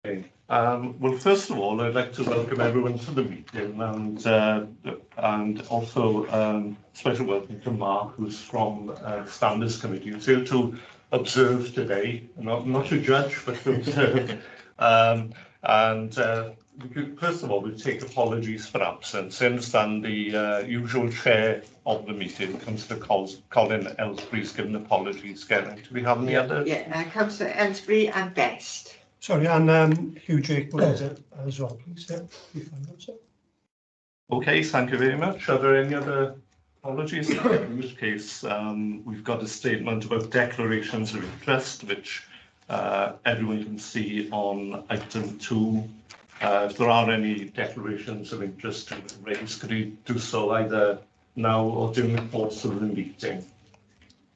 Okay. Well, first of all, I'd like to welcome everyone to the meeting, and also special welcome to Mark, who's from the Standards Committee, who's here to observe today, not to judge, but to observe. First of all, we take apologies for absence. I understand the usual chair of the meeting, Councillor Colin Ellsbury's given apologies. Getting, do we have any other? Yeah, Councillor Ellsbury and Best. Sorry, and Hugh Jake was as well, please. Yeah. Okay, thank you very much. Are there any other apologies? In which case, we've got a statement about declarations of interest, which everyone can see on item 2. If there are any declarations of interest raised, could you do so either now or during the course of the meeting?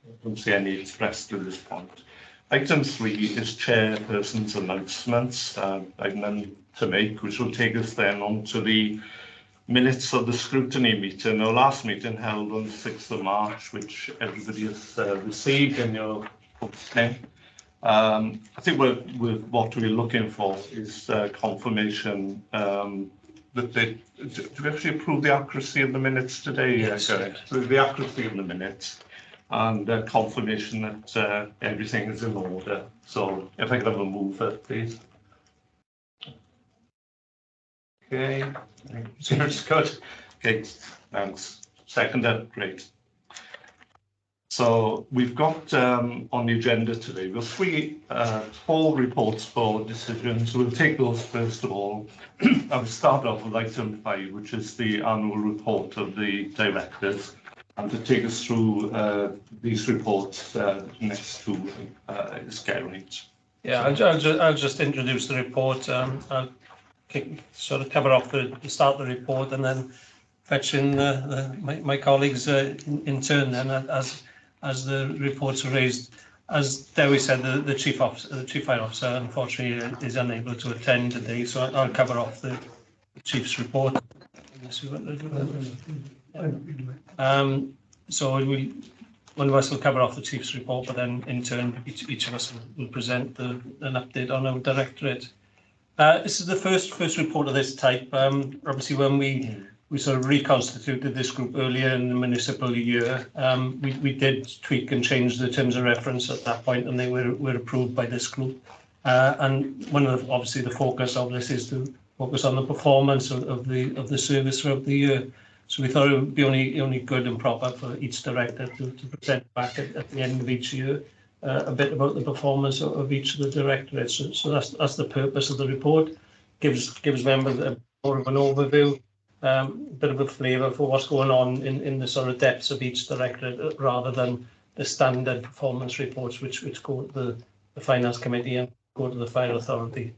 I don't see any expressed at this point. Item 3 is chairperson's announcements. I've none to make, which will take us then on to the minutes of the scrutiny meeting, our last meeting held on the 6th of March, which everybody has received in your books. I think what we're looking for is confirmation that do we actually approve the accuracy of the minutes today? Yes. Okay. So the accuracy of the minutes and confirmation that everything is in order. So if I could have a mover, please. Okay, it's good. Okay, thanks. Seconded, great. So we've got on the agenda today, we've got 4 reports for decisions. We'll take those first of all. I'll start off with item 5, which is the annual report of the directors. And to take us through these reports next to is Gary. Yeah, I'll just introduce the report. I'll sort of cover off the start of the report and then fetch in my colleagues in turn. Then as the reports are raised, as Dewi said, the chief fire officer unfortunately is unable to attend today, so I'll cover off the chief's report. So one of us will cover off the chief's report, but then in turn each of us will present an update on our directorate. This is the first report of this type. Obviously, when we sort of reconstituted this group earlier in the municipal year, we did tweak and change the terms of reference at that point, and they were approved by this group. And one of obviously the focus of this is to focus on the performance of the service throughout the year. So we thought it would be only good and proper for each director to present back at the end of each year a bit about the performance of each of the directorates. So that's the purpose of the report. Gives members more of an overview, a bit of a flavour for what's going on in the sort of depths of each directorate, rather than the standard performance reports which go to the finance committee and go to the fire authority.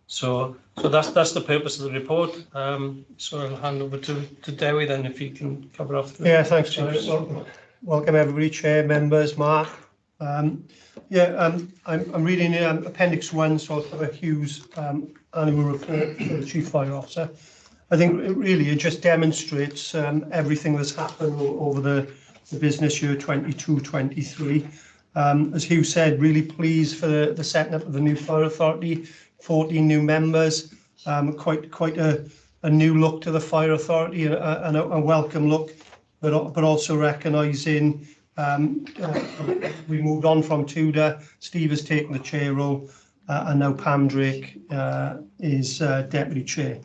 So that's the purpose of the report. So I'll hand over to Dewi then, if you can cover off. Yeah, thanks, Chief. Welcome everybody, chair, members, Mark. I'm reading Appendix 1, so I'll cover Hugh's annual report for the Chief Fire Officer. I think it just demonstrates everything that's happened over the business year 22-23. As Hugh said, really pleased for the setting up of the new fire authority. 14 new members, quite a new look to the fire authority, and a welcome look, but also recognising we moved on from Tudor. Steve has taken the chair role, and now Pam Drake is deputy chair.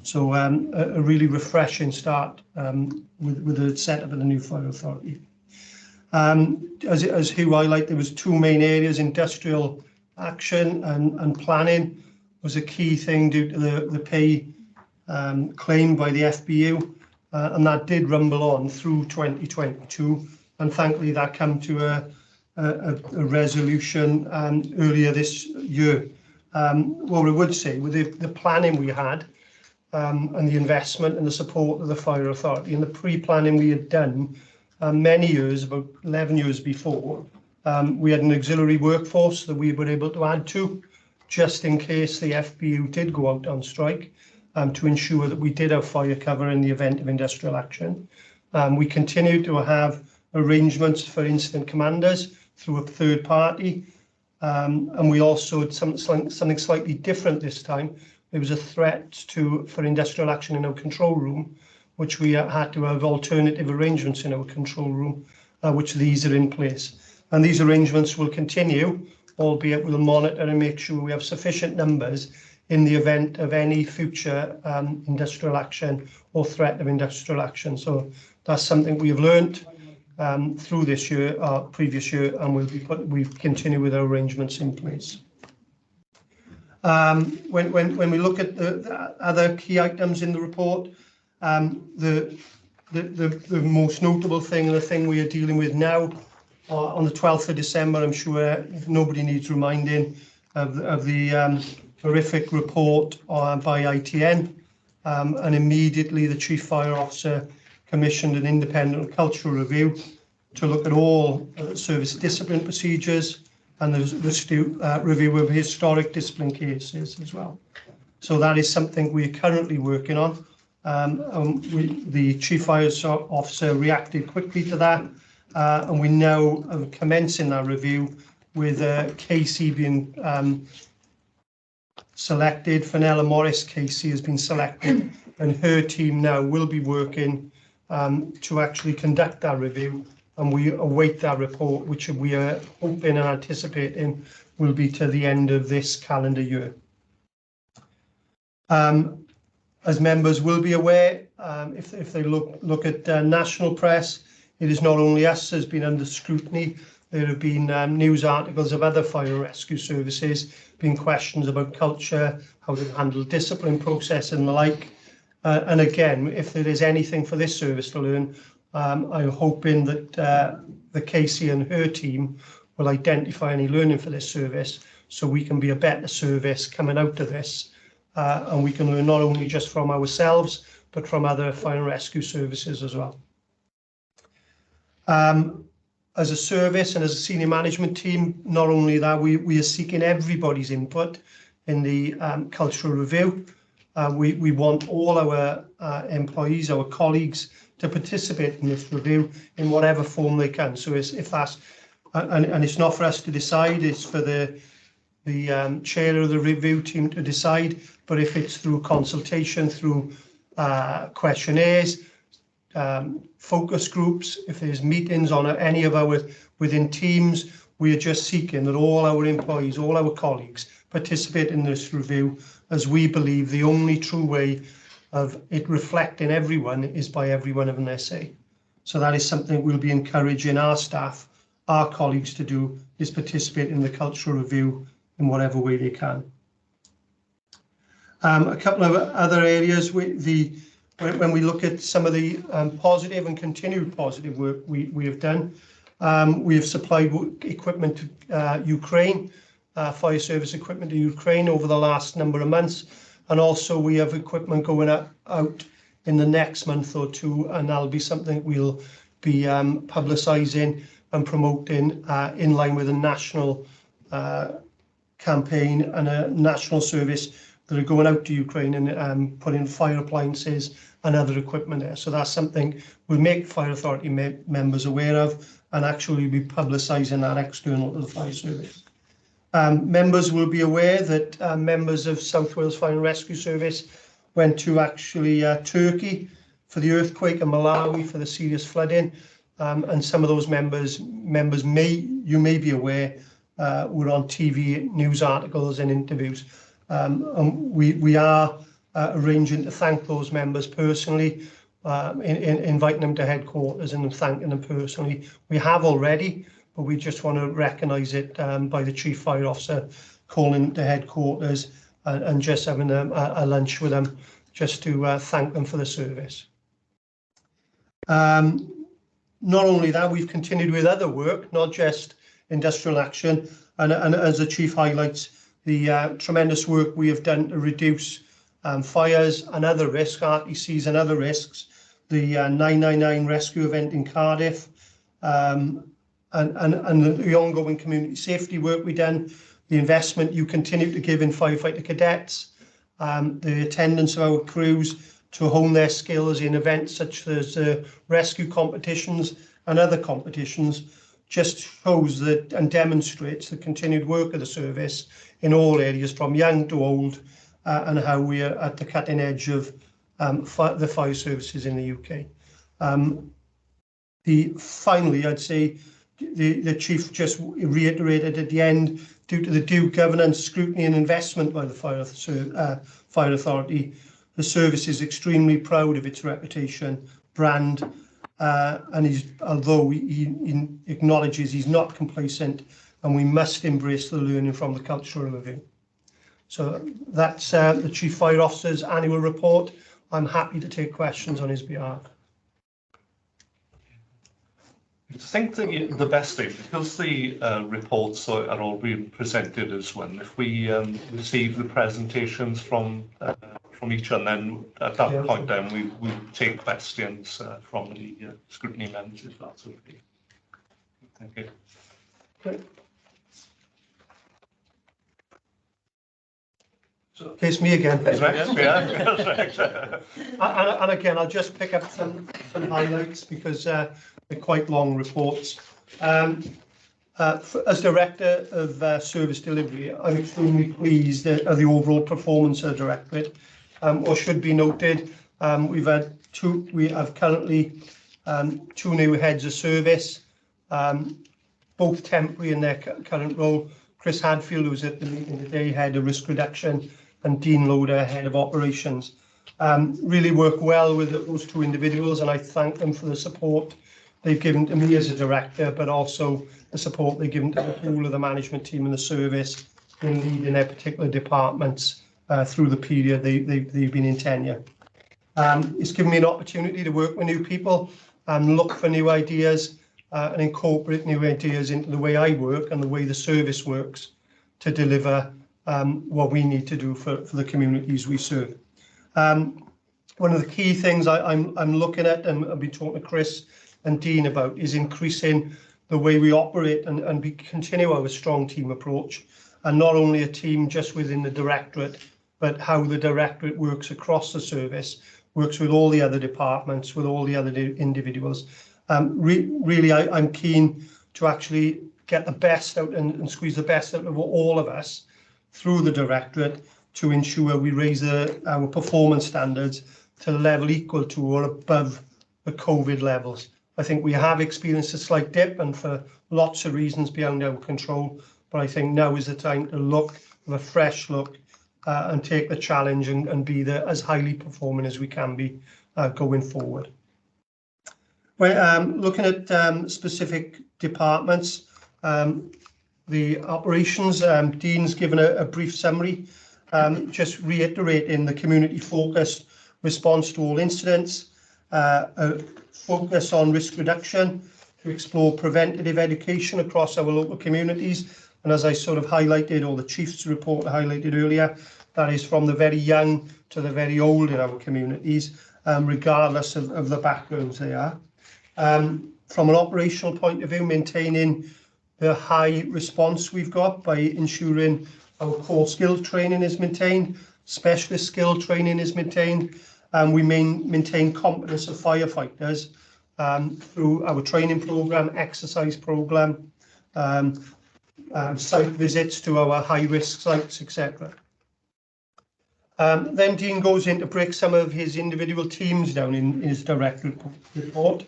So a really refreshing start with the setup of the new fire authority. As Hugh highlighted, there was 2 main areas: industrial action and planning was a key thing due to the pay claimed by the FBU, and that did rumble on through 2022, and thankfully that came to a resolution earlier this year. What we would say with the planning we had and the investment and the support of the fire authority and the pre-planning we had done many years, about 11 years before, we had an auxiliary workforce that we were able to add to, just in case the FBU did go out on strike, to ensure that we did have fire cover in the event of industrial action. We continued to have arrangements for incident commanders through a third party, And we also had something slightly different this time. There was a threat for industrial action in our control room, which we had to have alternative arrangements in our control room, which these are in place. And these arrangements will continue, albeit we'll monitor and make sure we have sufficient numbers in the event of any future industrial action or threat of industrial action. So that's something we have learnt through this year, previous year, and we continue with our arrangements in place. When we look at the other key items in the report, the most notable thing, and the thing we are dealing with now, on the 12th of December, I'm sure nobody needs reminding of the horrific report by ITN, and immediately the Chief Fire Officer commissioned an independent cultural review to look at all service discipline procedures and the review of historic discipline cases as well. So that is something we are currently working on. The Chief Fire Officer reacted quickly to that, and we now are commencing that review with Casey being selected. Fenella Morris Casey has been selected, and her team now will be working to actually conduct that review, and we await that report, which we are hoping and anticipating will be to the end of this calendar year. As members will be aware, if they look at national press, it is not only us that's been under scrutiny. There have been news articles of other fire and rescue services, been questions about culture, how to handle discipline process and the like. And again, if there is anything for this service to learn, I'm hoping that the Casey and her team will identify any learning for this service, so we can be a better service coming out of this, and we can learn not only just from ourselves, but from other fire and rescue services as well. As a service and as a senior management team, not only that, we are seeking everybody's input in the cultural review. We want all our employees, our colleagues, to participate in this review in whatever form they can. So if that's, and it's not for us to decide, it's for the chair of the review team to decide, but if it's through consultation, through questionnaires, focus groups, if there's meetings on any of our within teams, we are just seeking that all our employees, all our colleagues participate in this review, as we believe the only true way of it reflecting everyone is by everyone having their say. So that is something we'll be encouraging our staff, our colleagues to do, is participate in the cultural review in whatever way they can. A couple of other areas, when we look at some of the positive and continued positive work we have done, we have supplied equipment to Ukraine, fire service equipment to Ukraine over the last number of months, and also we have equipment going out in the next month or two, and that'll be something we'll be publicising and promoting in line with a national campaign and a national service that are going out to Ukraine and putting fire appliances and other equipment there. So that's something we'll make Fire Authority members aware of, and actually be publicising that external to the fire service. Members will be aware that members of South Wales Fire and Rescue Service went to actually Turkey for the earthquake and Malawi for the serious flooding, and some of those members you may be aware were on TV news articles and interviews. We are arranging to thank those members personally, inviting them to headquarters and thanking them personally. We have already, but we just want to recognise it by the Chief Fire Officer calling to headquarters and just having a lunch with them, just to thank them for the service. Not only that, we've continued with other work, not just industrial action, and as the Chief highlights, the tremendous work we have done to reduce fires and other risks, RTCs and other risks, the 999 rescue event in Cardiff, and the ongoing community safety work we've done, the investment you continue to give in firefighter cadets, the attendance of our crews to hone their skills in events such as rescue competitions and other competitions, just shows that and demonstrates the continued work of the service in all areas, from young to old, and how we are at the cutting edge of the fire services in the UK. Finally, I'd say the Chief just reiterated at the end, due to the due governance, scrutiny and investment by the Fire Authority, the service is extremely proud of its reputation, brand, and although he acknowledges he's not complacent, and we must embrace the learning from the cultural review. So that's the Chief Fire Officer's annual report. I'm happy to take questions on his behalf. I think the best thing, because the reports are all being presented as one, if we receive the presentations from each, and then at that point then we take questions from the scrutiny members, if that's okay. Thank you. Okay. So it's me again. Correct, yeah. And again, I'll just pick up some highlights, because they're quite long reports. As Director of Service Delivery, I'm extremely pleased at the overall performance of the Directorate. What should be noted, we have currently 2 new heads of service, both temporary in their current role. Chris Hadfield, who was at the meeting today, Head of Risk Reduction, and Dean Loader, Head of Operations. Really work well with those 2 individuals, and I thank them for the support they've given to me as a director, but also the support they've given to the whole of the management team and the service in leading their particular departments through the period they've been in tenure. It's given me an opportunity to work with new people and look for new ideas and incorporate new ideas into the way I work and the way the service works to deliver what we need to do for the communities we serve. One of the key things I'm looking at, and I've been talking to Chris and Dean about, is increasing the way we operate and continue our strong team approach, and not only a team just within the Directorate, but how the Directorate works across the service, works with all the other departments, with all the other individuals. Really, I'm keen to actually get the best out and squeeze the best out of all of us through the Directorate to ensure we raise our performance standards to the level equal to or above the COVID levels. I think we have experienced a slight dip, and for lots of reasons beyond our control, but I think now is the time to look, have a fresh look, and take the challenge and be as highly performing as we can be going forward. Well, looking at specific departments, the operations, Dean's given a brief summary, just reiterating the community-focused response to all incidents, a focus on risk reduction to explore preventative education across our local communities. And as I sort of highlighted, or the Chief's report highlighted earlier, that is from the very young to the very old in our communities, regardless of the backgrounds they are. From an operational point of view, maintaining the high response we've got by ensuring our core skills training is maintained, specialist skill training is maintained, and we maintain competence of firefighters through our training programme, exercise programme, site visits to our high-risk sites, etc. Then Dean goes in to break some of his individual teams down in his direct report.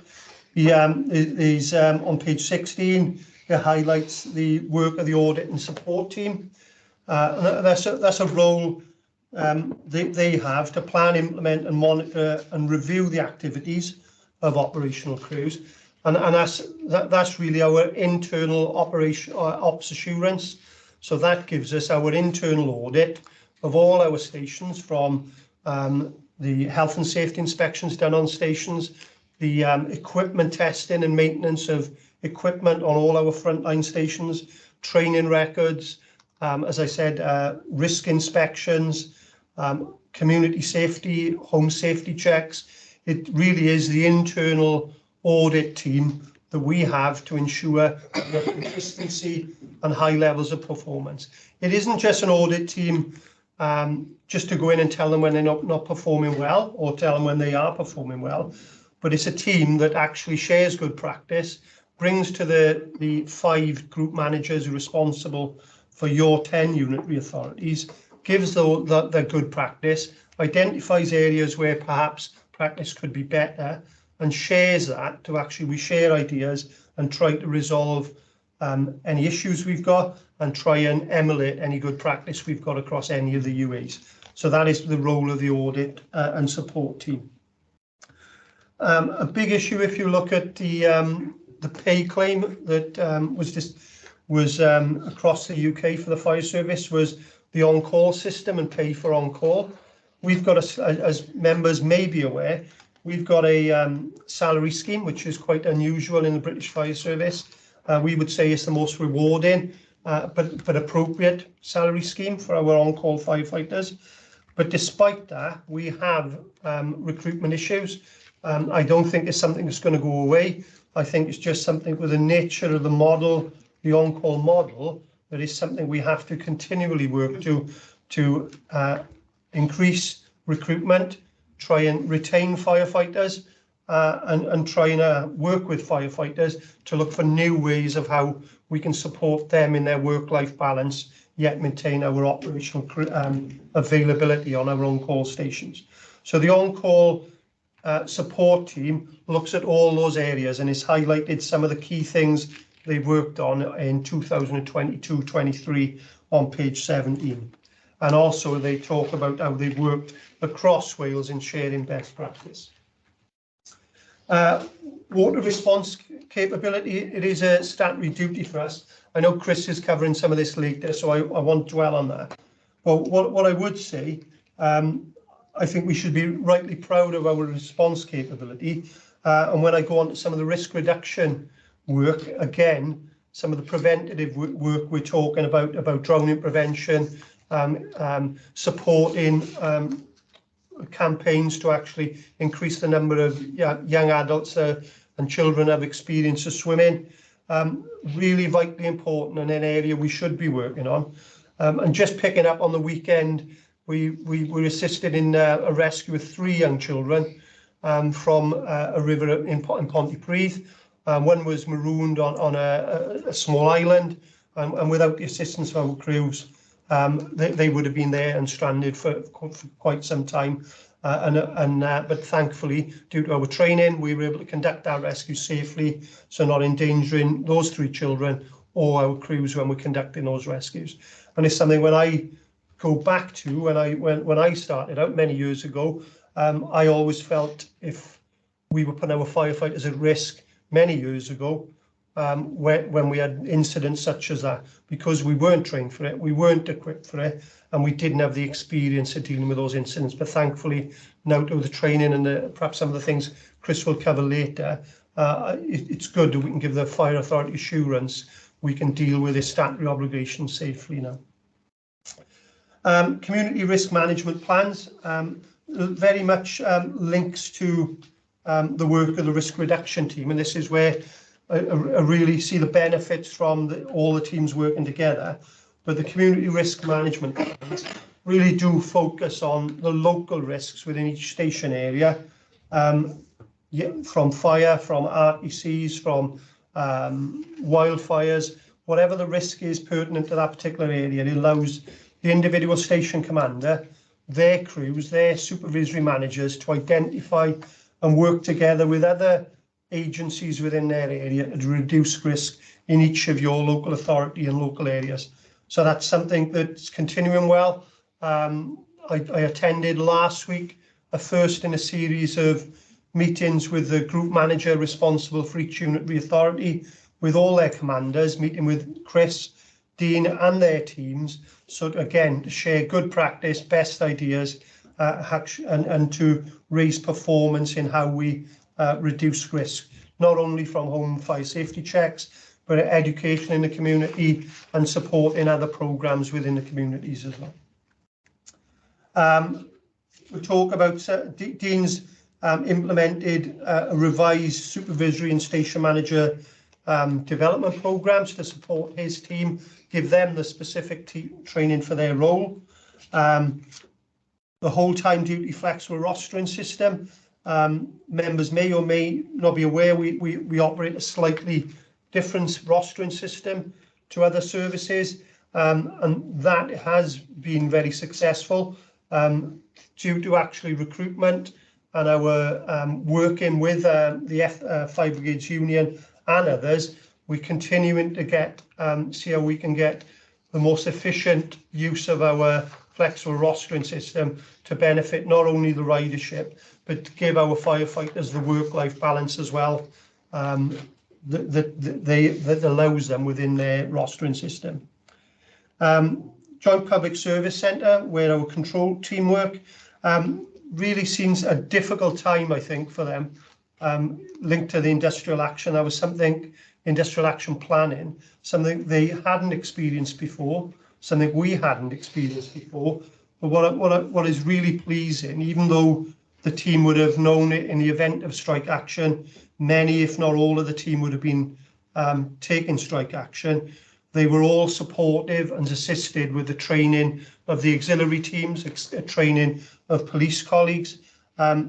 He's on page 16. He highlights the work of the audit and support team. That's a role they have to plan, implement and monitor and review the activities of operational crews. And that's really our internal ops assurance. So that gives us our internal audit of all our stations, from the health and safety inspections done on stations, the equipment testing and maintenance of equipment on all our frontline stations, training records, as I said, risk inspections, community safety, home safety checks. It really is the internal audit team that we have to ensure consistency and high levels of performance. It isn't just an audit team just to go in and tell them when they're not performing well, or tell them when they are performing well, but it's a team that actually shares good practice brings to the 5 group managers responsible for your 10 unitary authorities, gives the good practice, identifies areas where perhaps practice could be better, and shares that to actually, we share ideas and try to resolve any issues we've got and try and emulate any good practice we've got across any of the UAs. So that is the role of the audit and support team. A big issue, if you look at the pay claim that was across the UK for the fire service, was the on-call system and pay for on-call. We've got, as members may be aware, we've got a salary scheme which is quite unusual in the British Fire Service. We would say it's the most rewarding but appropriate salary scheme for our on-call firefighters. But despite that, we have recruitment issues. I don't think it's something that's going to go away. I think it's just something with the nature of the model, the on-call model, that is something we have to continually work to increase recruitment, try and retain firefighters, and try and work with firefighters to look for new ways of how we can support them in their work-life balance, yet maintain our operational availability on our on-call stations. So the on-call support team looks at all those areas and has highlighted some of the key things they worked on in 2022-23 on page 17. And also they talk about how they've worked across Wales in sharing best practice. Water response capability, it is a statutory duty for us. I know Chris is covering some of this later, so I won't dwell on that. But what I would say, I think we should be rightly proud of our response capability. And when I go on to some of the risk reduction work, again, some of the preventative work we're talking about drowning prevention, supporting campaigns to actually increase the number of young adults and children have experience of swimming. Really vitally important and an area we should be working on. And just picking up on the weekend, we were assisted in a rescue of 3 young children from a river in Pontypridd. One was marooned on a small island, and without the assistance of our crews, they would have been there and stranded for quite some time. But thankfully, due to our training, we were able to conduct our rescue safely, so not endangering those 3 children or our crews when we're conducting those rescues. And it's something when I go back to when I started out many years ago, I always felt if we were putting our firefighters at risk many years ago, when we had incidents such as that, because we weren't trained for it, we weren't equipped for it, and we didn't have the experience of dealing with those incidents. But thankfully, now through the training and perhaps some of the things Chris will cover later, it's good that we can give the fire authority assurance we can deal with this statutory obligation safely now. Community risk management plans very much links to the work of the risk reduction team, and this is where I really see the benefits from all the teams working together. But the community risk management plans really do focus on the local risks within each station area, from fire, from RTCs, from wildfires, whatever the risk is pertinent to that particular area. It allows the individual station commander, their crews, their supervisory managers to identify and work together with other agencies within their area to reduce risk in each of your local authority and local areas. So that's something that's continuing well. I attended last week a first in a series of meetings with the group manager responsible for each unitary authority, with all their commanders, meeting with Chris, Dean and their teams. So again, to share good practice, best ideas, and to raise performance in how we reduce risk, not only from home fire safety checks, but education in the community and support in other programs within the communities as well. We talk about Dean's implemented a revised supervisory and station manager development programs to support his team, give them the specific training for their role. The whole time duty flexible rostering system. Members may or may not be aware we operate a slightly different rostering system to other services, and that has been very successful due to actually recruitment and our working with the Fire Brigades Union and others. We're continuing to see how we can get the most efficient use of our flexible rostering system to benefit not only the ridership, but to give our firefighters the work-life balance as well that allows them within their rostering system. Joint Public Service Centre, where our control team work, really seems a difficult time, I think, for them, linked to the industrial action. That was something, industrial action planning, something they hadn't experienced before, something we hadn't experienced before. But what is really pleasing, even though the team would have known it in the event of strike action, many, if not all of the team would have been taking strike action, they were all supportive and assisted with the training of the auxiliary teams, training of police colleagues.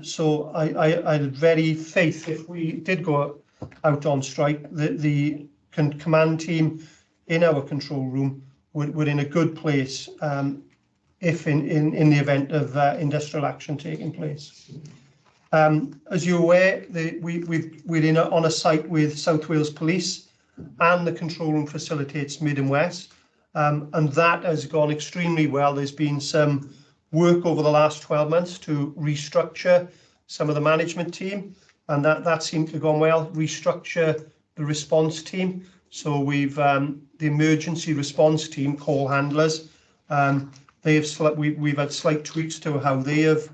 So I had very faith if we did go out on strike, the command team in our control room would in a good place if in the event of industrial action taking place. As you're aware, we're on a site with South Wales Police, and the control room facilitates Mid and West, and that has gone extremely well. There's been some work over the last 12 months to restructure some of the management team, and that seemed to have gone well. Restructure the response team. So we've the emergency response team, call handlers. We've had slight tweaks to how they have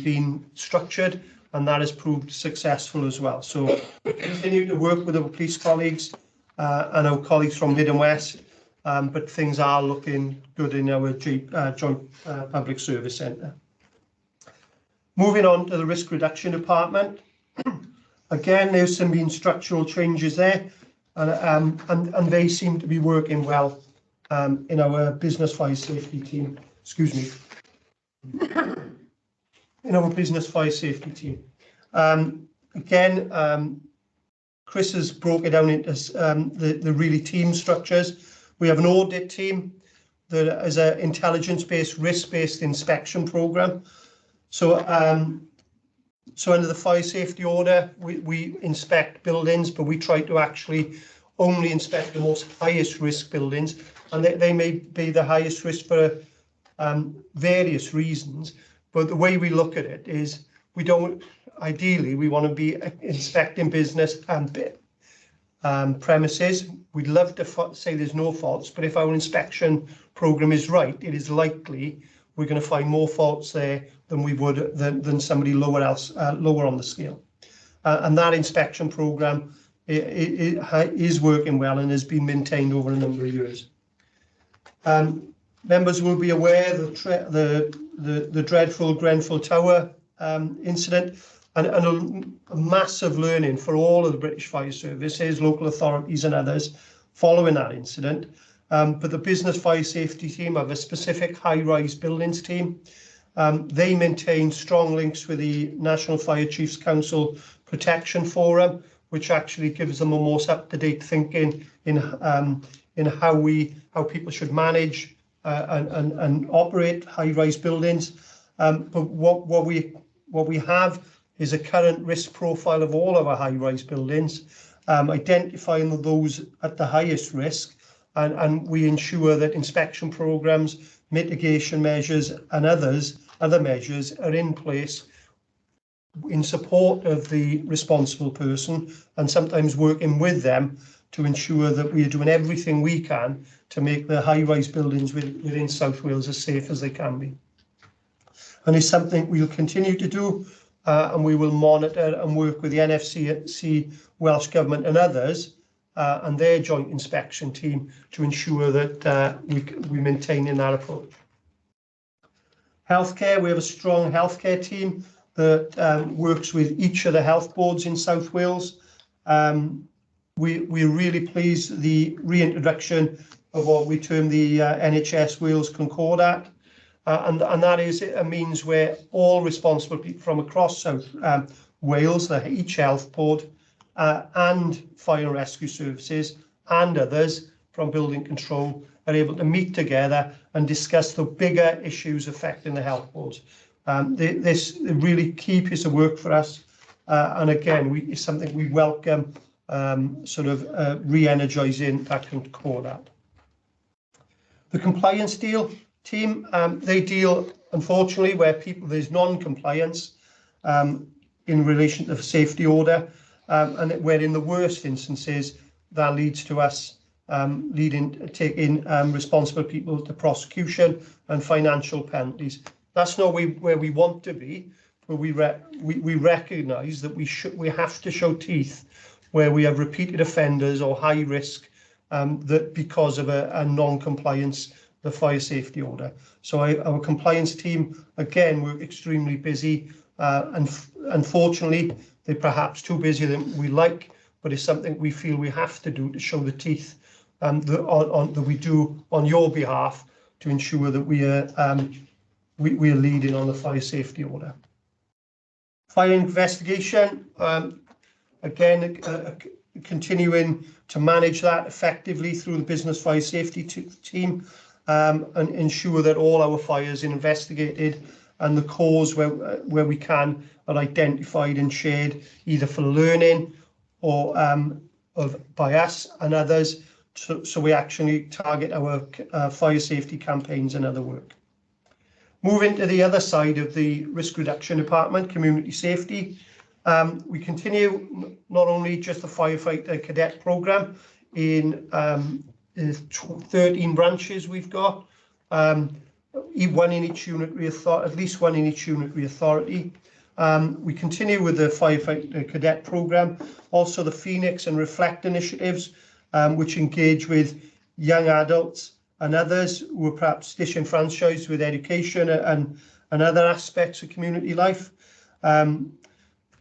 been structured, and that has proved successful as well. So we continue to work with our police colleagues and our colleagues from Mid and West, but things are looking good in our Joint Public Service Centre. Moving on to the Risk Reduction Department. Again, there's been structural changes there, and they seem to be working well in our business fire safety team. Excuse me. In our business fire safety team. Again, Chris has broken it down into the really team structures. We have an audit team that is an intelligence-based, risk-based inspection program. So, so under the fire safety order, we inspect buildings, but we try to actually only inspect the most highest risk buildings, and they may be the highest risk for various reasons. But the way we look at it is ideally, we want to be inspecting business and premises. We'd love to say there's no faults, but if our inspection program is right, it is likely we're going to find more faults there than we would than somebody lower on the scale. And that inspection program is working well and has been maintained over a number of years. Members will be aware the dreadful Grenfell Tower incident, and a massive learning for all of the British Fire Services, local authorities and others following that incident. But the business fire safety team have a specific high-rise buildings team. They maintain strong links with the National Fire Chiefs Council Protection Forum, which actually gives them a most up-to-date thinking in how people should manage and operate high-rise buildings. But what we have is a current risk profile of all of our high-rise buildings, identifying those at the highest risk, and we ensure that inspection programs, mitigation measures, and other measures are in place in support of the responsible person, and sometimes working with them to ensure that we are doing everything we can to make the high-rise buildings within South Wales as safe as they can be. And it's something we'll continue to do, and we will monitor and work with the NFC, Welsh Government and others, and their joint inspection team to ensure that we maintain in that approach. Healthcare, we have a strong healthcare team that works with each of the health boards in South Wales. We're really pleased the reintroduction of what we term the NHS Wales Concordat, and that is a means where all responsible people from across South Wales, each health board, and fire and rescue services and others from building control are able to meet together and discuss the bigger issues affecting the health boards. This is a really key piece of work for us, and again, it's something we welcome, re-energising that can core that. The compliance team, they deal, unfortunately, where there's non-compliance in relation to the safety order, and where in the worst instances that leads to us taking responsible people to prosecution and financial penalties. That's not where we want to be, but we recognise that we have to show teeth where we have repeated offenders or high risk that because of a non-compliance the fire safety order. So our compliance team, again, we're extremely busy, and unfortunately they're perhaps too busy than we like, but it's something we feel we have to do to show the teeth that we do on your behalf to ensure that we are leading on the fire safety order. Fire investigation, again, continuing to manage that effectively through the business fire safety team, and ensure that all our fires are investigated and the cause where we can are identified and shared, either for learning or by us and others, so we actually target our fire safety campaigns and other work. Moving to the other side of the risk reduction department, community safety, we continue not only just the firefighter cadet programme in 13 branches we've got, one in each unitary authority, at least one in each unitary authority. We continue with the firefighter cadet programme, also the Phoenix and Reflect initiatives, which engage with young adults and others who are perhaps disenfranchised with education and other aspects of community life. When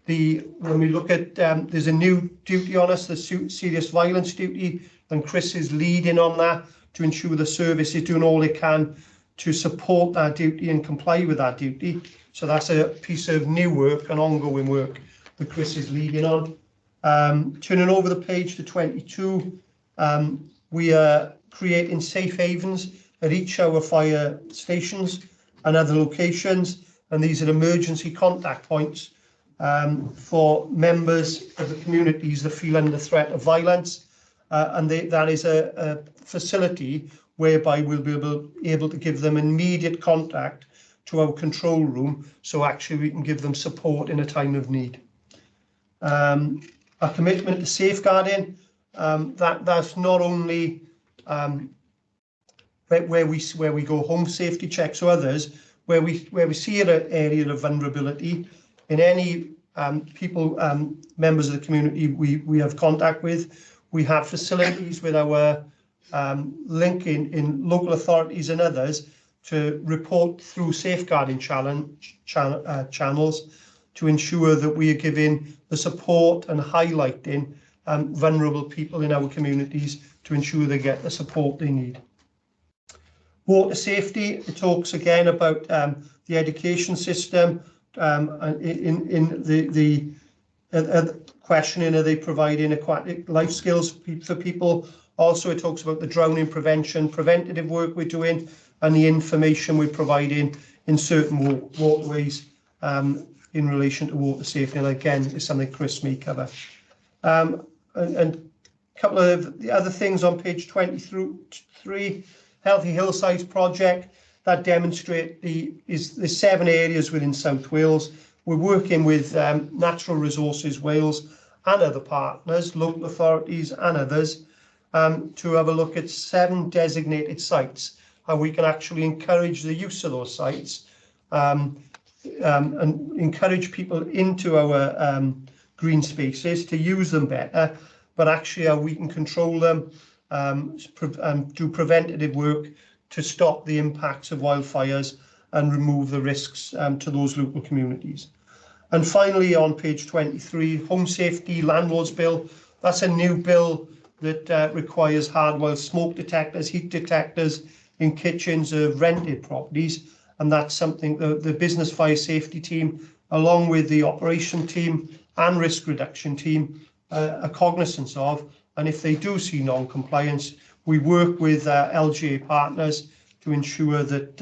we look at, there's a new duty on us, the serious violence duty, and Chris is leading on that to ensure the service is doing all it can to support that duty and comply with that duty. So that's a piece of new work and ongoing work that Chris is leading on. Turning over the page to 22, we are creating safe havens at each of our fire stations and other locations, and these are emergency contact points for members of the communities that feel under threat of violence, and that is a facility whereby we'll be able to give them immediate contact to our control room, so actually we can give them support in a time of need. Our commitment to safeguarding, that's not only where we go home safety checks or others, where we see an area of vulnerability in any members of the community we have contact with. We have facilities with our link in local authorities and others to report through safeguarding channels to ensure that we are giving the support and highlighting vulnerable people in our communities to ensure they get the support they need. Water safety, it talks again about the education system, in the questioning, are they providing aquatic life skills for people? Also, it talks about the drowning prevention, preventative work we're doing, and the information we're providing in certain waterways in relation to water safety. And again, it's something Chris may cover. And a couple of the other things on page 23, Healthy Hillsides project, that demonstrate there's 7 areas within South Wales. We're working with Natural Resources Wales and other partners, local authorities and others, to have a look at 7 designated sites, how we can actually encourage the use of those sites and encourage people into our green spaces to use them better, but actually how we can control them, do preventative work to stop the impacts of wildfires and remove the risks to those local communities. And finally, on page 23, Home Safety Landlords Bill. That's a new bill that requires hardwire smoke detectors, heat detectors in kitchens of rented properties. And that's something the business fire safety team, along with the operation team and risk reduction team, are cognizant of, and if they do see non-compliance, we work with LGA partners to ensure that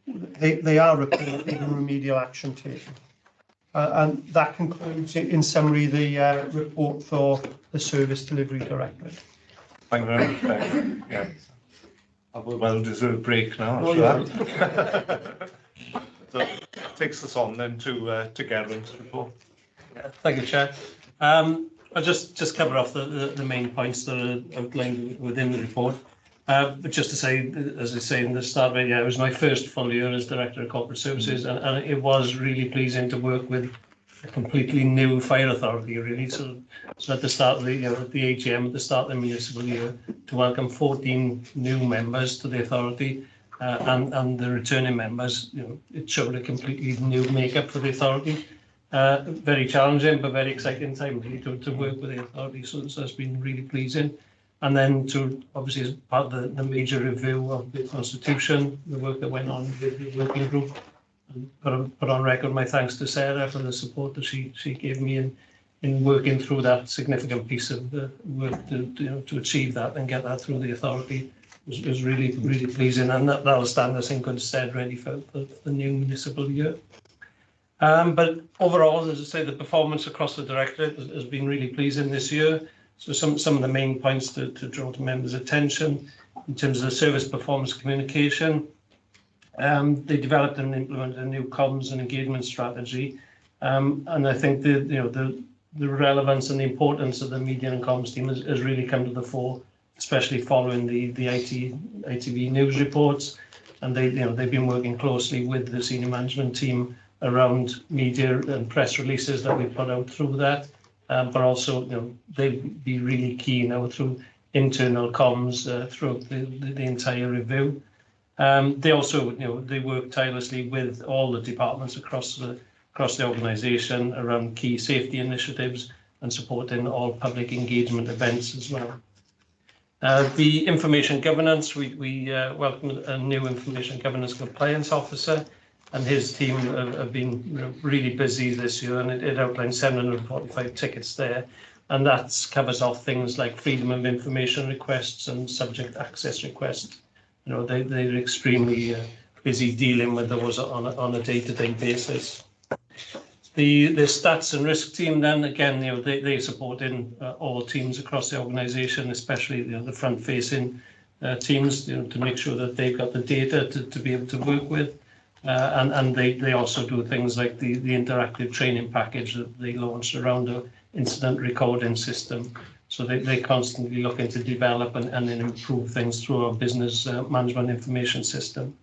they are reported and remedial action taken. And that concludes, in summary, the report for the Service Delivery Directorate. Thank you very much, Ben. Yeah. Have a well-deserved break now. Oh, After that. So that takes us on then to Garen's report. Thank you, Chair. I'll just cover off the main points that are outlined within the report. But just to say, as I say in the start, yeah, it was my first full year as Director of Corporate Services, and it was really pleasing to work with a completely new fire authority, really. So at the start of the, at the AGM, at the start of the municipal year, to welcome 14 new members to the authority, and the returning members, it showed a completely new makeup for the authority. Very challenging, but very exciting time really to work with the authority. So it's been really pleasing. And then to, obviously, as part of the major review of the Constitution, the work that went on with the working group, and put on record my thanks to Sarah for the support that she gave me in working through that significant piece of the work to achieve that and get that through the authority. It was really, really pleasing, and that'll stand us in good stead ready for the new municipal year. But overall, as I say, the performance across the Directorate has been really pleasing this year. So some of the main points to draw to members' attention in terms of the service performance communication. They developed and implemented a new comms and engagement strategy, and I think the relevance and the importance of the media and comms team has really come to the fore, especially following the ITV news reports, and they've been working closely with the senior management team around media and press releases that we put out through that. But also, they'll be really key now through internal comms throughout the entire review. They also, they work tirelessly with all the departments across the organisation around key safety initiatives and supporting all public engagement events as well. The information governance, we welcomed a new information governance compliance officer, and his team have been really busy this year, and it outlines 745 tickets there, and that covers off things like freedom of information requests and subject access requests. They're extremely busy dealing with those on a day-to-day basis. The stats and risk team then, again, they're supporting all teams across the organisation, especially the front-facing teams, to make sure that they've got the data to be able to work with. And they also do things like the interactive training package that they launched around the incident recording system. So they're constantly looking to develop and then improve things through our business management information system.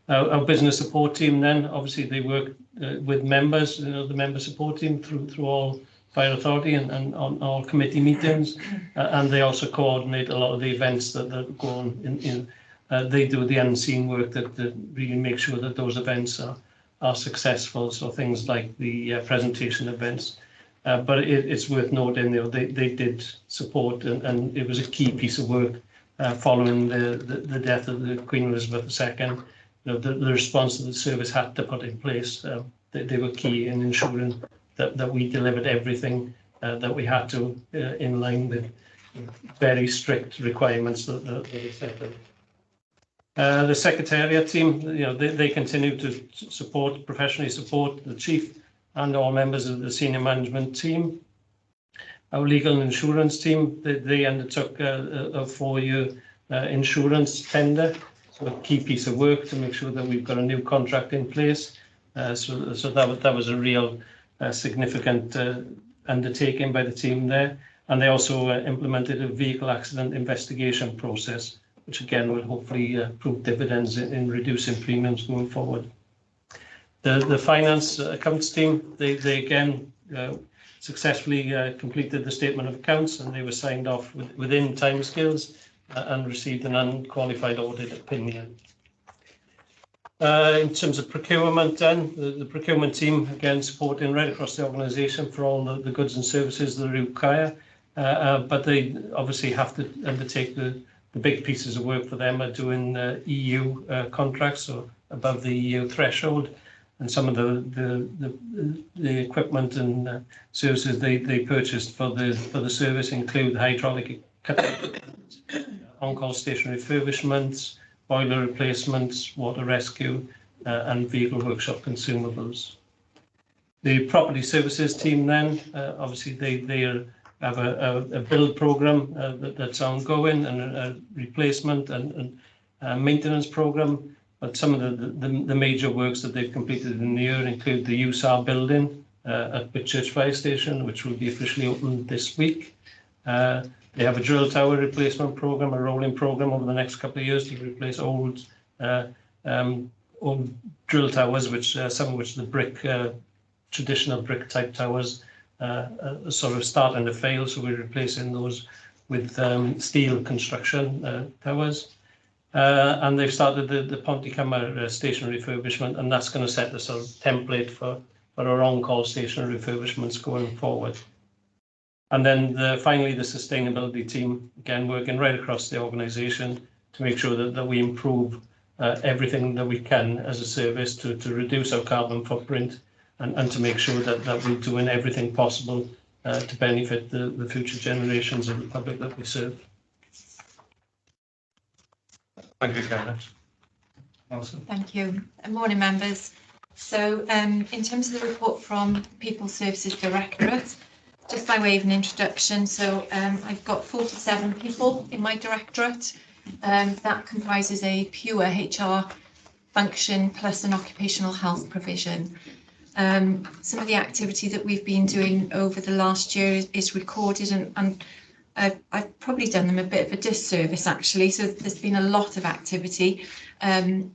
Our business support team then, obviously they work with members, the member support team through all fire authority and on all committee meetings, and they also coordinate a lot of the events that go on they do the unseen work that really makes sure that those events are successful. So things like the presentation events. But it's worth noting, they did support, and it was a key piece of work following the death of the Queen Elizabeth II. The response that the service had to put in place, they were key in ensuring that we delivered everything that we had to in line with very strict requirements that they set out. The Secretariat team, they continue to professionally support the Chief and all members of the senior management team. Our legal and insurance team, they undertook a 4-year insurance tender, so a key piece of work to make sure that we've got a new contract in place. So that was a real significant undertaking by the team there. And they also implemented a vehicle accident investigation process, which again will hopefully prove dividends in reducing premiums going forward. The finance accounts team, they again successfully completed the statement of accounts, and they were signed off within timescales and received an unqualified audit opinion. In terms of procurement then, the procurement team again supporting right across the organisation for all the goods and services that they require, but they obviously have to undertake the big pieces of work for them are doing EU contracts, so above the EU threshold. and some of the equipment and services they purchased for the service include hydraulic on-call station refurbishments, boiler replacements, water rescue, and vehicle workshop consumables. The property services team then, obviously they have a build program that's ongoing, and a replacement and maintenance program. But some of the major works that they've completed in the year include the USAR building at Whitchurch Fire Station, which will be officially opened this week. They have a drill tower replacement program, a rolling program over the next couple of years to replace old drill towers, which some of which the brick, traditional brick type towers are sort of starting to fail. So we're replacing those with steel construction towers. And they've started the Pontycummer station refurbishment, and that's going to set the sort of template for our on-call station refurbishments going forward. And then finally, the sustainability team, again, working right across the organisation to make sure that we improve everything that we can as a service to reduce our carbon footprint, and to make sure that we're doing everything possible to benefit the future generations of the public that we serve. Thank you, Karen. Awesome. Thank you. Good morning, members. So in terms of the report from People Services Directorate, just by way of an introduction, so I've got 47 people in my directorate. That comprises a pure HR function plus an occupational health provision. Some of the activity that we've been doing over the last year is recorded, and I've probably done them a bit of a disservice actually, so there's been a lot of activity, and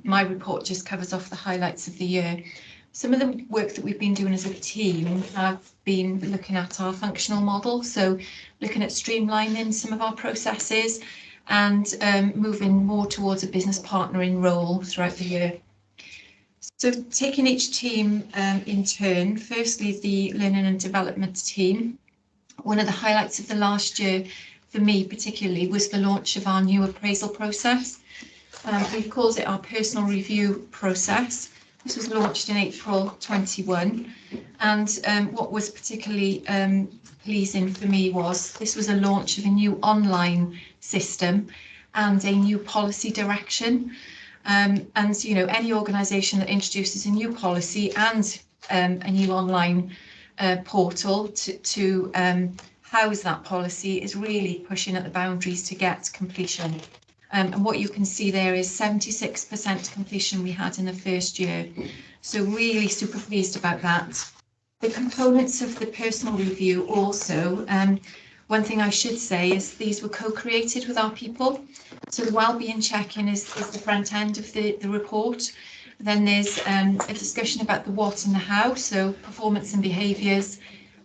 my report just covers off the highlights of the year. Some of the work that we've been doing as a team have been looking at our functional model, so looking at streamlining some of our processes and moving more towards a business partnering role throughout the year. So taking each team in turn, firstly the learning and development team. One of the highlights of the last year for me particularly was the launch of our new appraisal process. We've called it our personal review process. This was launched in April 21, and what was particularly pleasing for me was this was a launch of a new online system and a new policy direction. And you know, any organisation that introduces a new policy and a new online portal to house that policy is really pushing at the boundaries to get completion. And what you can see there is 76% completion we had in the first year. So really super pleased about that. The components of the personal review also, one thing I should say is these were co-created with our people. So the wellbeing check-in is the front end of the report. Then there's a discussion about the what and the how, so performance and behaviours,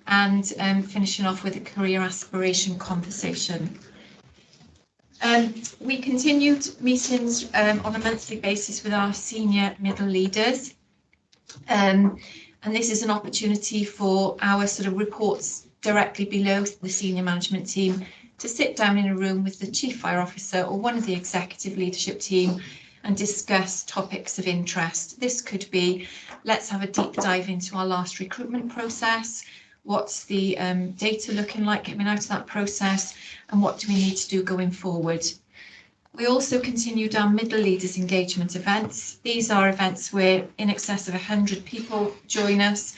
and finishing off with a career aspiration conversation. We continued meetings on a monthly basis with our senior middle leaders, and this is an opportunity for our sort of reports directly below the senior management team to sit down in a room with the Chief Fire Officer or one of the executive leadership team and discuss topics of interest. This could be, let's have a deep dive into our last recruitment process. What's the data looking like coming out of that process, and what do we need to do going forward? We also continued our middle leaders engagement events. These are events where in excess of 100 people join us.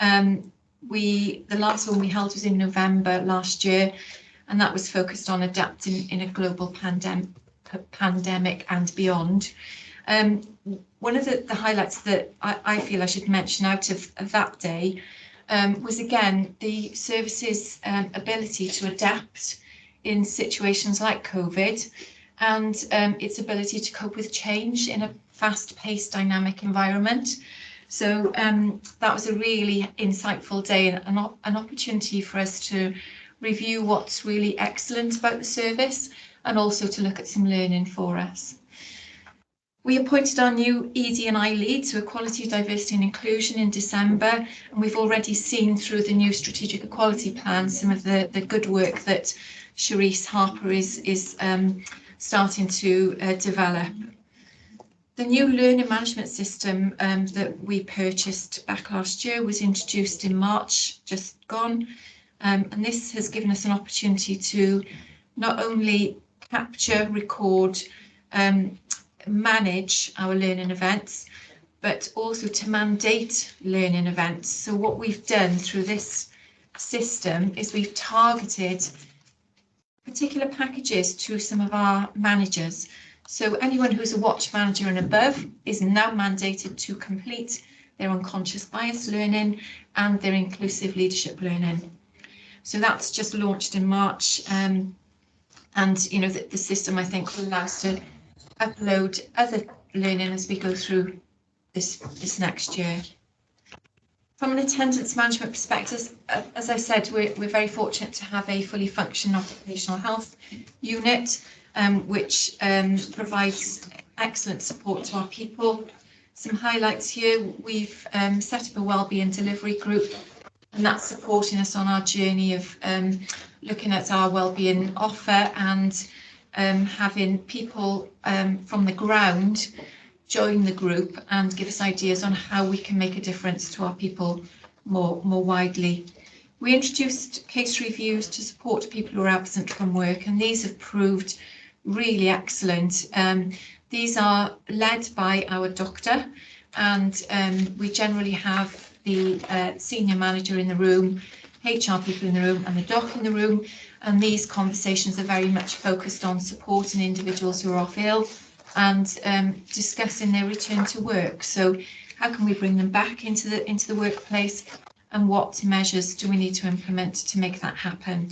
The last one we held was in November last year, and that was focused on adapting in a global pandemic and beyond. One of the highlights that I feel I should mention out of that day was again the service's ability to adapt in situations like COVID, and its ability to cope with change in a fast-paced, dynamic environment. So that was a really insightful day, and an opportunity for us to review what's really excellent about the service and also to look at some learning for us. We appointed our new ED&I lead, so Equality, Diversity and Inclusion, in December, and we've already seen through the new strategic equality plan some of the good work that Charisse Harper is starting to develop. The new learning management system that we purchased back last year was introduced in March, just gone. And this has given us an opportunity to not only capture, record, manage our learning events, but also to mandate learning events. So what we've done through this system is we've targeted particular packages to some of our managers. So anyone who's a watch manager and above is now mandated to complete their unconscious bias learning and their inclusive leadership learning. So that's just launched in March, and you know the system I think will allow us to upload other learning as we go through this next year. From an attendance management perspective, as I said, we're very fortunate to have a fully functioning occupational health unit, which provides excellent support to our people. Some highlights here: we've set up a wellbeing delivery group, and that's supporting us on our journey of looking at our wellbeing offer and having people from the ground join the group and give us ideas on how we can make a difference to our people more widely. We introduced case reviews to support people who are absent from work, and these have proved really excellent. These are led by our doctor, and we generally have the senior manager in the room, HR people in the room, and the doc in the room, and these conversations are very much focused on supporting individuals who are off ill and discussing their return to work. So how can we bring them back into the workplace, and what measures do we need to implement to make that happen?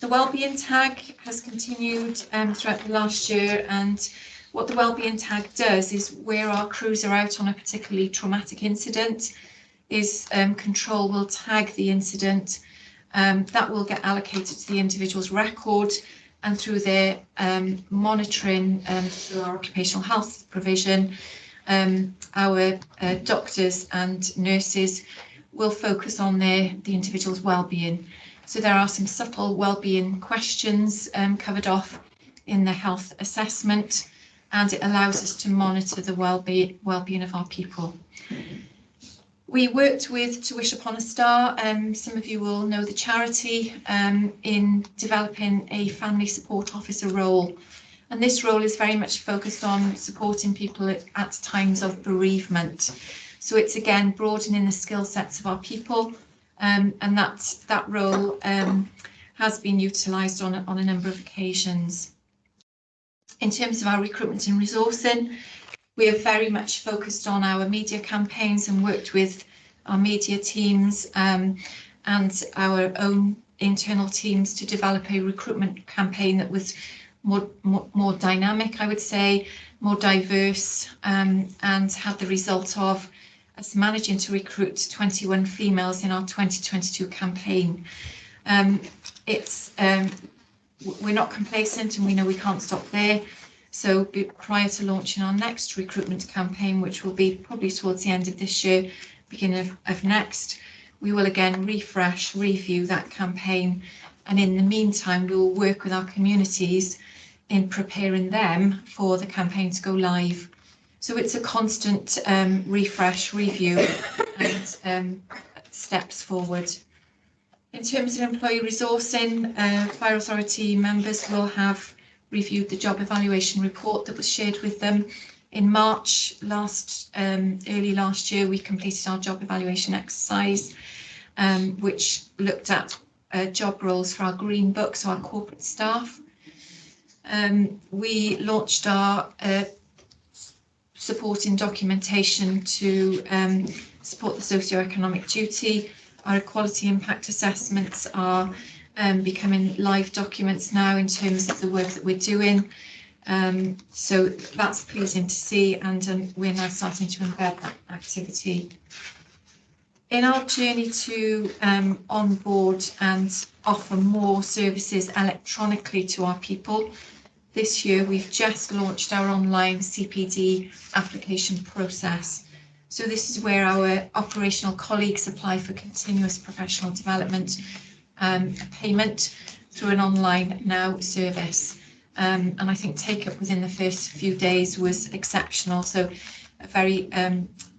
The wellbeing tag has continued throughout the last year, and what the wellbeing tag does is where our crews are out on a particularly traumatic incident, is control will tag the incident. That will get allocated to the individual's record, and through their monitoring through our occupational health provision, our doctors and nurses will focus on the individual's well-being. So there are some subtle well-being questions covered off in the health assessment, and it allows us to monitor the well-being of our people. We worked with To Wish Upon a Star, some of you will know the charity, in developing a family support officer role. And this role is very much focused on supporting people at times of bereavement. So it's again broadening the skill sets of our people, and that role has been utilised on a number of occasions. In terms of our recruitment and resourcing, we are very much focused on our media campaigns and worked with our media teams and our own internal teams to develop a recruitment campaign that was more dynamic, I would say, more diverse, and had the result of us managing to recruit 21 females in our 2022 campaign. We're not complacent, and we know we can't stop there. So prior to launching our next recruitment campaign, which will be probably towards the end of this year, beginning of next, we will again refresh, review that campaign. And in the meantime, we will work with our communities in preparing them for the campaign to go live. So it's a constant refresh, review, and steps forward. In terms of employee resourcing, Fire Authority members will have reviewed the job evaluation report that was shared with them. In March early last year, we completed our job evaluation exercise, which looked at job roles for our green book, so our corporate staff. We launched our supporting documentation to support the socio-economic duty. Our equality impact assessments are becoming live documents now in terms of the work that we're doing. So that's pleasing to see, and we're now starting to embed that activity. In our journey to onboard and offer more services electronically to our people, this year we've just launched our online CPD application process. So this is where our operational colleagues apply for continuous professional development payment through an online now service. and I think take up within the first few days was exceptional. So a very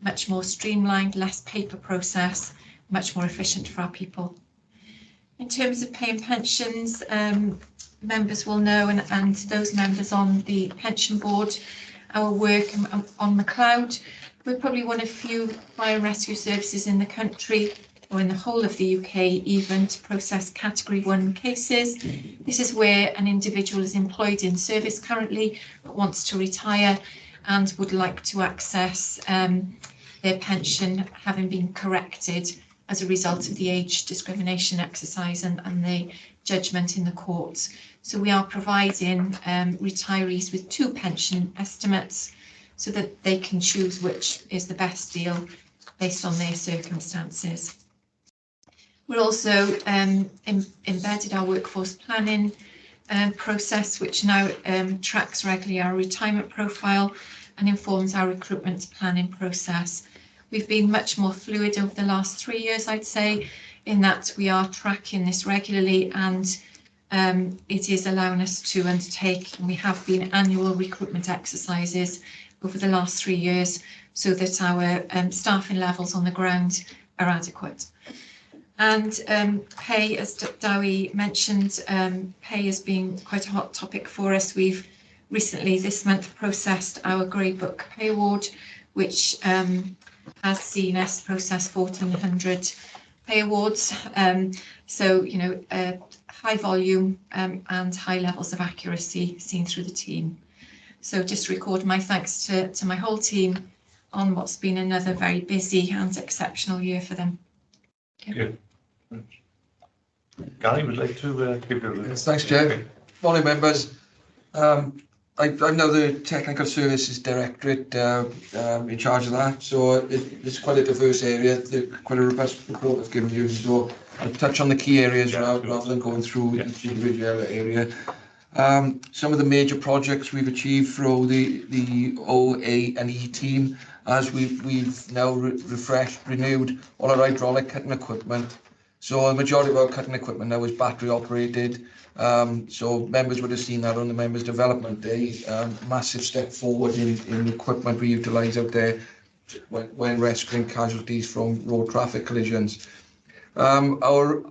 much more streamlined, less paper process, much more efficient for our people. In terms of pay and pensions, members will know, and those members on the pension board, our work on McLeod. We're probably one of few fire and rescue services in the country, or in the whole of the UK even, to process Category 1 cases. This is where an individual is employed in service currently, but wants to retire and would like to access their pension, having been corrected as a result of the age discrimination exercise and the judgment in the courts. So we are providing retirees with 2 pension estimates so that they can choose which is the best deal based on their circumstances. We're also embedded our workforce planning process, which now tracks regularly our retirement profile and informs our recruitment planning process. We've been much more fluid over the last 3 years, I'd say, in that we are tracking this regularly, and it is allowing us to undertake, and we have been, annual recruitment exercises over the last 3 years so that our staffing levels on the ground are adequate. And pay, as Dowie mentioned, pay has been quite a hot topic for us. We've recently, this month, processed our Grey Book Pay Award, which has seen us process 1,400 pay awards. So, you know, high volume and high levels of accuracy seen through the team. So just record my thanks to my whole team on what's been another very busy and exceptional year for them. Good. Gary would like to give you a Yes, thanks, Chair. Morning, members. I'm now the Technical Services Directorate in charge of that, so it's quite a diverse area, quite a robust report I've given you, so I'll touch on the key areas rather than going through each individual area. Some of the major projects we've achieved through the OA&E team, as we've now refreshed, renewed all our hydraulic cutting equipment. So a majority of our cutting equipment now is battery operated. So members would have seen that on the Members Development Day. Massive step forward in the equipment we utilise out there when rescuing casualties from road traffic collisions. Our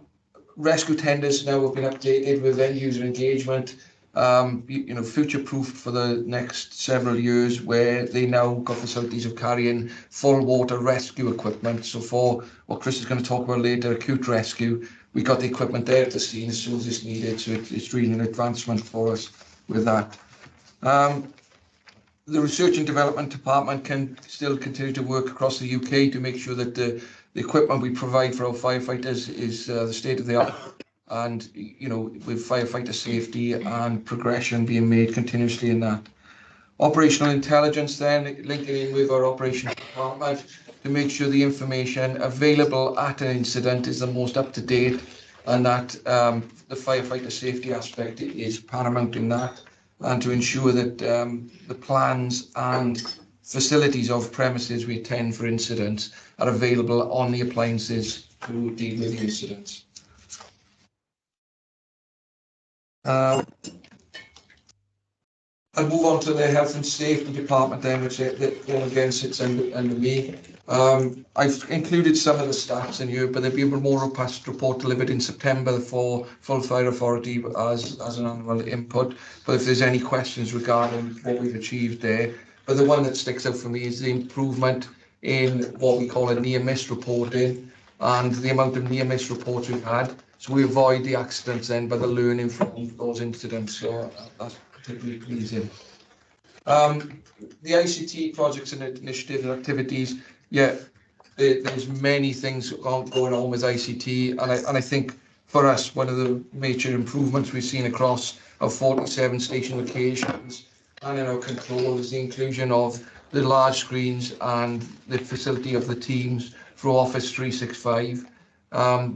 rescue tenders now have been updated with end user engagement, you know, future-proofed for the next several years, where they now got facilities of carrying full water rescue equipment. So for what Chris is going to talk about later, acute rescue, we got the equipment there at the scene as soon as it's needed. So it's really an advancement for us with that. The Research and Development Department can still continue to work across the UK to make sure that the equipment we provide for our firefighters is the state of the art. And, you know, with firefighter safety and progression being made continuously in that. Operational intelligence then, linking in with our operations department to make sure the information available at an incident is the most up to date, and that the firefighter safety aspect is paramount in that, and to ensure that the plans and facilities of premises we attend for incidents are available on the appliances to deal with the incidents. I'll move on to the Health and Safety Department then, which again sits under me. I've included some of the stats in here, but there'll be a more robust report delivered in September for Full Fire Authority as an annual input. But if there's any questions regarding what we've achieved there, but the one that sticks out for me is the improvement in what we call a near-miss reporting and the amount of near-miss reports we've had. So we avoid the accidents then by the learning from those incidents. So that's particularly pleasing. The ICT projects and initiatives and activities, yeah, there's many things going on with ICT, and I think for us, one of the major improvements we've seen across our 47 station locations and in our control is the inclusion of the large screens and the facility of the teams through Office 365.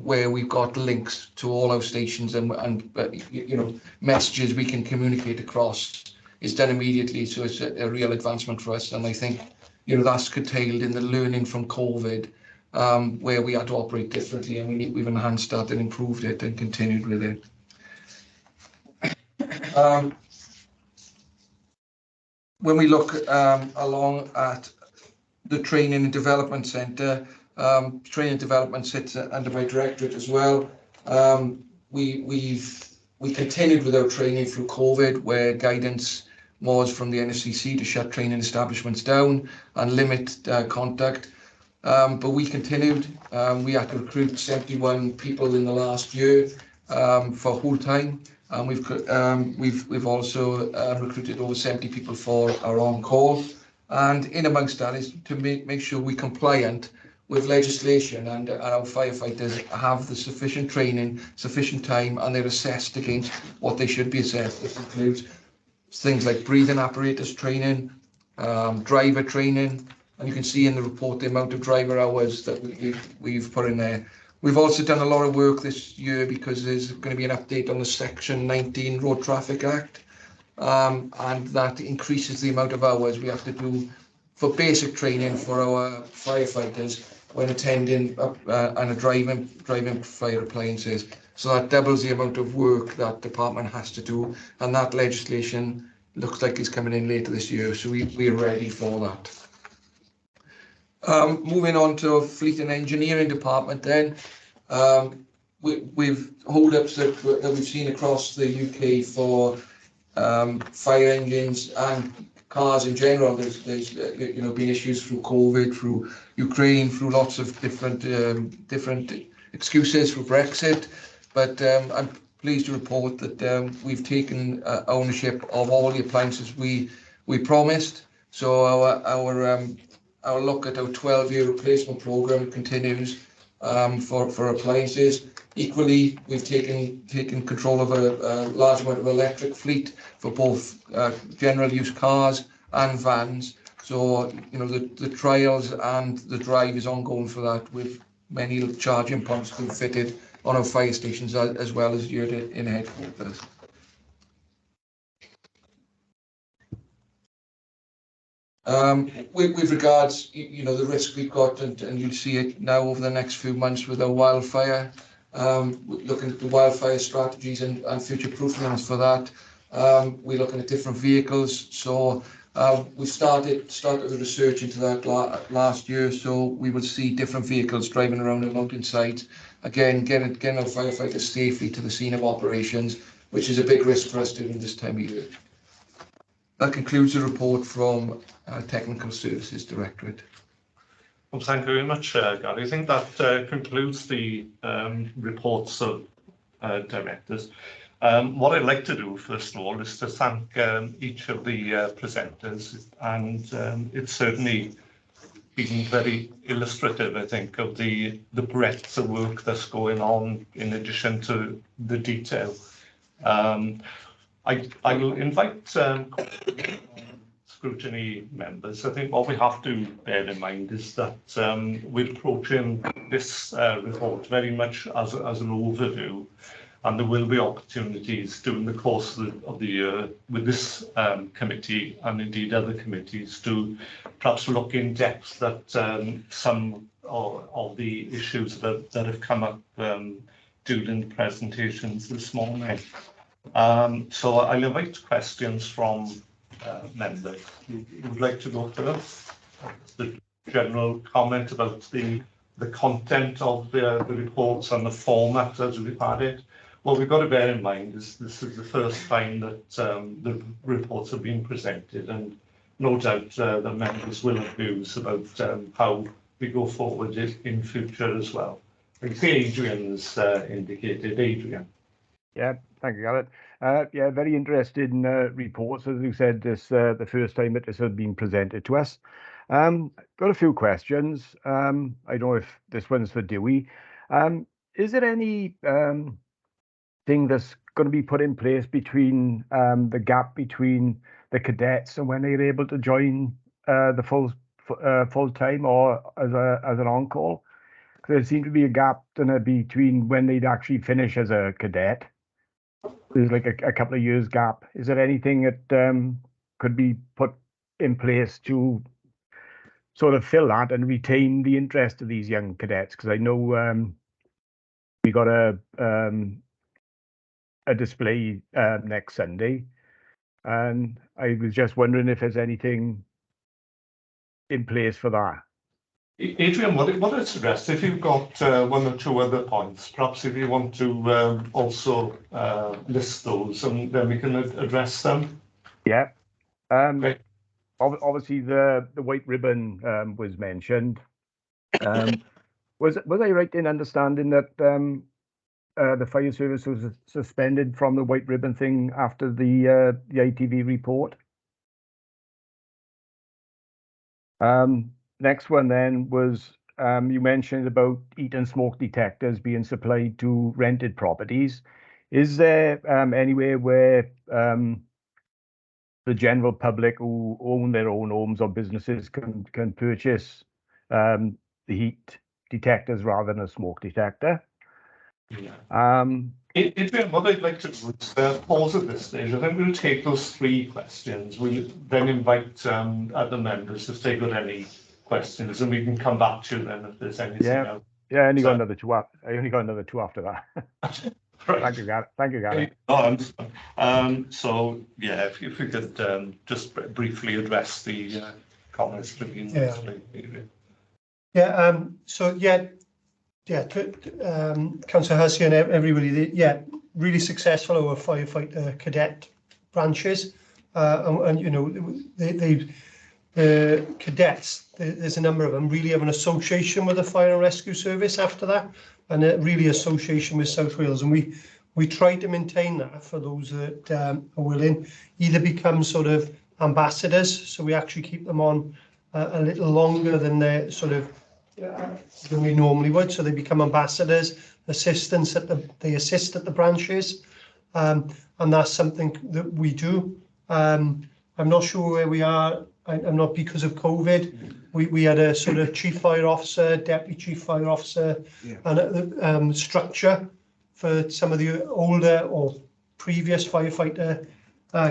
Where we've got links to all our stations and you know, messages we can communicate across. It's done immediately, so it's a real advancement for us. And I think, you know, that's curtailed in the learning from COVID, where we had to operate differently, and we've enhanced that and improved it and continued with it. when we look along at the Training and Development Centre, Training and Development sits under my directorate as well. We continued with our training through COVID, where guidance was from the NSCC to shut training establishments down and limit contact. But we continued. We had to recruit 71 people in the last year for whole time, and we've also recruited over 70 people for our on call. And in amongst that is to make sure we're compliant with legislation, and our firefighters have the sufficient training, sufficient time, and they're assessed against what they should be assessed. This includes things like breathing apparatus training, driver training, and you can see in the report the amount of driver hours that we've put in there. We've also done a lot of work this year because there's going to be an update on the Section 19 Road Traffic Act, and that increases the amount of hours we have to do for basic training for our firefighters when attending and driving fire appliances. So that doubles the amount of work that department has to do, and that legislation looks like it's coming in later this year, so we're ready for that. Moving on to our Fleet and Engineering Department then, we've hold-ups that we've seen across the UK for fire engines and cars in general. There's been issues through COVID, through Ukraine, through lots of different excuses for Brexit. But I'm pleased to report that we've taken ownership of all the appliances we promised. So our look at our 12-year replacement programme continues for appliances. Equally, we've taken control of a large amount of electric fleet for both general use cars and vans. So the trials and the drive is ongoing for that, with many charging points being fitted on our fire stations as well as here in headquarters. With regards, the risk we've got, and you'll see it now over the next few months with our wildfire, looking at the wildfire strategies and future proofing for that. We're looking at different vehicles. So we started the research into that last year. So we will see different vehicles driving around the mountainsides. Again, getting our firefighters safely to the scene of operations, which is a big risk for us during this time of year. That concludes the report from Technical Services Directorate. Well, thank you very much, Gary. I think that concludes the reports of directors. What I'd like to do, first of all, is to thank each of the presenters, and it's certainly been very illustrative, I think, of the breadth of work that's going on in addition to the detail. I will invite scrutiny members. I think what we have to bear in mind is that we're approaching this report very much as an overview, and there will be opportunities during the course of the year with this committee and indeed other committees to perhaps look in depth at some of the issues that have come up during the presentations this morning. So I'll invite questions from members. Who would like to go first? The general comment about the content of the reports and the format as we've had it. What we've got to bear in mind is this is the first time that the reports have been presented, and no doubt the members will have views about how we go forward in future as well. I see Adrian's indicated. Adrian. Yeah, thank you, Gareth. Yeah, very interesting reports. As you said, this the first time that this has been presented to us. Got a few questions. I don't know if this one's for Dewey. Is there any thing that's going to be put in place between the gap between the cadets and when they're able to join the full time or as an on-call? Because there seems to be a gap between when they'd actually finish as a cadet. There's like a couple of years gap. Is there anything that could be put in place to sort of fill that and retain the interest of these young cadets? Because I know we got a display next Sunday, And I was just wondering if there's anything in place for that. Adrian, what I'd suggest, if you've got one or two other points, perhaps if you want to also list those, and then we can address them. Yeah. Great. Obviously, the white ribbon was mentioned. Was I right in understanding that the fire service was suspended from the white ribbon thing after the ITV report? Next one then was you mentioned about heat and smoke detectors being supplied to rented properties. Is there anywhere where the general public who own their own homes or businesses can purchase the heat detectors rather than a smoke detector? Yeah. Adrian, what I'd like to do is pause at this stage. I think we'll take those three questions. We'll then invite other members if they've got any questions, and we can come back to them if there's anything else. Yeah, I only got another two. I only got another two after that. Right. Thank you, Gareth. Thank you, Gareth. So yeah, if we could just briefly address the comments that have been made. Councillor Hussey and everybody, really successful our firefighter cadet branches, and you know the cadets. There's a number of them really have an association with the fire and rescue service after that, and really association with South Wales, and we try to maintain that for those that are willing, either become sort of ambassadors, so we actually keep them on a little longer than they're sort of than we normally would, so they become ambassadors, assistants they assist at the branches, and that's something that we do. I'm not sure where we are. I'm not, because of COVID. We had a sort of chief fire officer, deputy chief fire officer, and a structure for some of the older or previous firefighter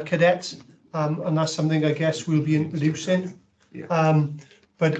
cadets, and that's something I guess we'll be introducing. But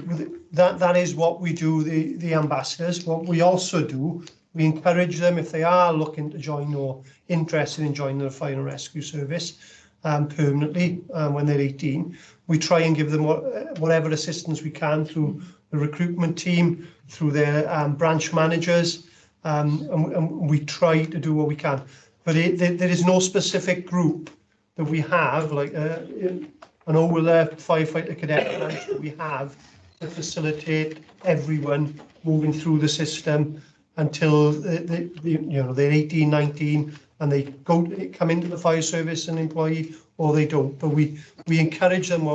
that is what we do, the ambassadors. What we also do, we encourage them, if they are looking to join or interested in joining the fire and rescue service permanently when they're 18, we try and give them whatever assistance we can through the recruitment team, through their branch managers, and we try to do what we can. But there is no specific group that we have, like an older firefighter cadet branch that we have to facilitate everyone moving through the system until they're 18, 19, and they come into the fire service an employee, or they don't. But we encourage them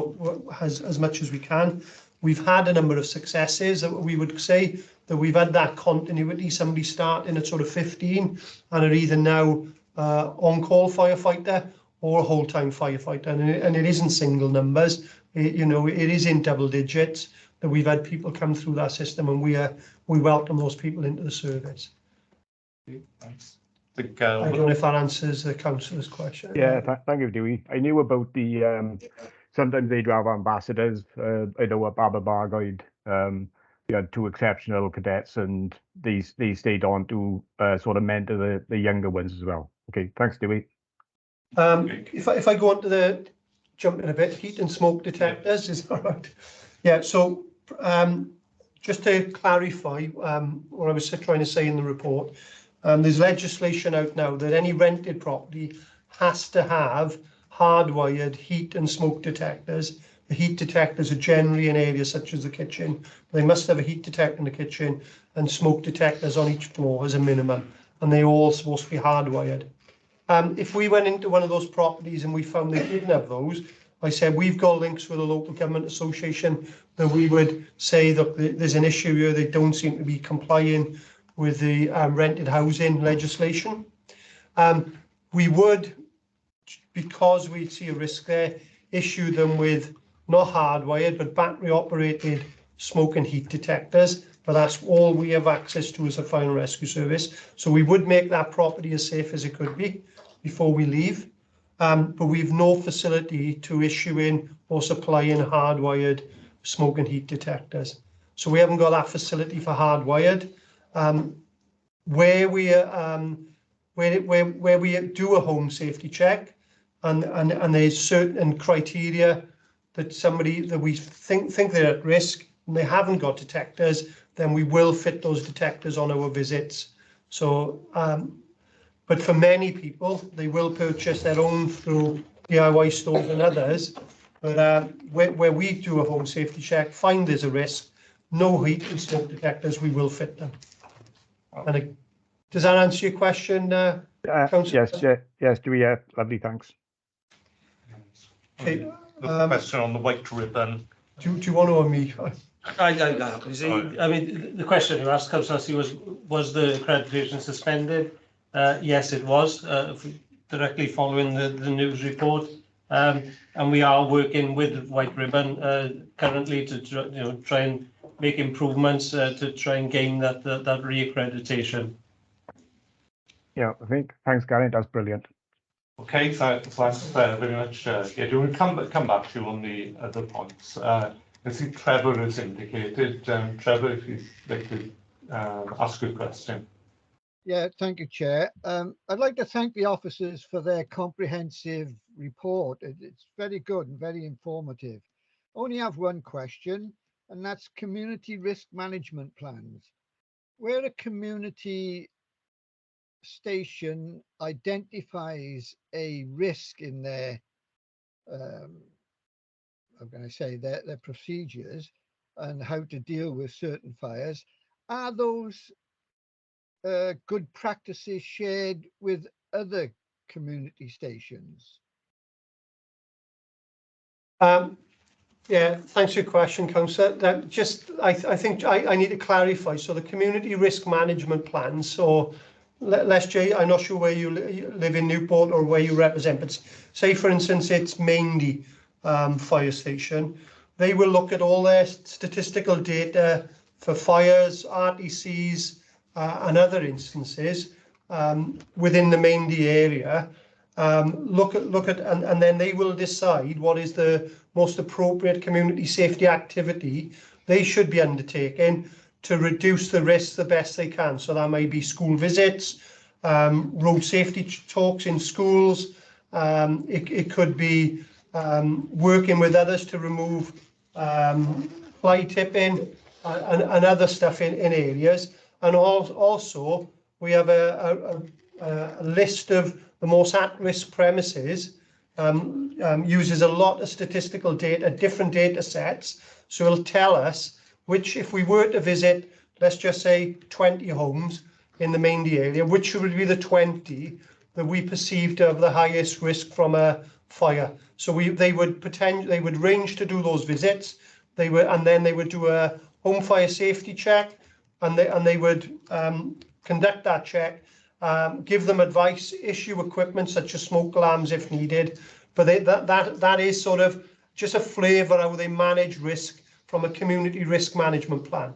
as much as we can. We've had a number of successes that we would say that we've had that continuity. Somebody starting at sort of 15 and are either now on-call firefighter or a whole-time firefighter, and it isn't single numbers. It is in double digits that we've had people come through that system, and we welcome those people into the service. Okay, thanks. I don't know if that answers the councillor's question. Yeah, thank you, Dewey. I knew about the sometimes they do have ambassadors. I know at Baba Bargoed, we had two exceptional cadets, and they stayed on to sort of mentor the younger ones as well. Okay, thanks, Dewey. If I go on to jump in a bit, heat and smoke detectors, is that right? Yeah, so just to clarify what I was trying to say in the report, there's legislation out now that any rented property has to have hardwired heat and smoke detectors. The heat detectors are generally in areas such as the kitchen. They must have a heat detector in the kitchen and smoke detectors on each floor as a minimum, and they're all supposed to be hardwired. If we went into one of those properties and we found they didn't have those, I said we've got links with a local government association that we would say that there's an issue here, they don't seem to be complying with the rented housing legislation. We would, because we see a risk there, issue them with not hardwired but battery operated smoke and heat detectors, but that's all we have access to as a fire and rescue service. So we would make that property as safe as it could be before we leave, but we've no facility to issue in or supply in hardwired smoke and heat detectors. So we haven't got that facility for hardwired. Where we do a home safety check, and there's certain criteria that somebody that we think they're at risk and they haven't got detectors, then we will fit those detectors on our visits. So, but for many people, they will purchase their own through DIY stores and others. But where we do a home safety check, find there's a risk, no heat and smoke detectors, we will fit them. And does that answer your question, Councillor? Yes, do we? Lovely, thanks. Okay, The question on the white ribbon. do you want to or me? I mean, the question you asked, Councillor, was the accreditation suspended? Yes, it was, directly following the news report. And we are working with White Ribbon currently to try and make improvements to try and gain that re-accreditation. Yeah, thanks, Gary. That's brilliant. Okay, thanks very much. Yeah, do we come back to you on the other points? I see Trevor has indicated. Trevor, if you'd like to ask a question. Yeah, thank you, Chair. I'd like to thank the officers for their comprehensive report. It's very good and very informative. I only have one question, and that's community risk management plans. Where a community station identifies a risk in their, how can I say, their procedures and how to deal with certain fires, are those good practices shared with other community stations? Yeah, thanks for your question, Councillor. I think I need to clarify. So the community risk management plans. So let's say, I'm not sure where you live in Newport or where you represent, but say for instance it's Maindy fire station. They will look at all their statistical data for fires, RTCs, and other instances within the Maindy area. Look at and then they will decide what is the most appropriate community safety activity they should be undertaking to reduce the risk the best they can. So that may be school visits, road safety talks in schools. It could be working with others to remove fly tipping and other stuff in areas. And also we have a list of the most at-risk premises. Uses a lot of statistical data, different data sets. So it'll tell us which, if we were to visit, let's just say 20 homes in the Maindy area, which would be the 20 that we perceived to have the highest risk from a fire. So they would range to do those visits. And then they would do a home fire safety check, and they would conduct that check. Give them advice, issue equipment such as smoke alarms if needed, but that is sort of just a flavour how they manage risk from a community risk management plan.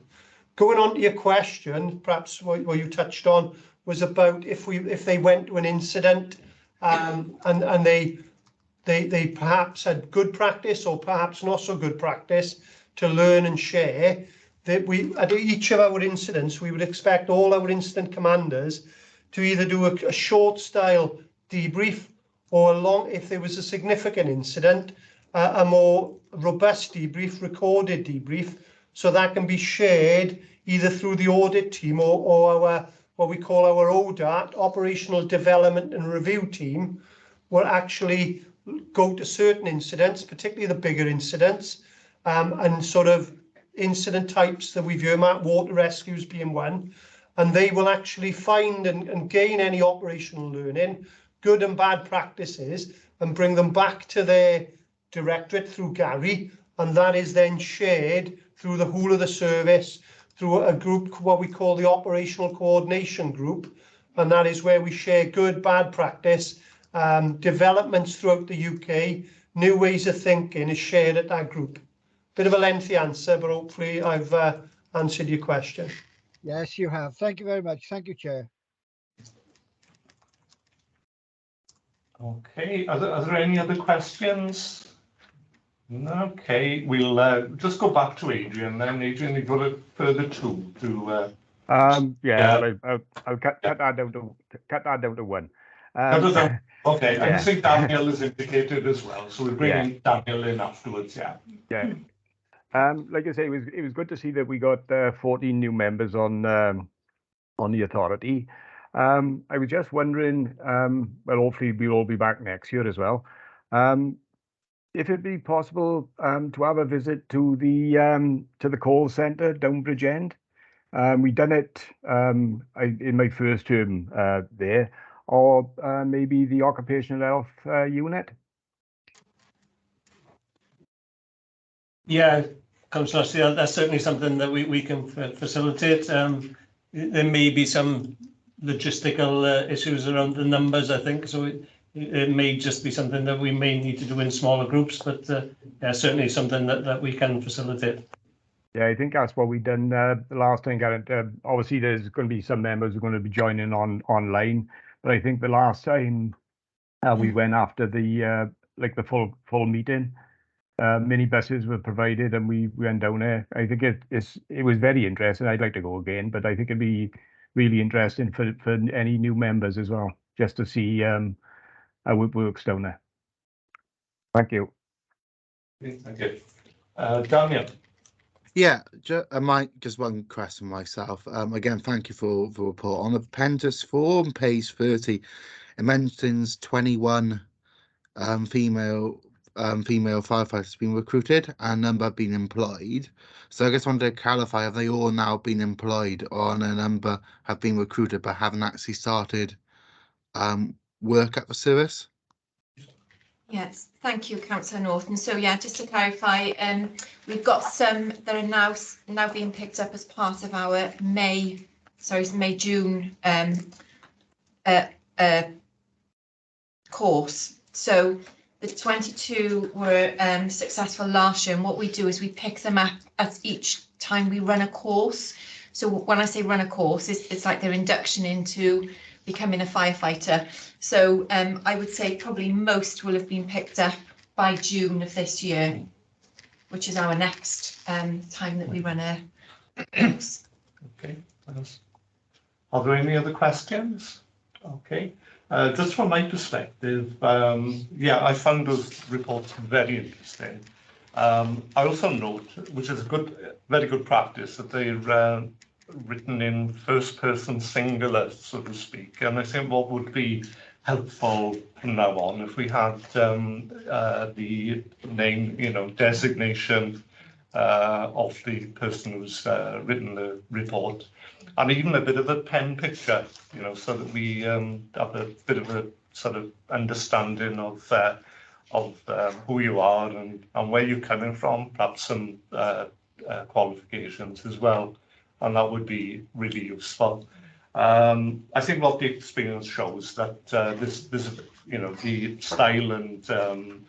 Going on to your question, perhaps what you touched on was about if they went to an incident and they perhaps had good practice or perhaps not so good practice to learn and share. That at each of our incidents, we would expect all our incident commanders to either do a short style debrief or if there was a significant incident, a more robust debrief, recorded debrief, so that can be shared either through the audit team or our, what we call our ODAT, Operational Development and Review team, will actually go to certain incidents, particularly the bigger incidents, and sort of incident types that we've earmarked, water rescues being one, and they will actually find and gain any operational learning, good and bad practices, and bring them back to their directorate through Gary, and that is then shared through the whole of the service, through a group, what we call the Operational Coordination Group, and that is where we share good, bad practice, developments throughout the UK, new ways of thinking is shared at that group. Bit of a lengthy answer, but hopefully I've answered your question. Yes, you have. Thank you very much. Thank you, Chair. Okay, are there any other questions? No, okay, we'll just go back to Adrian then. Adrian, you've got a further two to... Yeah. Well, I'll cut that down to one. Okay, I Yeah. think Daniel is indicated as well, so we're bringing Daniel in afterwards, yeah. Yeah. Like I say, it was good to see that we got 14 new members on the authority. I was just wondering, well, hopefully we'll all be back next year as well. If it'd be possible to have a visit to the call centre, Downbridge End. We done it in my first term there, or maybe the occupational health unit. Yeah, Councillor, see, that's certainly something that we can facilitate. There may be some logistical issues around the numbers, I think, so it may just be something that we may need to do in smaller groups, but yeah, certainly something that we can facilitate. Yeah, I think that's what we done the last time. Obviously, there's going to be some members who are going to be joining online, but I think the last time we went after the like the full meeting, minibuses were provided, and we went down there. I think it was very interesting. I'd like to go again, but I think it'd be really interesting for any new members as well, just to see how it works down there. Thank you. Thank you. Daniel. Yeah, just one question myself. Again, thank you for the report. On the apprentice form, page 30, it mentions 21 female firefighters being recruited and number being employed. So I just wanted to clarify, have they all now been employed, or a number have been recruited but haven't actually started work at the service? Yes, thank you, Councillor Norton. So yeah, just to clarify, we've got some that are now being picked up as part of our May-June course. So the 22 were successful last year, and what we do is we pick them up at each time we run a course. So when I say run a course, it's like their induction into becoming a firefighter. So I would say probably most will have been picked up by June of this year, which is our next time that we run a course. Okay, thanks. Are there any other questions? Okay, just from my perspective, yeah, I found those reports very interesting. I also note, which is very good practice, that they're written in first person singular, so to speak. And I think what would be helpful from now on, if we had the name, designation of the person who's written the report, and even a bit of a pen picture, so that we have a bit of a sort of understanding of who you are and where you're coming from, perhaps some qualifications as well. And that would be really useful. I think what the experience shows that this the style and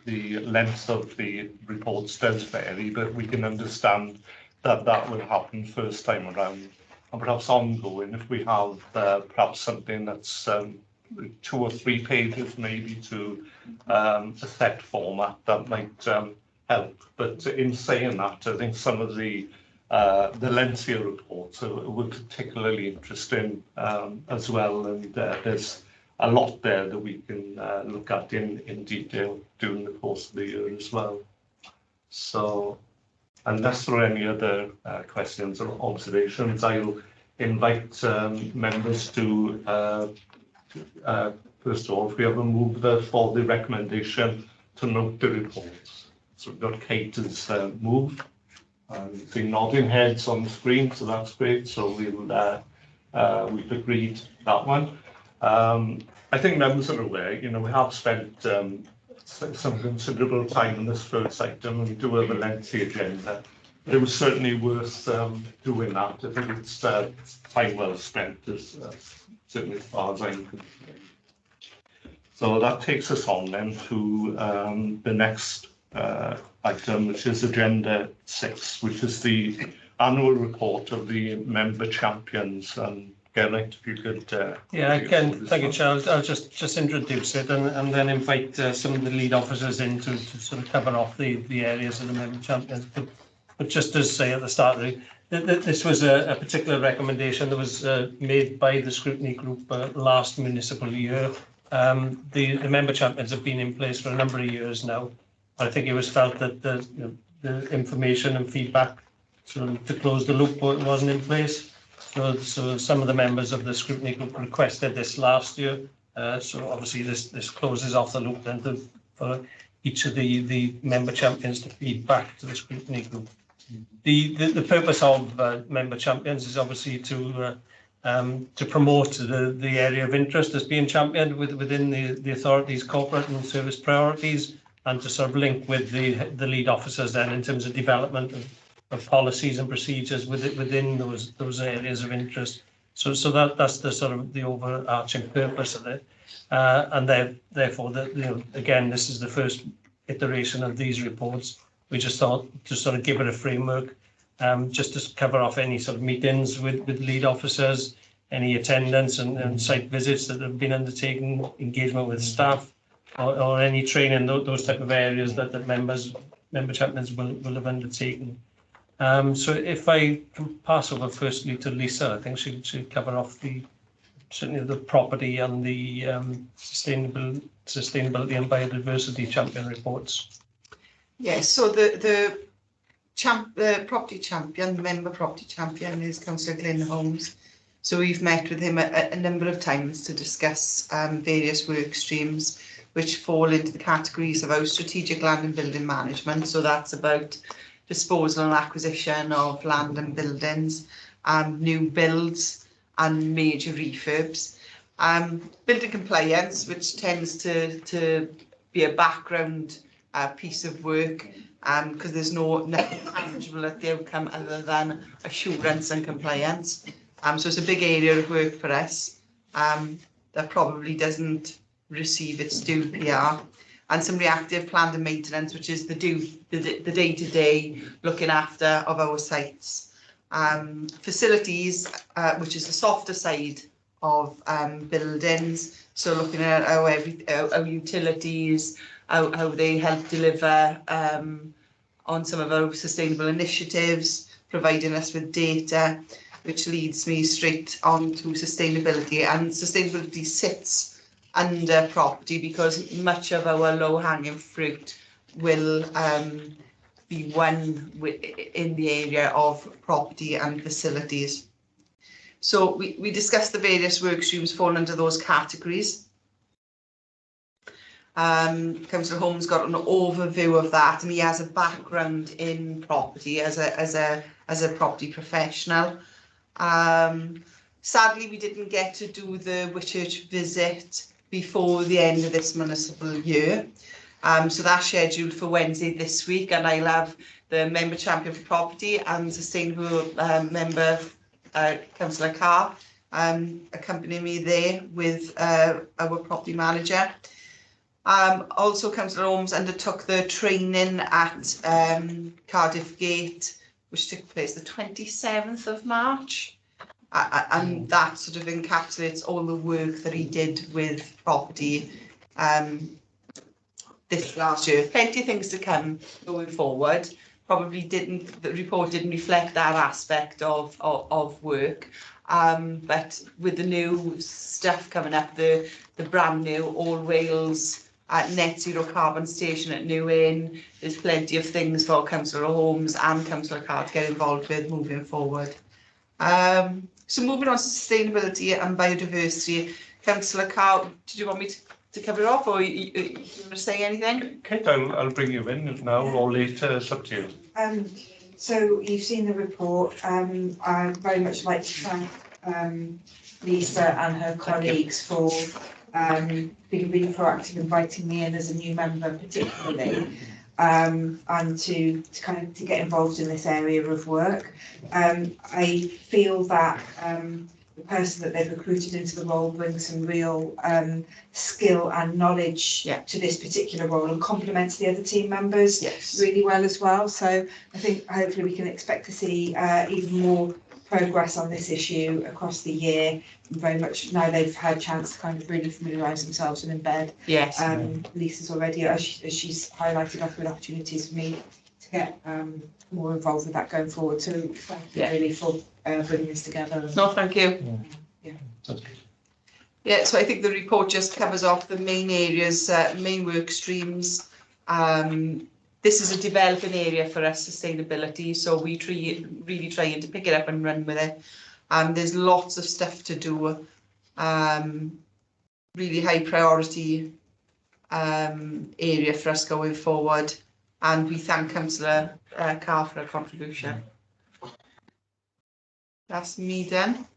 the length of the reports does vary, but we can understand that will happen first time around, and perhaps ongoing if we have perhaps something that's 2 or 3 pages maybe to a set format that might help. But in saying that, I think some of the lengthier reports were particularly interesting as well, and there's a lot there that we can look at in detail during the course of the year as well. So unless there are any other questions or observations, I'll invite members to first of all, if we have a move for the recommendation to note the reports. So we've got Kate as moved. You see nodding heads on the screen, so that's great. So we've agreed that one. I think members are aware, we have spent some considerable time on this first item, and we do have a lengthy agenda. But it was certainly worth doing that. I think it's time well spent, certainly as far as I'm concerned. So that takes us on then to the next item, which is Agenda 6, which is the annual report of the member champions. And Geraint, if you could... yeah, again, thank you, Charles. I'll just introduce it and then invite some of the lead officers in to sort of cover off the areas of the member champions. But just to say at the start, this was a particular recommendation that was made by the Scrutiny group last municipal year. The member champions have been in place for a number of years now. I think it was felt that the information and feedback sort of to close the loop wasn't in place. So some of the members of the scrutiny group requested this last year. So obviously this closes off the loop then for each of the member champions to feed back to the scrutiny group. The purpose of member champions is obviously to promote the area of interest that's being championed within the authority's corporate and service priorities, and to sort of link with the lead officers then in terms of development of policies and procedures within those areas of interest. So that's the sort of the overarching purpose of it, and therefore again this is the first iteration of these reports. We just thought to sort of give it a framework, just to cover off any sort of meetings with lead officers, any attendance and site visits that have been undertaken, engagement with staff, or any training, those type of areas that member champions will have undertaken. So if I can pass over firstly to Lisa, I think she should cover off certainly the property and the sustainability and biodiversity champion reports. Yes, so the property champion, the member property champion, is Councillor Glyn Holmes. So we've met with him a number of times to discuss various work streams which fall into the categories of our strategic land and building management. So that's about disposal and acquisition of land and buildings, new builds and major refurbs. Building compliance, which tends to be a background piece of work, because there's nothing tangible at the outcome other than assurance and compliance. So it's a big area of work for us that probably doesn't receive its due PR. And some reactive planned and maintenance, which is the day-to-day looking after of our sites. Facilities, which is the softer side of buildings. So looking at our utilities, how they help deliver on some of our sustainable initiatives, providing us with data, which leads me straight on to sustainability. And sustainability sits under property because much of our low-hanging fruit will be won in the area of property and facilities. So we discussed the various work streams falling under those categories. Councillor Holmes got an overview of that, and he has a background in property as a property professional. Sadly, we didn't get to do the Whitchurch visit before the end of this municipal year. So that's scheduled for Wednesday this week, and I'll have the member champion for property and sustainable member, Councillor Carr, accompany me there with our property manager. Also, Councillor Holmes undertook the training at Cardiff Gate, which took place the 27th of March. And that sort of encapsulates all the work that he did with property this last year. Plenty of things to come going forward. Probably the report didn't reflect that aspect of work. But with the new stuff coming up, the brand new All Wales net zero carbon station at New Inn, there's plenty of things for Councillor Holmes and Councillor Carr to get involved with moving forward. So moving on to sustainability and biodiversity, Councillor Carr, did you want me to cover it off, or you want to say anything? Kate, I'll bring you in now or later, it's up to you. So you've seen the report. I'd very much like to thank Lisa and her colleagues for being really proactive, inviting me in as a new member particularly, and to get involved in this area of work. I feel that the person that they've recruited into the role brings some real skill and knowledge to this particular role and complements the other team members really well as well. So I think hopefully we can expect to see even more progress on this issue across the year. Very much now they've had a chance to kind of really familiarise themselves and embed. Yes. Lisa's already, as she's highlighted, offered opportunities for me to get more involved with that going forward. So thank you really for bringing this together. No, thank you. Yeah. Yeah, so I think the report just covers off the main areas, main work streams. This is a developing area for us, sustainability, so we really trying to pick it up and run with it. There's lots of stuff to do, really high priority area for us going forward. And we thank Councillor Carr for her contribution. That's me done.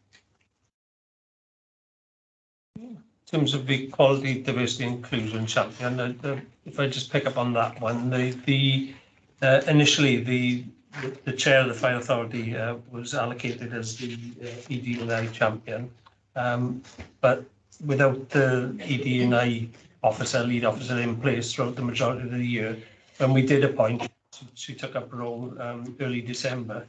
In terms of the Equality, Diversity Inclusion Champion, if I just pick up on that one, initially the chair of the Fire Authority was allocated as the ED&I champion, but without the ED&I lead officer in place throughout the majority of the year, when we did appoint, she took up a role early December.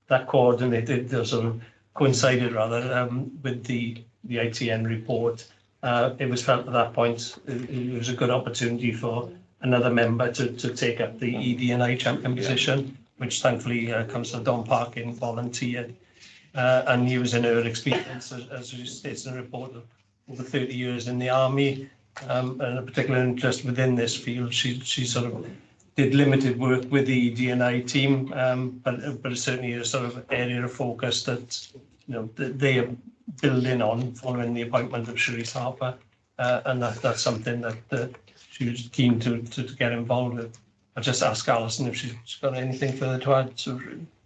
That coordinated, sort of coincided rather, with the ITN report. It was felt at that point it was a good opportunity for another member to take up the ED&I champion position, which thankfully Councillor Don Parkin volunteered. And using her experience, as she states in the report, of over 30 years in the army, and a particular interest within this field, she sort of did limited work with the ED&I team, but it's certainly a sort of area of focus that they are building on following the appointment of Sharice Harper, and that's something that she was keen to get involved with. I'll just ask Alison if she's got anything further to add.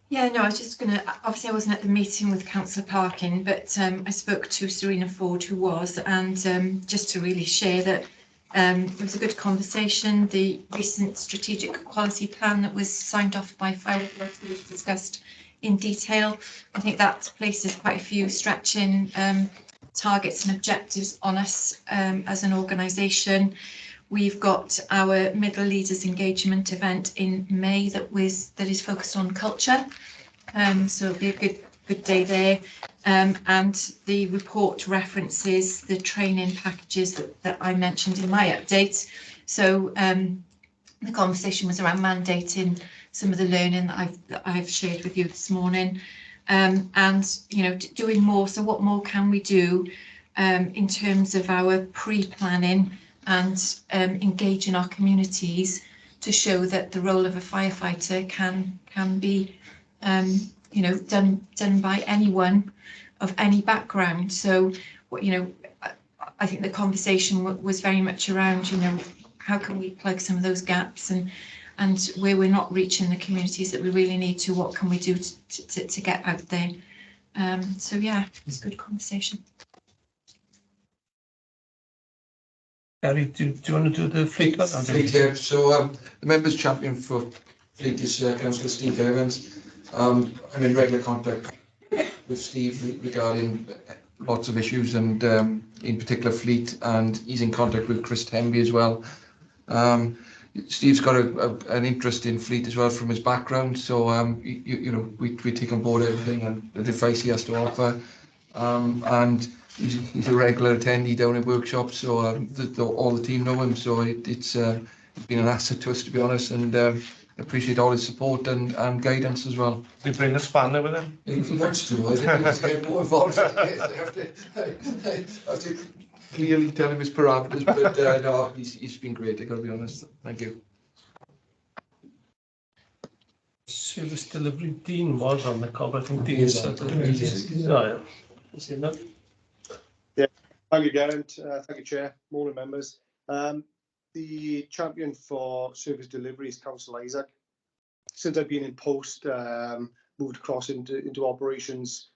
Yeah, no, I was just going to, obviously I wasn't at the meeting with Councillor Parkin, but I spoke to Serena Ford, who was, and just to really share that it was a good conversation. The recent strategic quality plan that was signed off by Fire Authority was discussed in detail. I think that places quite a few stretching targets and objectives on us as an organisation. We've got our Middle Leaders Engagement event in May that is focused on culture, so it'll be a good day there. And the report references the training packages that I mentioned in my update. So the conversation was around mandating some of the learning that I've shared with you this morning, and doing more. So what more can we do in terms of our pre-planning and engaging our communities to show that the role of a firefighter can be done by anyone of any background. So I think the conversation was very much around how can we plug some of those gaps, and where we're not reaching the communities that we really need to, what can we do to get out there. So yeah, it's a good conversation. Gary, do you want to do the fleet? Fleet here. So the members champion for fleet is Councillor Steve Evans. I'm in regular contact with Steve regarding lots of issues, and in particular fleet, and he's in contact with Chris Temby as well. Steve's got an interest in fleet as well from his background, so we take on board everything and the advice he has to offer, and he's a regular attendee down in workshops, so all the team know him, so it's been an asset to us, to be honest, and appreciate all his support and guidance as well. Did you bring a spanner with him? If he wants to, I think he's getting more involved. I have to clearly tell him his parameters, but no, he's been great, I've got to be honest. Thank you. Service delivery, Dean was on the call, I think Dean is. Yeah, thank you, Geraint. Thank you, Chair. Morning, members. The champion for service delivery is Councillor Isaac. Since I've been in post, moved across into operations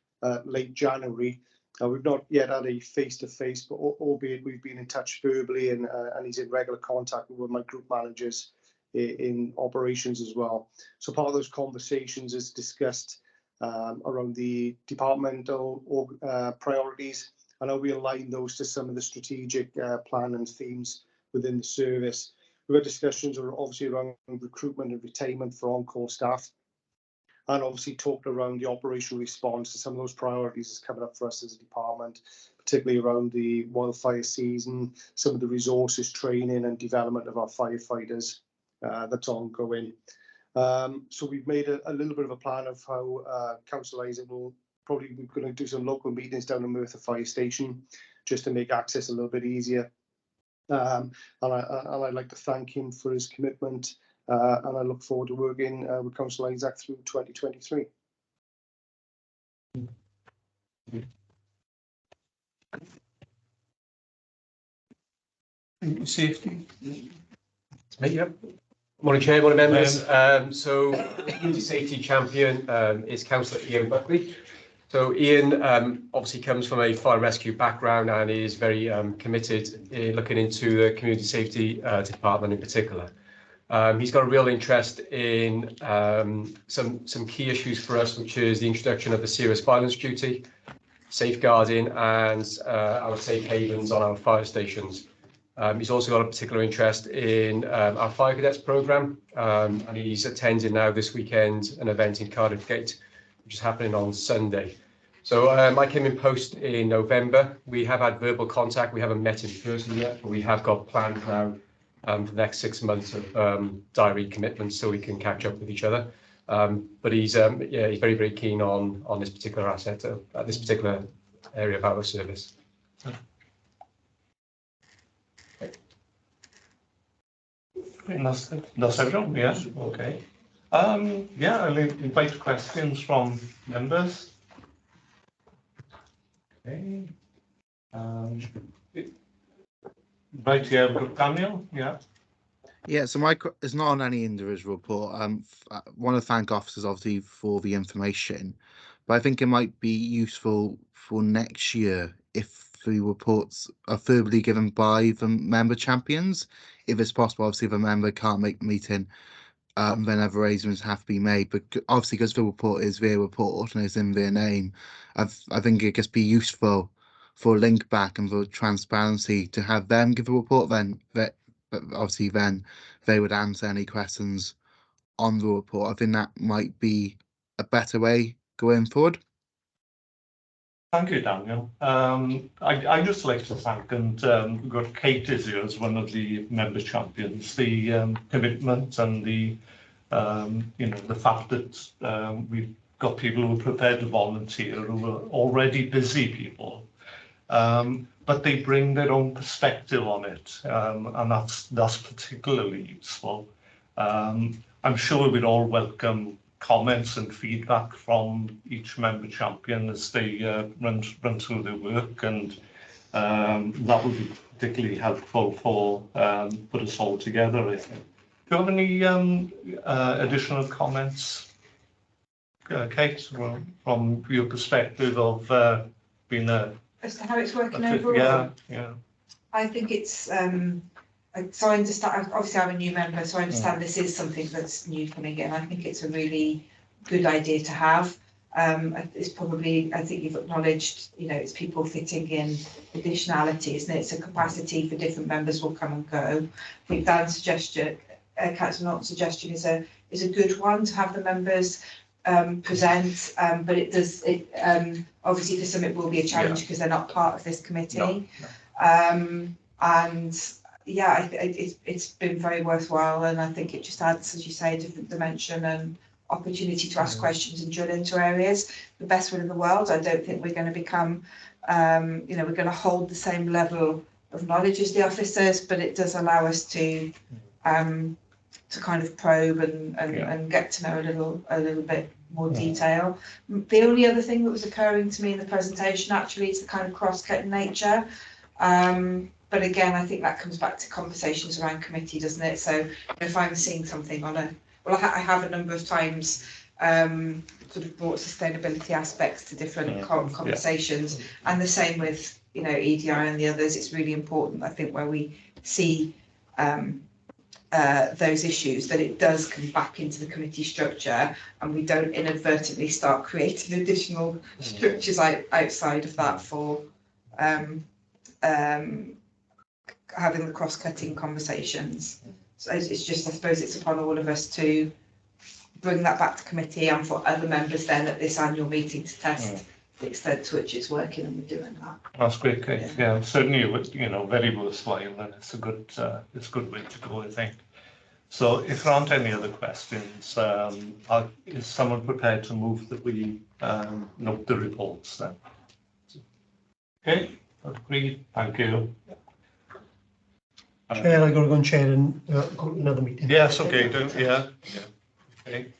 late January. We've not yet had a face-to-face, but albeit we've been in touch verbally, and he's in regular contact with my group managers in operations as well. So part of those conversations is discussed around the departmental priorities, and how we align those to some of the strategic plan and themes within the service. We've had discussions obviously around recruitment and retainment for on-call staff, and obviously talked around the operational response to some of those priorities that's coming up for us as a department, particularly around the wildfire season, some of the resources, training and development of our firefighters that's ongoing. So we've made a little bit of a plan of how Councillor Isaac will Probably we're going to do some local meetings down in Merthyr Fire Station just to make access a little bit easier. And I'd like to thank him for his commitment, and I look forward to working with Councillor Isaac through 2023. Safety. Yep. Morning, Chair, morning members. So, Community Safety Champion is Councillor Ian Buckley. So, Ian obviously comes from a fire and rescue background and is very committed in looking into the Community Safety Department in particular. He's got a real interest in some key issues for us, which is the introduction of the serious violence duty, safeguarding, and our safe havens on our fire stations. He's also got a particular interest in our fire cadets programme, and he's attending now this weekend an event in Cardiff Gate, which is happening on Sunday. So I came in post in November. We have had verbal contact. We haven't met in person yet, but we have got plans now for the next 6 months of diary commitments so we can catch up with each other. But he's he's very, very keen on this particular asset, this particular area of our service. That's everyone, yes, okay. Yeah, I'll invite questions from members. Okay. Right here, Daniel, yeah. Yeah, so it's not on any individual report. I want to thank officers obviously for the information, but I think it might be useful for next year if the reports are verbally given by the member champions. If it's possible, obviously, if a member can't make the meeting, then other arrangements have to be made. But obviously, because the report is their report and it's in their name, I think it just be useful for a link back and for transparency to have them give a report. Then that obviously then they would answer any questions on the report. I think that might be a better way going forward. Thank you, Daniel. I'd just like to thank, and we've got Kate is here as one of the member champions, the commitment and the, the fact that we've got people who are prepared to volunteer, who are already busy people, but they bring their own perspective on it, and that's particularly useful. I'm sure we'd all welcome comments and feedback from each member champion as they run through their work, and that would be particularly helpful for put us all together, I think. Do you have any additional comments, Kate, from your perspective of being a... As to how it's working overall? Yeah. I think it's, so I understand, obviously I'm a new member, so I understand this is something that's new coming in. I think it's a really good idea to have. It's probably, I think you've acknowledged, it's people fitting in additionalities, and it's a capacity for different members will come and go. I think Dan's suggestion, Councillor Norton's suggestion is a good one to have the members present, but it does, obviously for some it will be a challenge because they're not part of this committee. And yeah, it's been very worthwhile, and I think it just adds, as you say, a different dimension and opportunity to ask questions and drill into areas. The best will in the world. I don't think we're going to become, we're going to hold the same level of knowledge as the officers, but it does allow us to kind of probe and get to know a little bit more detail. The only other thing that was occurring to me in the presentation actually is the kind of cross-cutting nature. But again, I think that comes back to conversations around committee, doesn't it? So if I'm seeing something on I have a number of times sort of brought sustainability aspects to different conversations, and the same with EDI and the others. It's really important, I think, where we see those issues, that it does come back into the committee structure, and we don't inadvertently start creating additional structures outside of that for having the cross-cutting conversations. So it's just, I suppose it's upon all of us to bring that back to committee and for other members then at this annual meeting to test the extent to which it's working, and we're doing that. That's great, Kate. Yeah, certainly, very worthwhile, and it's a good way to go, I think. So if there aren't any other questions, is someone prepared to move that we note the reports then? Okay, agreed, thank you. Chair, I got to go and chair and go to another meeting. Yes, okay, yeah, okay.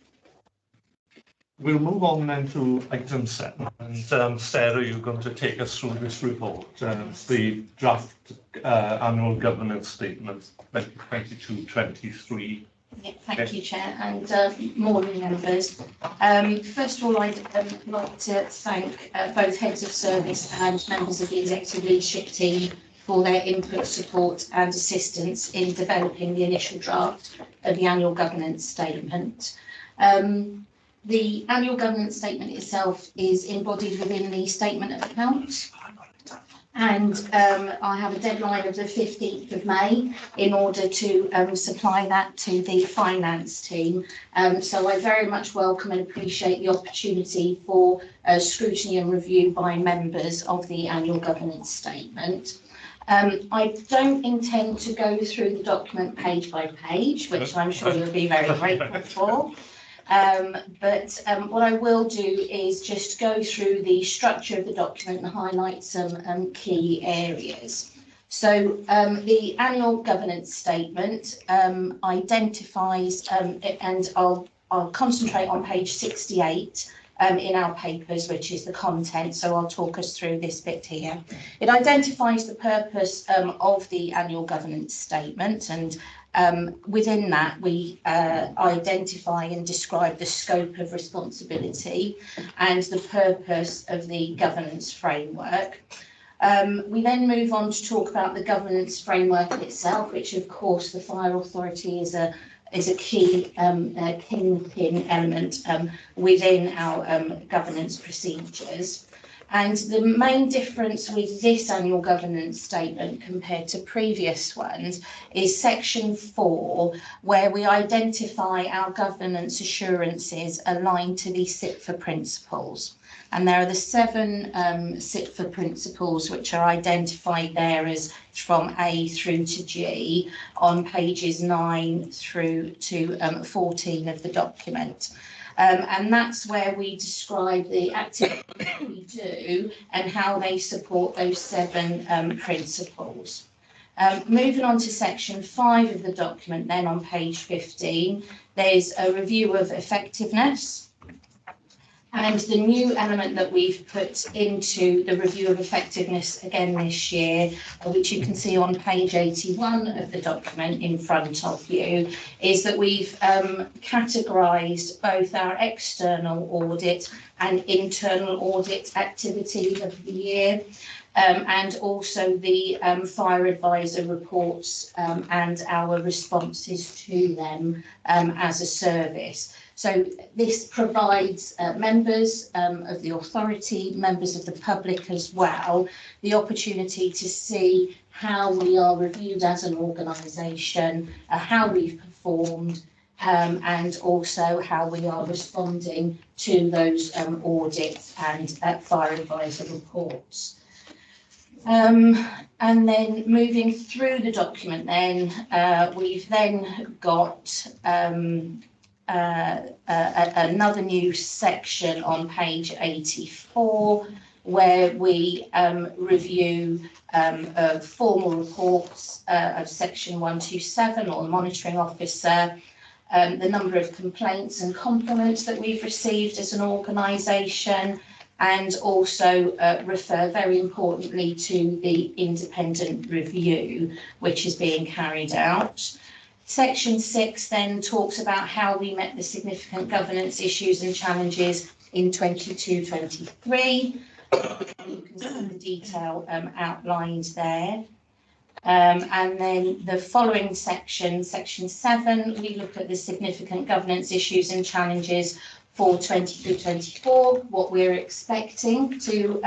We'll move on then to item 7, and Sarah, you're going to take us through this report. It's the draft annual governance statement 2022-23. Yeah, thank you, Chair, and morning members. First of all, I'd like to thank both heads of service and members of the executive leadership team for their input, support and assistance in developing the initial draft of the annual governance statement. The annual governance statement itself is embodied within the statement of accounts, and I have a deadline of the 15th of May in order to supply that to the finance team. So I very much welcome and appreciate the opportunity for scrutiny and review by members of the annual governance statement. I don't intend to go through the document page by page, which I'm sure you'll be very grateful for. But what I will do is just go through the structure of the document and highlight some key areas. So the annual governance statement identifies, and I'll concentrate on page 68 in our papers, which is the content, so I'll talk us through this bit here. It identifies the purpose of the annual governance statement, and within that we identify and describe the scope of responsibility and the purpose of the governance framework. We then move on to talk about the governance framework itself, which of course the Fire Authority is a key kingpin element within our governance procedures. And the main difference with this annual governance statement compared to previous ones is section 4, where we identify our governance assurances aligned to the SIPFA principles. And there are the 7 SIPFA principles which are identified there as from A through to G on pages 9 through to 14 of the document. And that's where we describe the activities that we do and how they support those 7 principles. Moving on to section 5 of the document, then on page 15, there's a review of effectiveness. And the new element that we've put into the review of effectiveness again this year, which you can see on page 81 of the document in front of you, is that we've categorised both our external audit and internal audit activities of the year, and also the fire advisor reports and our responses to them as a service. So this provides members of the authority, members of the public as well, the opportunity to see how we are reviewed as an organisation, how we've performed, and also how we are responding to those audits and fire advisor reports. And then moving through the document then, we've then got another new section on page 84 where we review formal reports of section 127 or the monitoring officer, the number of complaints and compliments that we've received as an organisation, and also refer very importantly to the independent review which is being carried out. Section 6 then talks about how we met the significant governance issues and challenges in 22-23. You can see the detail outlined there. And then the following section, section 7, we look at the significant governance issues and challenges for 23-24, what we're expecting to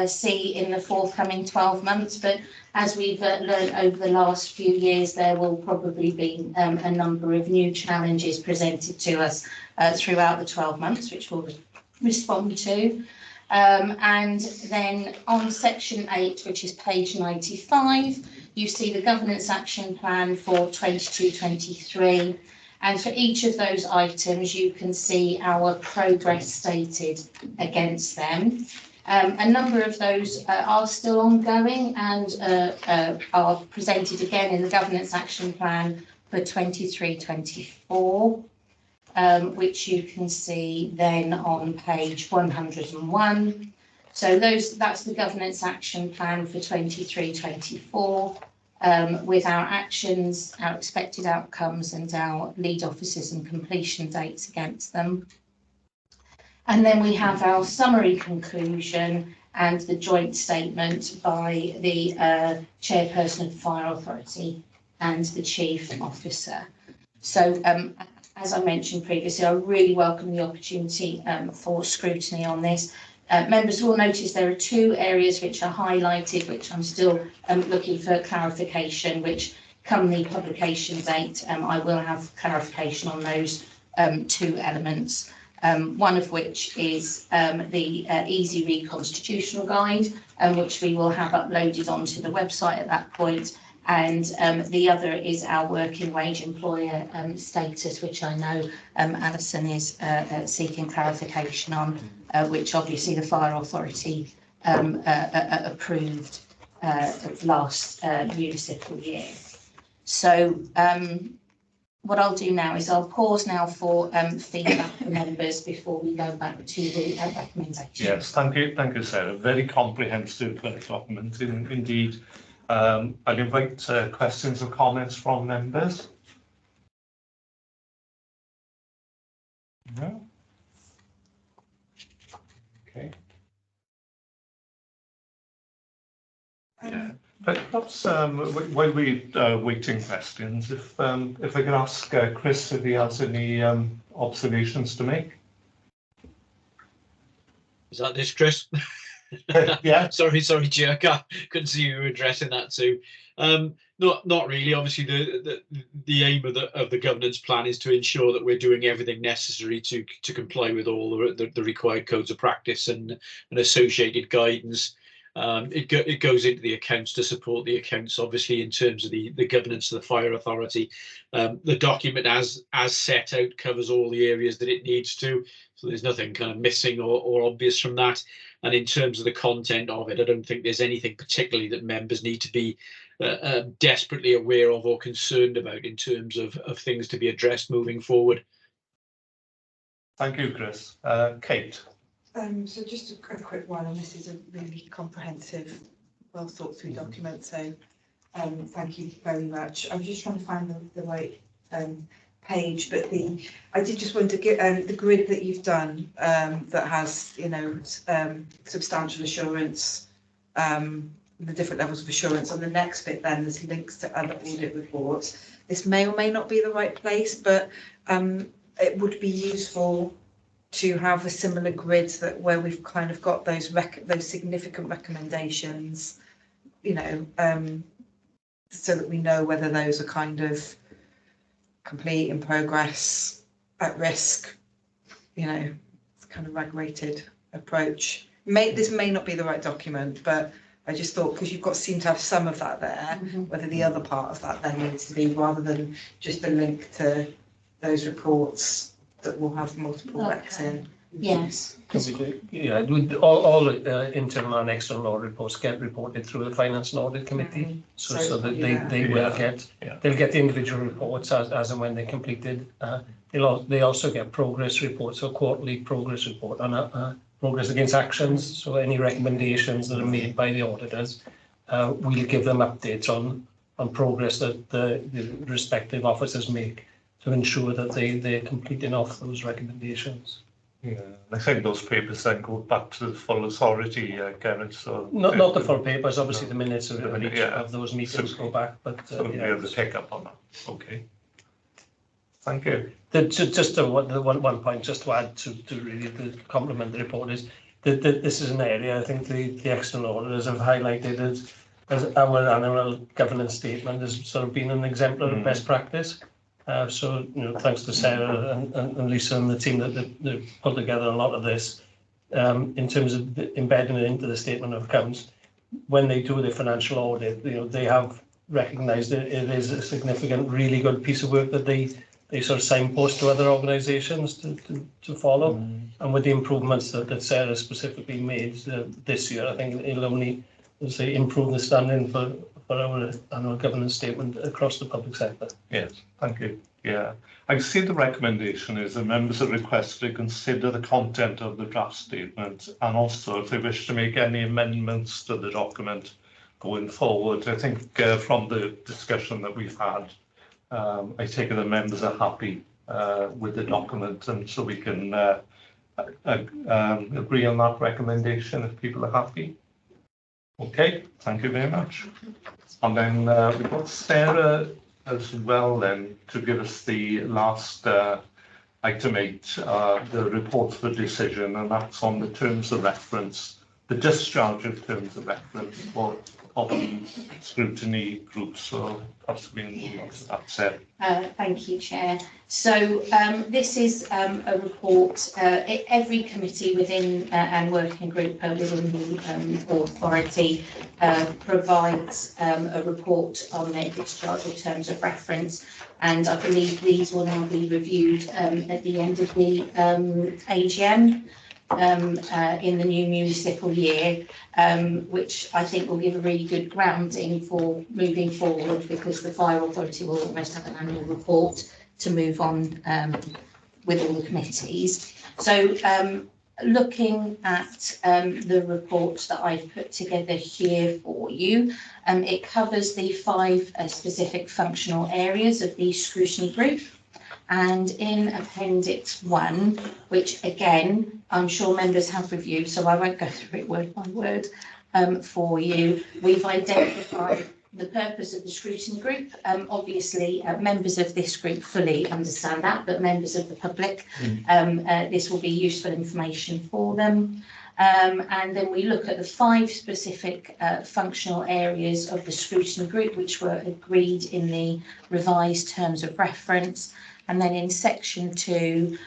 see in the forthcoming 12 months. But as we've learned over the last few years, there will probably be a number of new challenges presented to us throughout the 12 months, which we'll respond to. And then on section 8, which is page 95, you see the governance action plan for 22-23, and for each of those items you can see our progress stated against them. A number of those are still ongoing and are presented again in the governance action plan for 23-24, which you can see then on page 101. So that's the governance action plan for 23-24, with our actions, our expected outcomes and our lead officers and completion dates against them. And then we have our summary conclusion and the joint statement by the chairperson of the Fire Authority and the Chief Officer. So as I mentioned previously, I really welcome the opportunity for scrutiny on this. Members will notice there are two areas which are highlighted, which I'm still looking for clarification, which come the publication date, I will have clarification on those two elements. One of which is the Easy Read Constitutional Guide, which we will have uploaded onto the website at that point. And the other is our working wage employer status, which I know Alison is seeking clarification on, which obviously the Fire Authority approved last municipal year. So what I'll do now is I'll pause now for feedback from members before we go back to the recommendations. Yes, thank you, Sarah. Very comprehensive document indeed. I'll invite questions or comments from members. No? Okay. Yeah. But perhaps while we're waiting questions, if I could ask Chris if he has any observations to make. Is that this, Chris? Yeah. Sorry, Chair. I couldn't see you were addressing that too. Not really. Obviously, the aim of the governance plan is to ensure that we're doing everything necessary to comply with all the required codes of practice and associated guidance. It goes into the accounts to support the accounts, obviously, in terms of the governance of the Fire Authority. The document as set out covers all the areas that it needs to, so there's nothing kind of missing or obvious from that. And in terms of the content of it, I don't think there's anything particularly that members need to be desperately aware of or concerned about in terms of things to be addressed moving forward. Thank you, Chris. Kate. So just a quick one, and this is a really comprehensive, well thought through document, so thank you very much. I was just trying to find the right page, but I did just want to get the grid that you've done that has, you know, substantial assurance, the different levels of assurance. On the next bit then there's links to other audit reports. This may or may not be the right place, but it would be useful to have a similar grid that where we've kind of got those significant recommendations, you know, so that we know whether those are kind of complete, in progress, at risk, you know, it's kind of reg-rated approach. This may not be the right document, but I just thought, because you've seem to have some of that there, whether the other part of that then needs to be, rather than just a link to those reports that will have multiple recs in. Yes. Yeah, all internal and external audit reports get reported through the Finance and Audit Committee, so that they will get they'll get the individual reports as and when they're completed. They also get progress reports, so quarterly progress report on progress against actions. So any recommendations that are made by the auditors, we'll give them updates on progress that the respective officers make to ensure that they're completing off those recommendations. Yeah, I think those papers then go back to the full authority, Gareth. So not the full papers, obviously the minutes of each of those meetings go back, but so we have the pick up on that. Okay. Thank you. Just one point, just to add to really the compliment the report is that this is an area I think the external auditors have highlighted as our annual governance statement has sort of been an exemplar of best practice. So, you know, thanks to Sarah and Lisa and the team that put together a lot of this in terms of embedding it into the statement of accounts. When they do the financial audit, you know, they have recognise that it is a significant, really good piece of work that they sort of signpost to other organisations to follow. And with the improvements that Sarah specifically made this year, I think it'll only, say, improve the standing for our annual governance statement across the public sector. Yes, thank you. Yeah, I see the recommendation is that members are requested to consider the content of the draft statement, and also if they wish to make any amendments to the document going forward. I think from the discussion that we've had, I take it the members are happy with the document, and so we can agree on that recommendation if people are happy. Okay, thank you very much. And then we've got Sarah as well then to give us the last item 8, the report for decision, and that's on the terms of reference, the discharge of terms of reference for of the scrutiny group. So perhaps we can move on to that, Sarah. Thank you, Chair. So this is a report. Every committee within and working group within the authority provides a report on their discharge of terms of reference, and I believe these will now be reviewed at the end of the AGM. In the new municipal year, which I think will give a really good grounding for moving forward, because the Fire Authority will almost have an annual report to move on with all the committees. So looking at the report that I've put together here for you, it covers the 5 specific functional areas of the scrutiny group. And in Appendix 1, which again, I'm sure members have reviewed, so I won't go through it word by word for you, we've identified the purpose of the scrutiny group. Obviously, members of this group fully understand that, but members of the public, this will be useful information for them. And then we look at the 5 specific functional areas of the scrutiny group, which were agreed in the revised terms of reference. And then in section 2,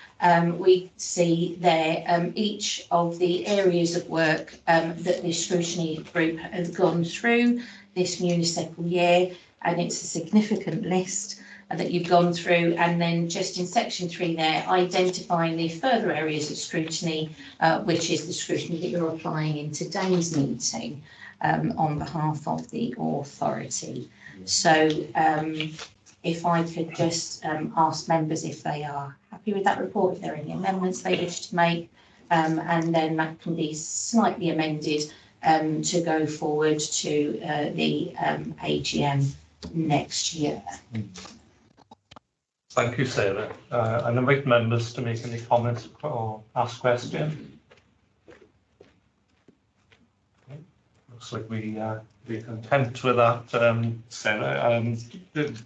we see there each of the areas of work that the scrutiny group has gone through this municipal year, and it's a significant list that you've gone through. And then just in section 3 there, identifying the further areas of scrutiny, which is the scrutiny that you're applying in today's meeting on behalf of the authority. So if I could just ask members if they are happy with that report, if there are any amendments they wish to make, and then that can be slightly amended to go forward to the AGM next year. Thank you, Sarah. And invite members to make any comments or ask questions. Okay. Looks like we're content with that, Sarah.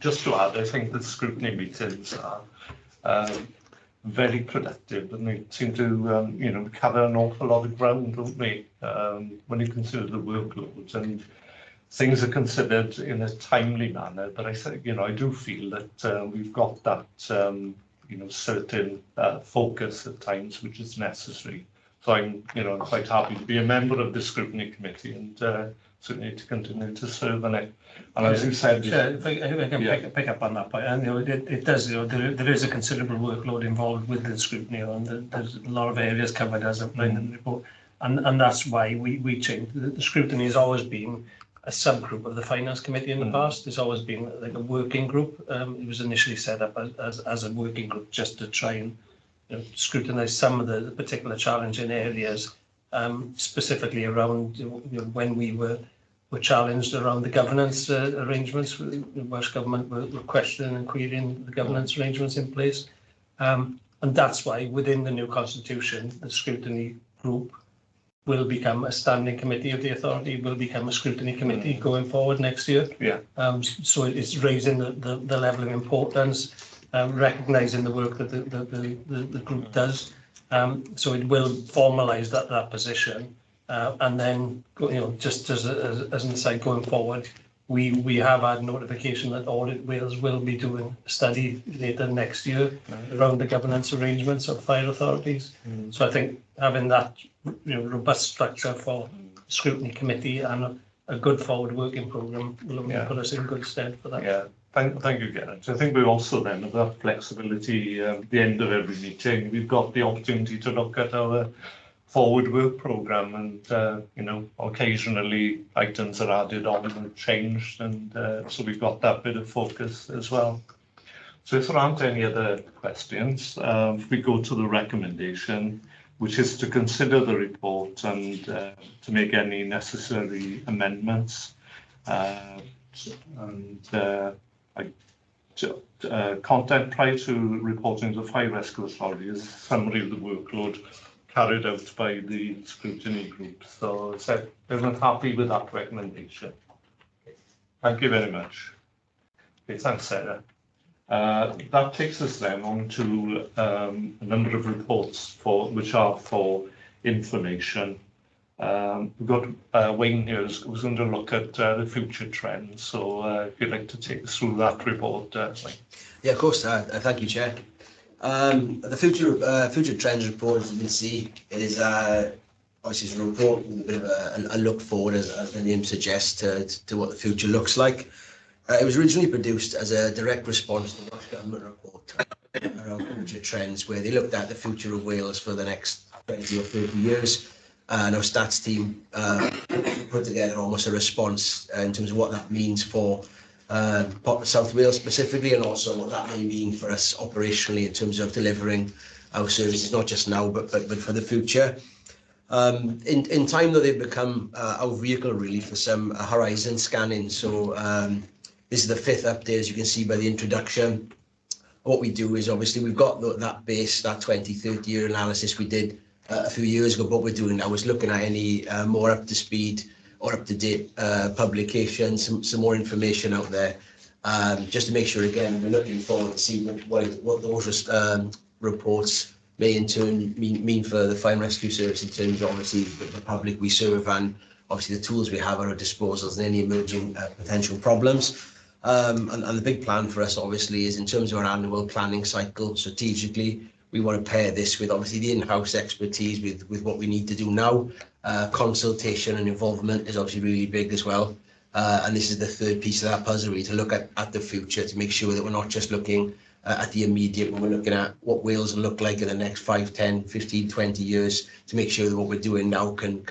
Just to add, I think the scrutiny meetings are very productive, and they seem to, cover an awful lot of ground, don't they? When you consider the workloads, and things are considered in a timely manner. But I think, I do feel that we've got that, certain focus at times, which is necessary. So I'm, quite happy to be a member of the scrutiny committee, and certainly to continue to serve on it. And as you said, if I can pick up on that point, and it does, there is a considerable workload involved with the scrutiny, and there's a lot of areas covered as outlined in the report, and that's why we changed. The scrutiny has always been a subgroup of the finance committee in the past. It's always been like a working group. It was initially set up as a working group just to try and scrutinise some of the particular challenging areas, specifically around when we were challenged around the governance arrangements. The Welsh Government were questioning and querying the governance arrangements in place. And that's why within the new constitution, the scrutiny group will become a standing committee of the authority, will become a scrutiny committee going forward next year. Yeah. So it's raising the level of importance, recognising the work that the group does. So it will formalise that position. And then, just as an aside going forward, we have had notification that Audit Wales will be doing a study later next year around the governance arrangements of fire authorities. So I think having that robust structure for scrutiny committee and a good forward working programme will only Yeah. put us in good stead for that. Yeah, thank you, Gareth. I think we also then have that flexibility at the end of every meeting. We've got the opportunity to look at our forward work programme, and you know, occasionally items are added on and changed, and so we've got that bit of focus as well. So if there aren't any other questions, if we go to the recommendation, which is to consider the report and to make any necessary amendments. Content prior to reporting to the Fire Rescue Authority is a summary of the workload carried out by the scrutiny group. So everyone's happy with that recommendation. Thank you very much. Okay, thanks, Sarah. That takes us then on to a number of reports which are for information. We've got Wayne here who's going to look at the future trends. So if you'd like to take us through that report, Wayne. Yeah, of course. Thank you, Chair. The future trends report, as you can see, is obviously a report with a bit of a look forward, as the name suggests, to what the future looks like. It was originally produced as a direct response to the Welsh Government report around future trends, where they looked at the future of Wales for the next 20 or 30 years. And our stats team put together almost a response in terms of what that means for South Wales specifically, and also what that may mean for us operationally in terms of delivering our services, not just now, but for the future. In time, though, they've become our vehicle really for some horizon scanning. So this is the 5th update, as you can see by the introduction. What we do is obviously we've got that base, that 20-30 year analysis we did a few years ago. What we're doing now is looking at any more up to speed or up to date publications, some more information out there, just to make sure, again, we're looking forward to see what those reports may in turn mean for the fire and rescue service in terms of obviously the public we serve and obviously the tools we have at our disposal and any emerging potential problems. And the big plan for us obviously is in terms of our annual planning cycle. Strategically, we want to pair this with obviously the in-house expertise with what we need to do now. Consultation and involvement is obviously really big as well. And this is the third piece of that puzzle, really, to look at the future, to make sure that we're not just looking at the immediate, but we're looking at what Wales will look like in the next 5, 10, 15, 20 years, to make sure that what we're doing now can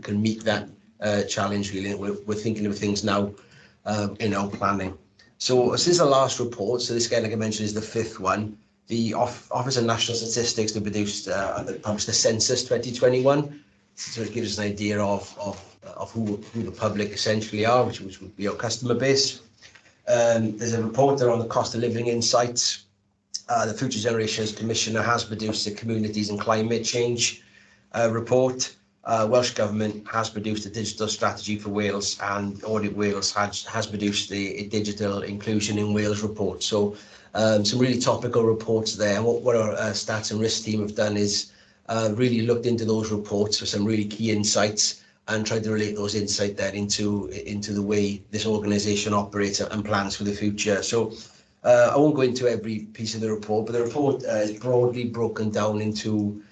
meet that challenge, really. We're thinking of things now in our planning. So since the last report, so this again, like I mentioned, is the 5th one, the Office of National Statistics have published the Census 2021. So it gives us an idea of who the public essentially are, which would be our customer base. There's a report there on the cost of living insights. The Future Generations Commissioner has produced a Communities and Climate Change report. Welsh Government has produced a digital strategy for Wales, and Audit Wales has produced a digital inclusion in Wales report. So some really topical reports there. And what our stats and risk team have done is really looked into those reports for some really key insights and tried to relate those insights then into the way this organisation operates and plans for the future. So I won't go into every piece of the report, but the report is broadly broken down into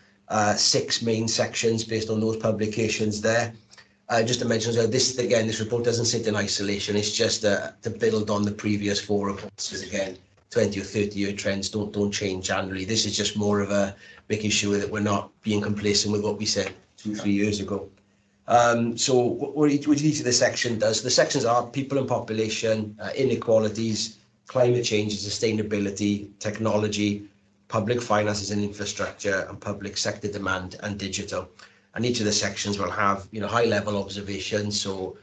6 main sections based on those publications there. Just to mention, so this report doesn't sit in isolation. It's just to build on the previous 4 reports, because again, 20 or 30 year trends don't change annually. This is just more of a making sure that we're not being complacent with what we said 2-3 years ago. So what each of the section does, the sections are people and population, inequalities, climate change and sustainability, technology, public finances and infrastructure, and public sector demand and digital. And each of the sections will have, high level observations. So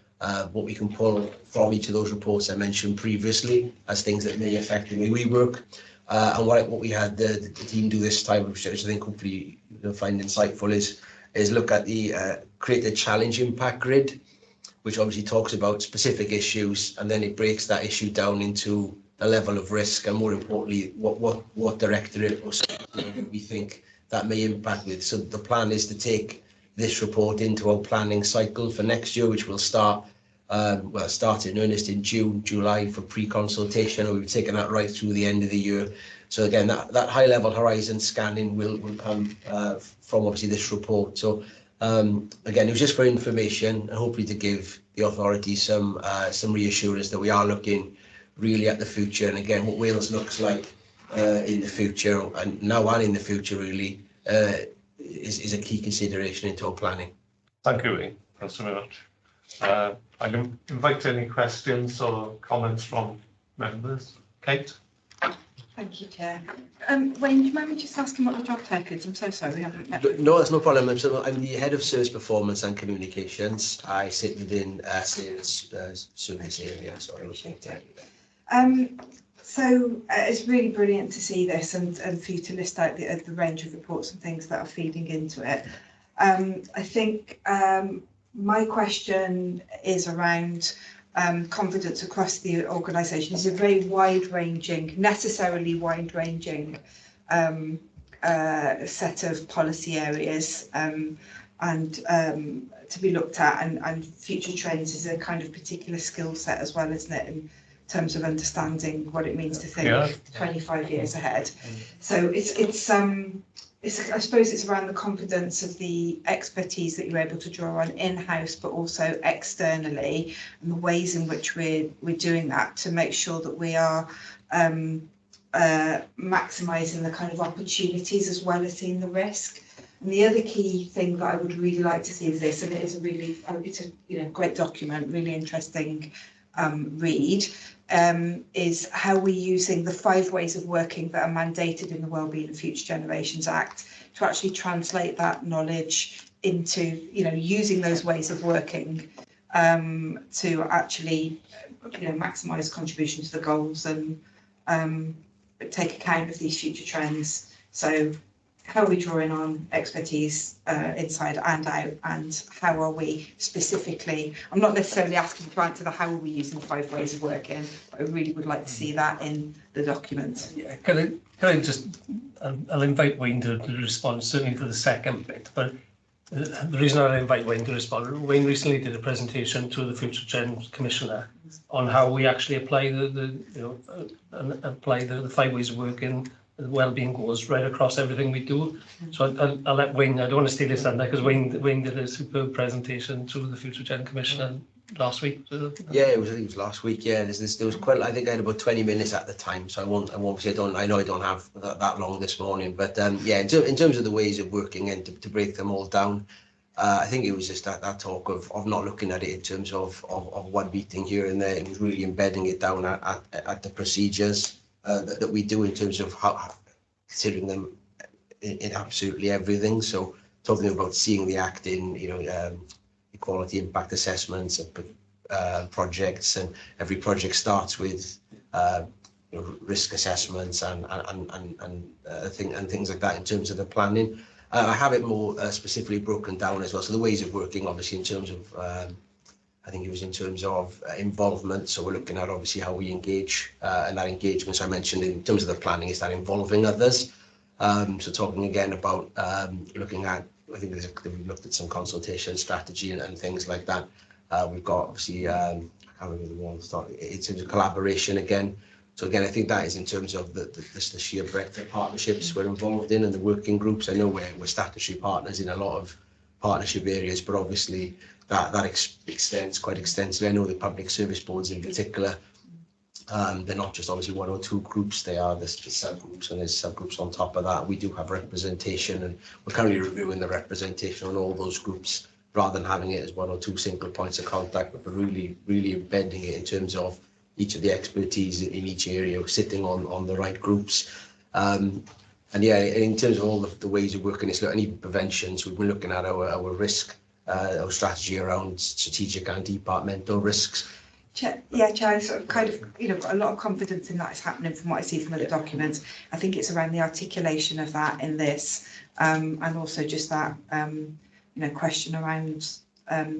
what we can pull from each of those reports I mentioned previously as things that may affect the way we work. And what we had the team do this time, which I think hopefully you'll find insightful, is look at the create a challenge impact grid, which obviously talks about specific issues, and then it breaks that issue down into a level of risk, and more importantly, what directorate or something we think that may impact with. So the plan is to take this report into our planning cycle for next year, which will start in earnest in June, July for pre-consultation, and we've taken that right through the end of the year. So again, that high-level horizon scanning will come from obviously this report. So Again, it was just for information and hopefully to give the authority some reassurance that we are looking really at the future. And again, what Wales looks like in the future, and now and in the future really, is a key consideration into our planning. Thank you, Wayne. Thanks very much. I can invite any questions or comments from members. Kate? Thank you, Chair. Wayne, do you mind me just asking what the job title is? I'm so sorry, we haven't met. No, that's no problem. I'm the Head of Service Performance and Communications. I sit within sales service area. Sorry. So it's really brilliant to see this and for you to list out the range of reports and things that are feeding into it. I think my question is around confidence across the organisation. It's a very wide-ranging, necessarily wide-ranging set of policy areas and to be looked at, and future trends is a kind of particular skill set as well, isn't it, in terms of understanding what it means to think 25 years ahead. So it's I suppose it's around the confidence of the expertise that you're able to draw on in-house, but also externally, and the ways in which we're doing that to make sure that we are maximising the kind of opportunities as well as seeing the risk. And the other key thing that I would really like to see is this, and it is a really, it's a great document, really interesting read, is how we're using the 5 ways of working that are mandated in the Wellbeing and Future Generations Act to actually translate that knowledge into, using those ways of working to actually, maximise contribution to the goals and take account of these future trends. So how are we drawing on expertise inside and out, and how are we specifically, I'm not necessarily asking to answer the how are we using 5 ways of working, but I really would like to see that in the document. Yeah, can I just, I'll invite Wayne to respond, certainly to the second bit, but the reason I invite Wayne to respond, Wayne recently did a presentation to the Future Trends Commissioner on how we actually apply apply the 5 ways of working, the wellbeing goals right across everything we do. So I'll let Wayne, I don't want to steal his thunder because Wayne did a superb presentation to the Future Gen Commissioner last week. Yeah, I think it was last week. Yeah, there was quite. I think I had about 20 minutes at the time, so I won't say I know I don't have that long this morning. But yeah, in terms of the ways of working and to break them all down, I think it was just that talk of not looking at it in terms of one meeting here and there. It was really embedding it down at the procedures that we do in terms of how considering them in absolutely everything. So talking about seeing the act in, equality impact assessments of projects, and every project starts with risk assessments and things like that in terms of the planning. I have it more specifically broken down as well. So the ways of working, obviously, in terms of I think it was in terms of involvement. So we're looking at obviously how we engage, and that engagement, so I mentioned in terms of the planning, is that involving others. So talking again about looking at, I think we've looked at some consultation strategy and things like that. We've got obviously, I can't remember the one, in terms of collaboration again. So again, I think that is in terms of the sheer breadth of partnerships we're involved in and the working groups. I know we're statutory partners in a lot of partnership areas, but obviously that extends quite extensively. I know the public service boards in particular, they're not just obviously 1 or 2 groups, they are the subgroups, and there's subgroups on top of that. We do have representation, and we're currently reviewing the representation on all those groups rather than having it as 1 or 2 single points of contact, but we're really embedding it in terms of each of the expertise in each area, sitting on the right groups. And yeah, in terms of all the ways of working, it's and even prevention. So we've been looking at our risk, our strategy around strategic and departmental risks. Yeah, Chair, I sort of kind of, got a lot of confidence in that is happening from what I see from other documents. I think it's around the articulation of that in this, and also just that, question around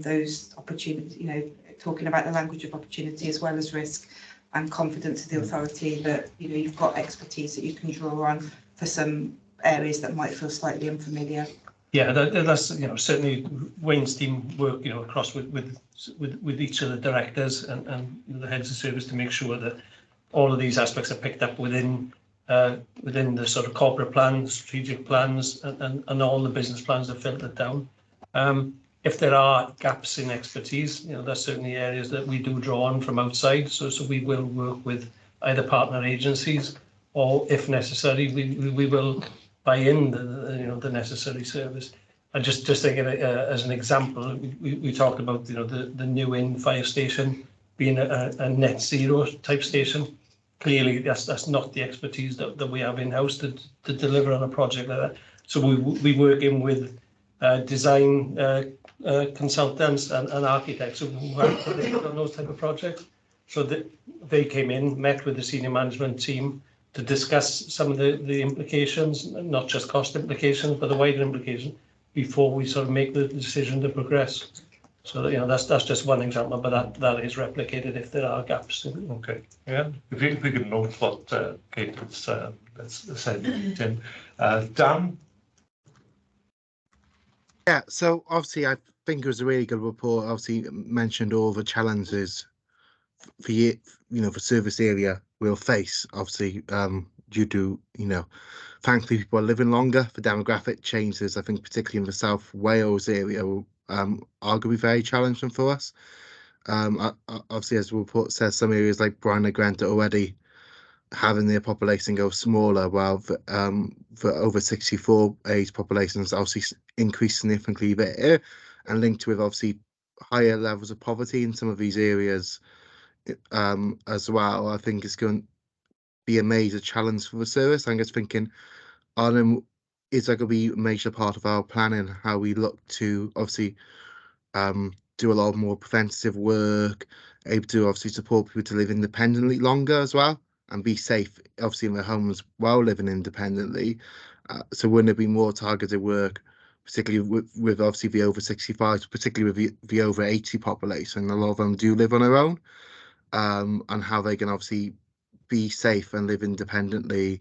those opportunities, talking about the language of opportunity as well as risk, and confidence of the authority that, you've got expertise that you can draw on for some areas that might feel slightly unfamiliar. Yeah, that's certainly Wayne's team work across with each of the directors and the heads of service to make sure that all of these aspects are picked up within the sort of corporate plans, strategic plans, and all the business plans are filtered down. If there are gaps in expertise, there's certainly areas that we do draw on from outside. So we will work with either partner agencies, or if necessary, we will buy in the necessary service. And just thinking as an example, we talked about the new Inn fire station being a net zero type station. Clearly, that's not the expertise that we have in house to deliver on a project like that. So we work in with design consultants and architects who have worked on those type of projects. So they came in, met with the senior management team to discuss some of the implications, not just cost implications, but the wider implications, before we sort of make the decision to progress. So that's just one example, but that is replicated if there are gaps. Okay, yeah. If we could note what Kate has said, Tim. Dan? Yeah, so obviously I think it was a really good report. Obviously mentioned all the challenges for for service area we'll face, obviously due to thankfully people are living longer. For demographic changes, I think particularly in the South Wales area are going to be very challenging for us. Obviously, as the report says, some areas like Bryan and Gwent are already having their population go smaller, while for over 64 age populations obviously increased significantly there, and linked with obviously higher levels of poverty in some of these areas as well. I think it's going to be a major challenge for the service. I'm just thinking, is that going to be a major part of our planning, how we look to obviously do a lot more preventative work, able to obviously support people to live independently longer as well, and be safe obviously in their homes while living independently. So wouldn't it be more targeted work, particularly with obviously the over 65s, particularly with the over 80 population? A lot of them do live on their own, and how they can obviously be safe and live independently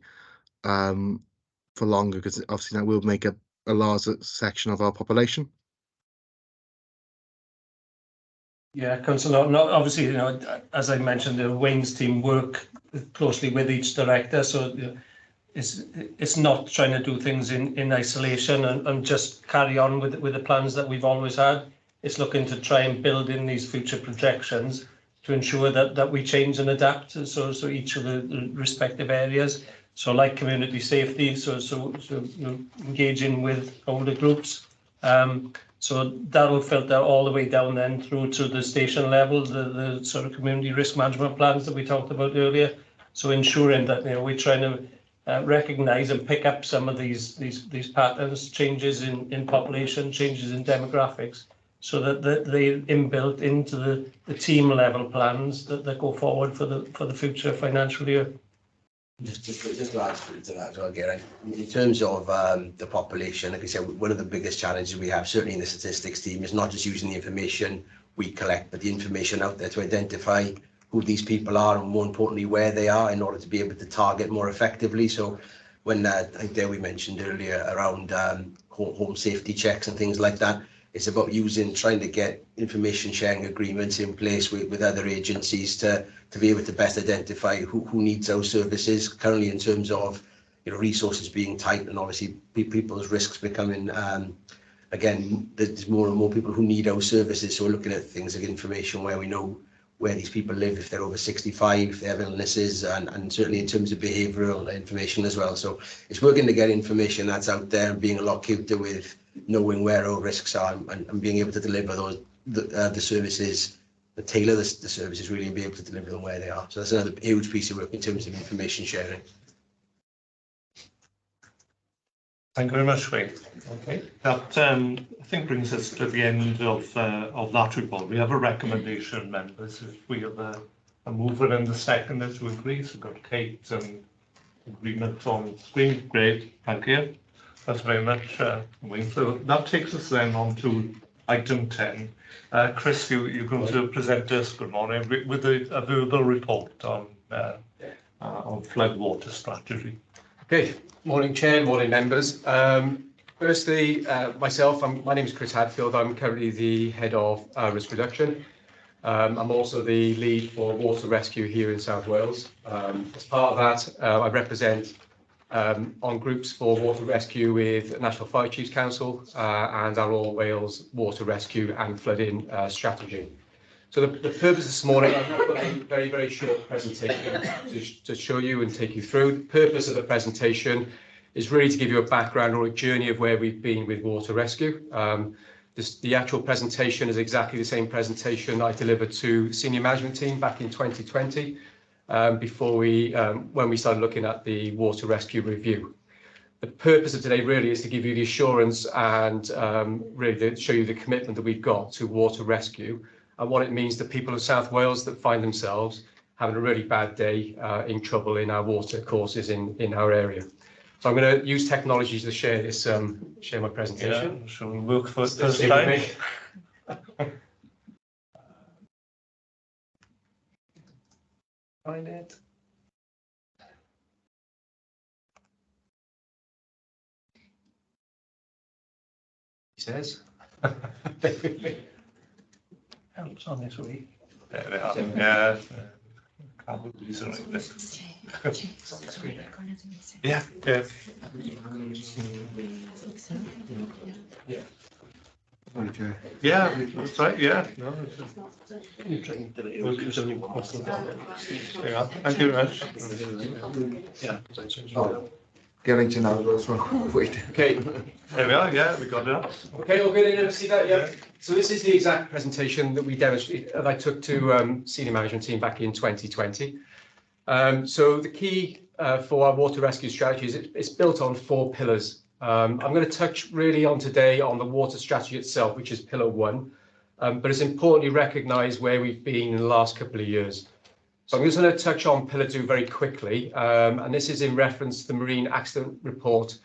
for longer, because obviously that will make a larger section of our population. Yeah, Councillor, obviously, as I mentioned, the Wayne's team work closely with each director, so it's not trying to do things in isolation and just carry on with the plans that we've always had. It's looking to try and build in these future projections to ensure that we change and adapt. So each of the respective areas. So like community safety, so engaging with older groups. So that'll filter all the way down then through to the station level, the sort of community risk management plans that we talked about earlier. So ensuring that we're trying to recognise and pick up some of these patterns, changes in population, changes in demographics, so that they're inbuilt into the team level plans that go forward for the future financial year. Just to add to that as well, Geraint, in terms of the population, like I said, one of the biggest challenges we have, certainly in the statistics team, is not just using the information we collect, but the information out there to identify who these people are and, more importantly, where they are, in order to be able to target more effectively. So when I think there we mentioned earlier around home safety checks and things like that, it's about trying to get information sharing agreements in place with other agencies to be able to best identify who needs those services. Currently, in terms of resources being tight and obviously people's risks becoming, again, there's more and more people who need our services. So we're looking at things like information where we know where these people live, if they're over 65, if they have illnesses, and certainly in terms of behavioural information as well. So it's working to get information that's out there and being a lot cuter with knowing where our risks are and being able to deliver the services, tailor the services really, and be able to deliver them where they are. So that's another huge piece of work in terms of information sharing. Thank you very much, Wayne. Okay, that I think brings us to the end of that report. We have a recommendation, members. If we have a mover and a seconder to agree, so we've got Kate and agreement on screen. Great, thank you. That's very much, Wayne. So that takes us then on to item 10. Chris, you're going to present us, good morning, with a verbal report on floodwater strategy. Okay, morning Chair, morning members. Firstly, my name is Chris Hadfield. I'm currently the head of risk reduction. I'm also the lead for water rescue here in South Wales. As part of that, I represent on groups for water rescue with National Fire Chiefs Council and our All Wales Water Rescue and Flooding Strategy. So the purpose this morning, I've got a very, very short presentation to show you and take you through. The purpose of the presentation is really to give you a background or a journey of where we've been with water rescue. The actual presentation is exactly the same presentation I delivered to senior management team back in 2020, before when we started looking at the water rescue review. The purpose of today really is to give you the assurance and really to show you the commitment that we've got to water rescue and what it means to people of South Wales that find themselves having a really bad day, in trouble in our water courses in our area. So I'm going to use technology to share this, share my presentation. Yeah, shall we work for this time? Find it. He says. Helps on this week. There we are. Yeah. Can't believe something like this. Yeah, yeah. Yeah, that's right, yeah. No, thank you very much. Yeah. Getting to know as well. Wait. Okay. There we are, yeah, we got it. Okay, all good. Anyone see that? Yeah. So this is the exact presentation that we demonstrated, that I took to senior management team back in 2020. So the key for our water rescue strategy is it's built on 4 pillars. I'm going to touch really on today on the water strategy itself, which is pillar 1, but it's importantly recognise where we've been in the last couple of years. So I'm just going to touch on pillar 2 very quickly, and this is in reference to the marine accident report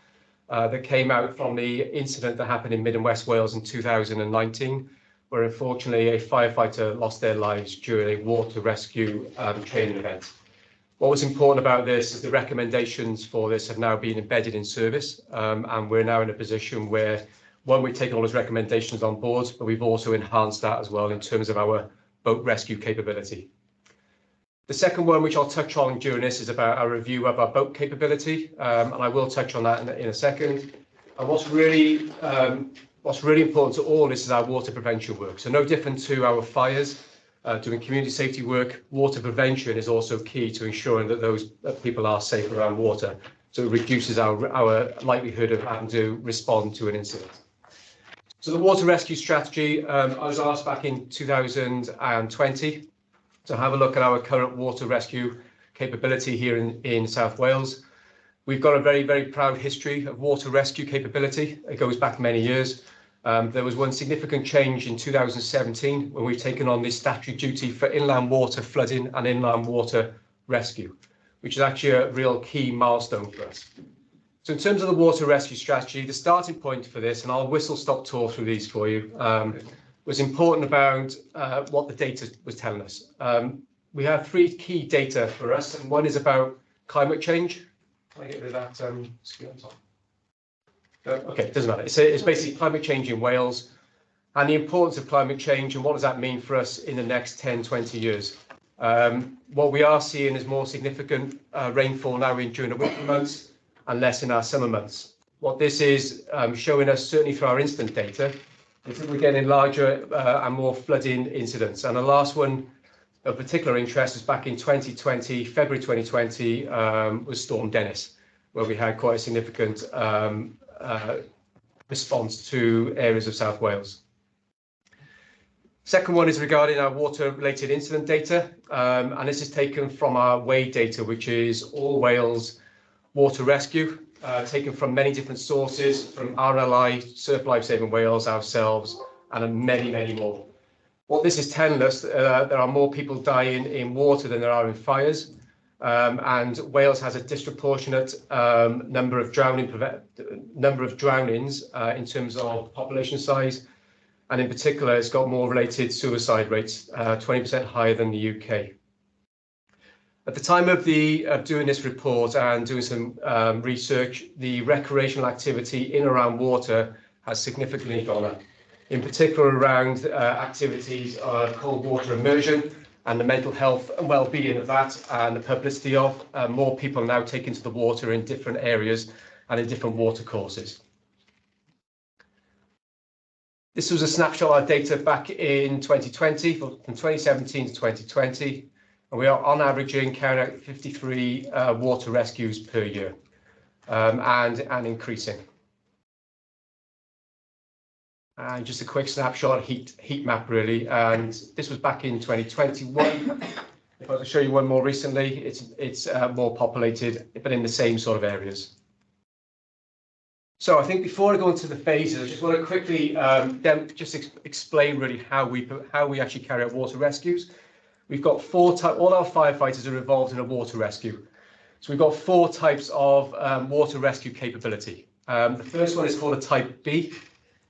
that came out from the incident that happened in Mid and West Wales in 2019, where unfortunately a firefighter lost their lives during a water rescue training event. What was important about this is the recommendations for this have now been embedded in service, and we're now in a position where, one, we've taken all those recommendations on board, but we've also enhanced that as well in terms of our boat rescue capability. The second one, which I'll touch on during this, is about our review of our boat capability, and I will touch on that in a second. And what's really important to all this is our water prevention work. So no different to our fires, doing community safety work, water prevention is also key to ensuring that people are safe around water. So it reduces our likelihood of having to respond to an incident. So the water rescue strategy, I was asked back in 2020 to have a look at our current water rescue capability here in South Wales. We've got a very, very proud history of water rescue capability. It goes back many years. There was one significant change in 2017 when we've taken on this statutory duty for inland water flooding and inland water rescue, which is actually a real key milestone for us. So in terms of the water rescue strategy, the starting point for this, and I'll whistle-stop tour through these for you, was important about what the data was telling us. We have 3 key data for us, and one is about climate change. Can I get rid of that screen on top? Okay, it doesn't matter. It's basically climate change in Wales and the importance of climate change and what does that mean for us in the next 10, 20 years. What we are seeing is more significant rainfall now during the winter months and less in our summer months. What this is showing us, certainly through our incident data, is that we're getting larger and more flooding incidents. And the last one of particular interest is back in 2020, February 2020, was Storm Dennis, where we had quite a significant response to areas of South Wales. Second one is regarding our water-related incident data, and this is taken from our WADE data, which is All Wales Water Rescue, taken from many different sources, from RLI, Surf Life Saving Wales, ourselves, and many, many more. What this is telling us, there are more people dying in water than there are in fires, and Wales has a disproportionate number of drownings in terms of population size, and in particular, it's got more related suicide rates, 20% higher than the UK. At the time of doing this report and doing some research, the recreational activity in and around water has significantly gone up. In particular, around activities of cold water immersion and the mental health and well-being of that, and the publicity of more people now taking to the water in different areas and in different water courses. This was a snapshot of data back in 2020, from 2017 to 2020, and we are on averaging carrying out 53 water rescues per year, and increasing. And just a quick snapshot, heat map really, and this was back in 2021. If I can show you one more recently, it's more populated, but in the same sort of areas. So I think before I go into the phases, I just want to quickly explain really how we actually carry out water rescues. We've got all our firefighters are involved in a water rescue. So we've got 4 types of water rescue capability. The first one is called a Type B,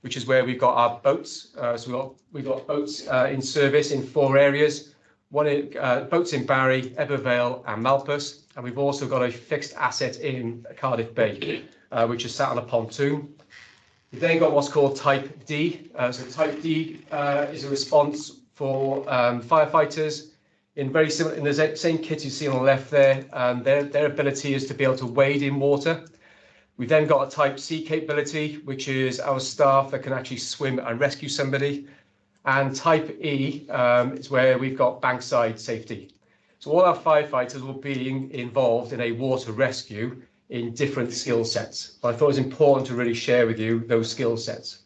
which is where we've got our boats. So we've got boats in service in 4 areas. Boats in Barry, Ebervale and Malpas. And we've also got a fixed asset in Cardiff Bay, which is sat on a pontoon. We've then got what's called Type D. So Type D is a response for firefighters in the same kit you see on the left there. Their ability is to be able to wade in water. We've then got a Type C capability, which is our staff that can actually swim and rescue somebody. And Type E is where we've got bankside safety. So all our firefighters will be involved in a water rescue in different skill sets. But I thought it was important to really share with you those skill sets.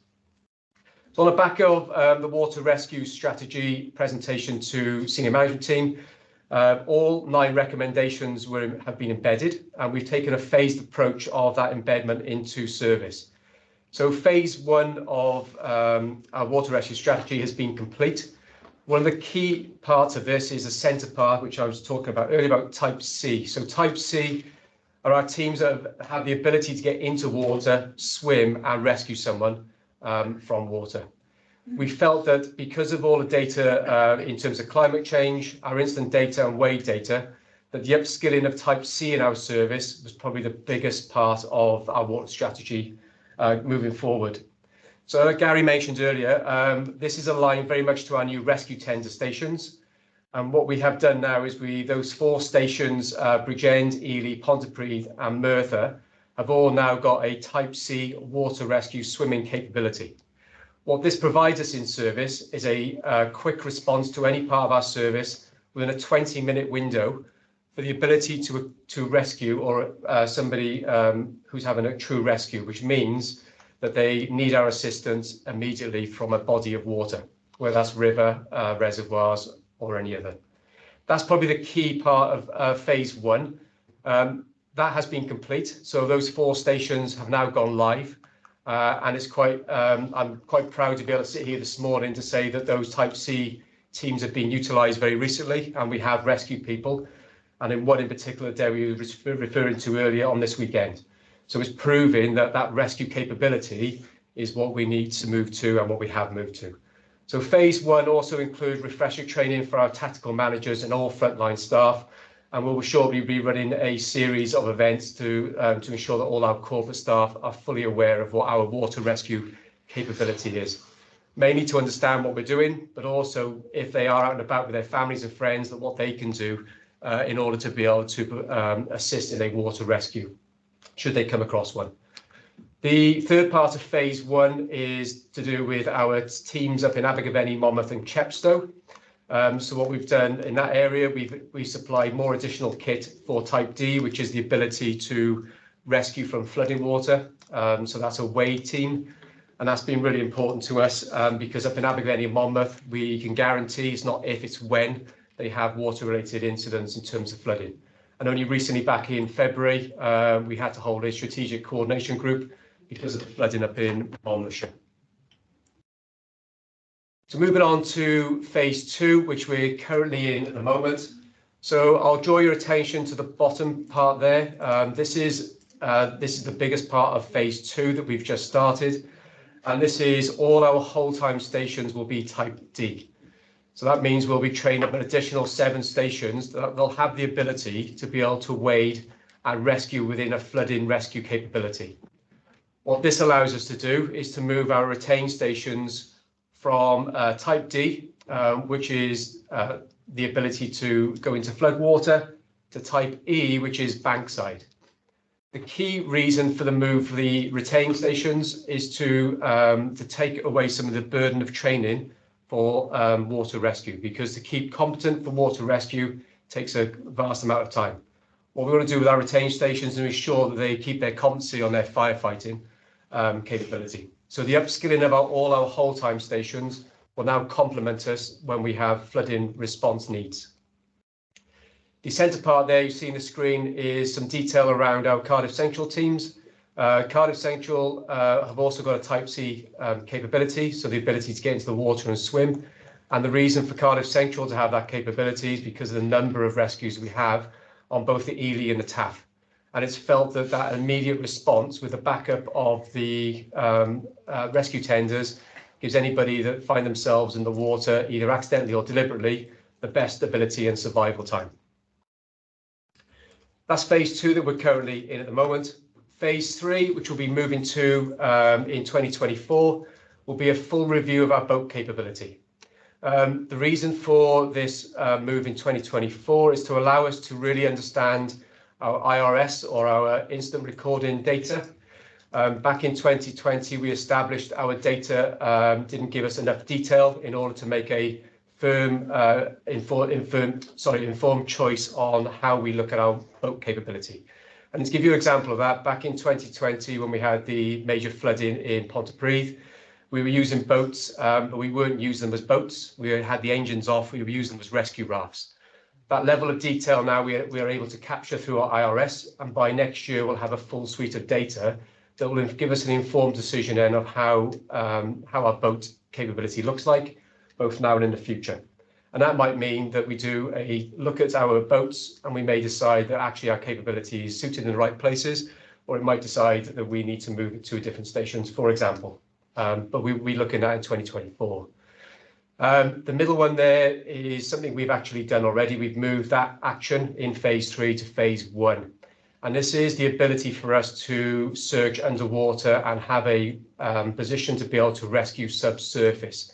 So on the back of the water rescue strategy presentation to senior management team, all 9 recommendations have been embedded, and we've taken a phased approach of that embedment into service. So phase 1 of our water rescue strategy has been complete. One of the key parts of this is the centre part, which I was talking about earlier, about Type C. So Type C are our teams that have the ability to get into water, swim and rescue someone from water. We felt that because of all the data in terms of climate change, our instant data and wade data, that the upskilling of Type C in our service was probably the biggest part of our water strategy moving forward. So like Gary mentioned earlier, this is aligned very much to our new rescue tender stations. And what we have done now is those 4 stations, Bridgend, Ely, Pontypridd and Merthyr, have all now got a Type C water rescue swimming capability. What this provides us in service is a quick response to any part of our service within a 20-minute window for the ability to rescue or somebody who's having a true rescue, which means that they need our assistance immediately from a body of water, whether that's river, reservoirs or any other. That's probably the key part of phase 1. That has been complete. So those 4 stations have now gone live. And it's I'm quite proud to be able to sit here this morning to say that those Type C teams have been utilised very recently, and we have rescued people. And in one in particular, Debbie was referring to earlier on this weekend. So it's proving that that rescue capability is what we need to move to and what we have moved to. So phase 1 also includes refresher training for our tactical managers and all frontline staff. And we will shortly be running a series of events to ensure that all our corporate staff are fully aware of what our water rescue capability is. Mainly to understand what we're doing, but also if they are out and about with their families and friends, that what they can do in order to be able to assist in a water rescue, should they come across one. The third part of phase 1 is to do with our teams up in Abergavenny, Monmouth and Chepstow. So what we've done in that area, we supplied more additional kit for Type D, which is the ability to rescue from flooding water. So that's a wade team. And that's been really important to us because up in Abergavenny and Monmouth, we can guarantee it's not if, it's when they have water-related incidents in terms of flooding. And only recently, back in February, we had to hold a strategic coordination group because of the flooding up in Monmouthshire. So moving on to phase 2, which we're currently in at the moment. So I'll draw your attention to the bottom part there. This is the biggest part of phase 2 that we've just started. And this is all our whole time stations will be Type D. So that means we'll be training up an additional 7 stations that they'll have the ability to be able to wade and rescue within a flooding rescue capability. What this allows us to do is to move our retained stations from Type D, which is the ability to go into floodwater, to type E, which is bankside. The key reason for the move for the retaining stations is to take away some of the burden of training for water rescue, because to keep competent for water rescue takes a vast amount of time. What we want to do with our retaining stations is ensure that they keep their competency on their firefighting capability. So the upskilling of all our whole time stations will now complement us when we have flooding response needs. The centre part there you see on the screen is some detail around our Cardiff Central teams. Cardiff Central have also got a Type C capability, so the ability to get into the water and swim. And the reason for Cardiff Central to have that capability is because of the number of rescues we have on both the Ely and the Taff. And it's felt that that immediate response with the backup of the rescue tenders gives anybody that find themselves in the water, either accidentally or deliberately, the best ability and survival time. That's phase 2 that we're currently in at the moment. Phase 3, which we'll be moving to in 2024, will be a full review of our boat capability. The reason for this move in 2024 is to allow us to really understand our IRS, or our instant recording data. Back in 2020, we established our data didn't give us enough detail in order to make a informed choice on how we look at our boat capability. And to give you an example of that, back in 2020, when we had the major flooding in Pontypridd, we were using boats, but we weren't using them as boats. We had the engines off, we were using them as rescue rafts. That level of detail now we are able to capture through our IRS, and by next year we'll have a full suite of data that will give us an informed decision then of how our boat capability looks like, both now and in the future. And that might mean that we do a look at our boats and we may decide that actually our capability is suited in the right places, or it might decide that we need to move it to different stations, for example. But we'll be looking at in 2024. The middle one there is something we've actually done already. We've moved that action in phase 3 to phase 1. And this is the ability for us to search underwater and have a position to be able to rescue subsurface.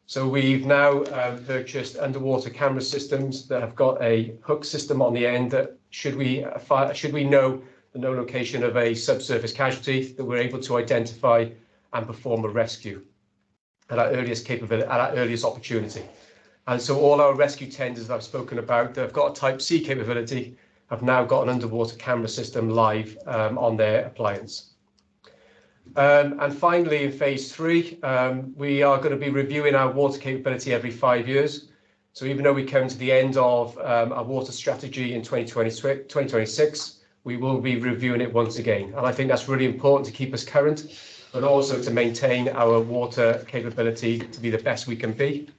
So we've now purchased underwater camera systems that have got a hook system on the end that should we know the known location of a subsurface casualty, that we're able to identify and perform a rescue at our earliest capability, at our earliest opportunity. And so all our rescue tenders that I've spoken about that have got a Type C capability have now got an underwater camera system live on their appliance. And finally, in phase 3, we are going to be reviewing our water capability every 5 years. So even though we come to the end of our water strategy in 2026, we will be reviewing it once again. And I think that's really important to keep us current, but also to maintain our water capability to be the best we can be.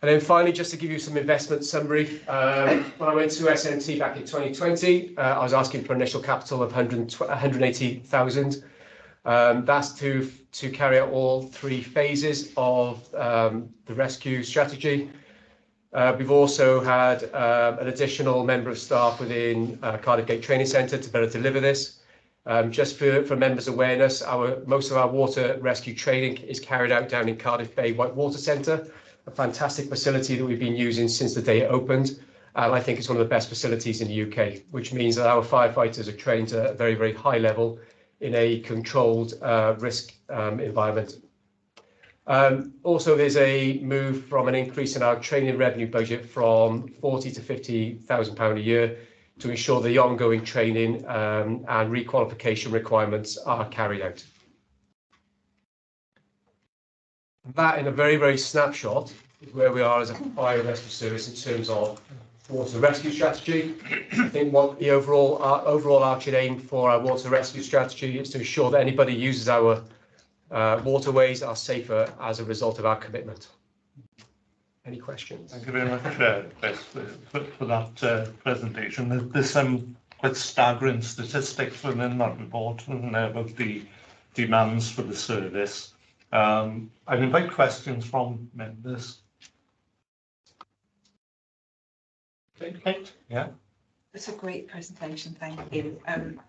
And then finally, just to give you some investment summary, when I went to SNT back in 2020, I was asking for initial capital of 180,000. That's to carry out all 3 phases of the rescue strategy. We've also had an additional member of staff within Cardiff Gate Training Centre to better deliver this. Just for members' awareness, most of our water rescue training is carried out down in Cardiff Bay Whitewater Centre, a fantastic facility that we've been using since the day it opened. And I think it's one of the best facilities in the UK, which means that our firefighters are trained at a very, very high level in a controlled risk environment. Also, there's a move from an increase in our training revenue budget from £40,000 to £50,000 a year to ensure the ongoing training and requalification requirements are carried out. That, in a very, very snapshot, is where we are as a fire rescue service in terms of water rescue strategy. I think what the overall arching aim for our water rescue strategy is to ensure that anybody who uses our waterways are safer as a result of our commitment. Any questions? Thank you very much, Chris, for that presentation. There's some quite staggering statistics within that report about the demands for the service. I'd invite questions from members. Kate? Yeah. That's a great presentation, thank you.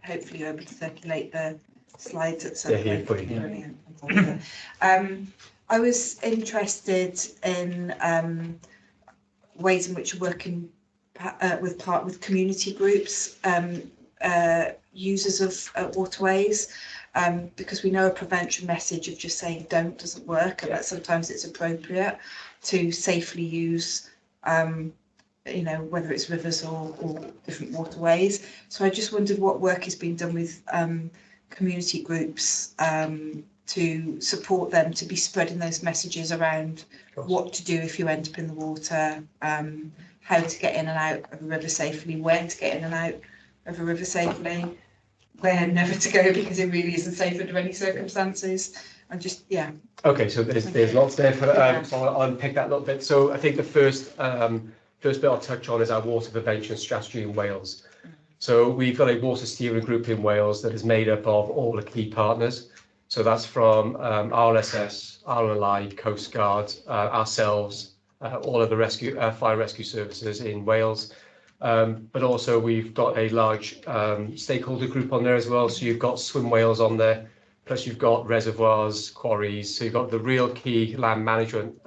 Hopefully you're able to circulate the slides at some point. Brilliant. I was interested in ways in which we're working with community groups, users of waterways, because we know a prevention message of just saying don't doesn't work, and that sometimes it's appropriate to safely use, whether it's rivers or different waterways. So I just wondered what work is being done with community groups to support them to be spreading those messages around what to do if you end up in the water, how to get in and out of a river safely, when to get in and out of a river safely, where never to go because it really isn't safe under any circumstances. And just, yeah. Okay, so there's lots there for, so I'll unpick that a little bit. So I think the first bit I'll touch on is our water prevention strategy in Wales. So we've got a water steering group in Wales that is made up of all the key partners. So that's from RSS, RLI, Coast Guard, ourselves, all of the fire rescue services in Wales. But also we've got a large stakeholder group on there as well. So you've got Swim Wales on there, plus you've got reservoirs, quarries. So you've got the real key land management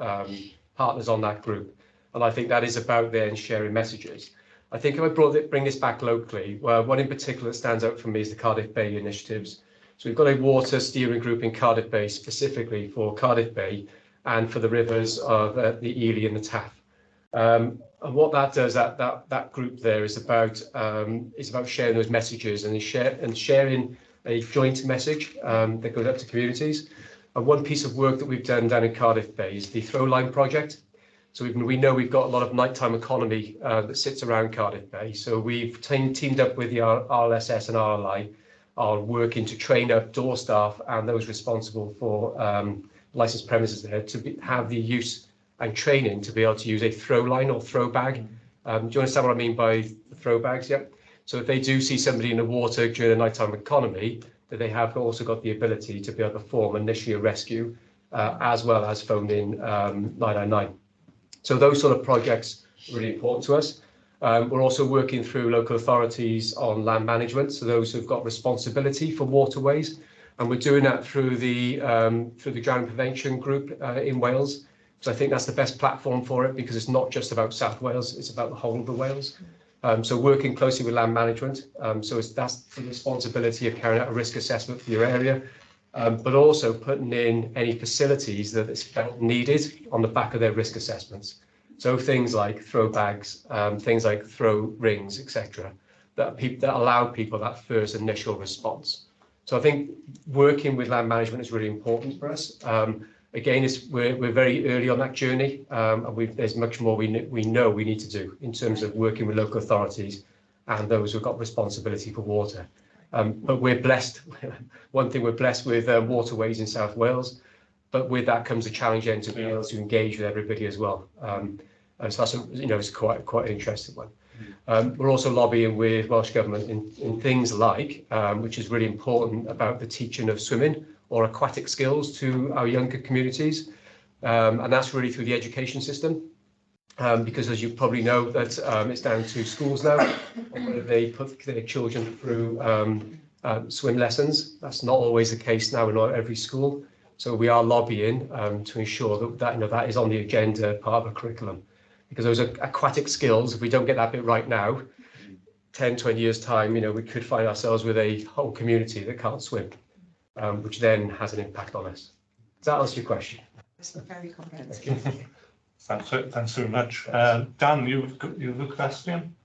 partners on that group. And I think that is about then sharing messages. I think if I bring this back locally, one in particular that stands out for me is the Cardiff Bay initiatives. So we've got a water steering group in Cardiff Bay specifically for Cardiff Bay and for the rivers of the Ely and the Taff. And what that does, that group there is about sharing those messages and sharing a joint message that goes up to communities. And one piece of work that we've done down in Cardiff Bay is the Throw Line project. So we know we've got a lot of nighttime economy that sits around Cardiff Bay. So we've teamed up with the RLSS and RLI, are working to train up door staff and those responsible for licensed premises there to have the use and training to be able to use a throw line or throw bag. Do you understand what I mean by the throw bags? Yeah. So if they do see somebody in the water during the nighttime economy, that they have also got the ability to be able to perform initially a rescue as well as phone in 999. So those sort of projects are really important to us. We're also working through local authorities on land management, so those who've got responsibility for waterways, and we're doing that through the drowning prevention group in Wales. So I think that's the best platform for it because it's not just about South Wales, it's about the whole of the Wales. So working closely with land management, that's the responsibility of carrying out a risk assessment for your area, but also putting in any facilities that is felt needed on the back of their risk assessments. So things like throw bags, things like throw rings, etc., that allow people that first initial response. So I think working with land management is really important for us. Again, we're very early on that journey, and there's much more we know we need to do in terms of working with local authorities and those who've got responsibility for water. But we're blessed. One thing, we're blessed with waterways in South Wales, but with that comes a challenge then to be able to engage with everybody as well. And so that's it's quite an interesting one. We're also lobbying with Welsh Government in things like, which is really important, about the teaching of swimming or aquatic skills to our younger communities. And that's really through the education system. Because as you probably know, that it's down to schools now, whether they put their children through swim lessons. That's not always the case now in every school. So we are lobbying to ensure that is on the agenda, part of a curriculum. Because those are aquatic skills, if we don't get that bit right now, 10, 20 years time, we could find ourselves with a whole community that can't swim, which then has an impact on us. Does that answer your question? It's very comprehensive. Thanks very much. Dan, you've a question?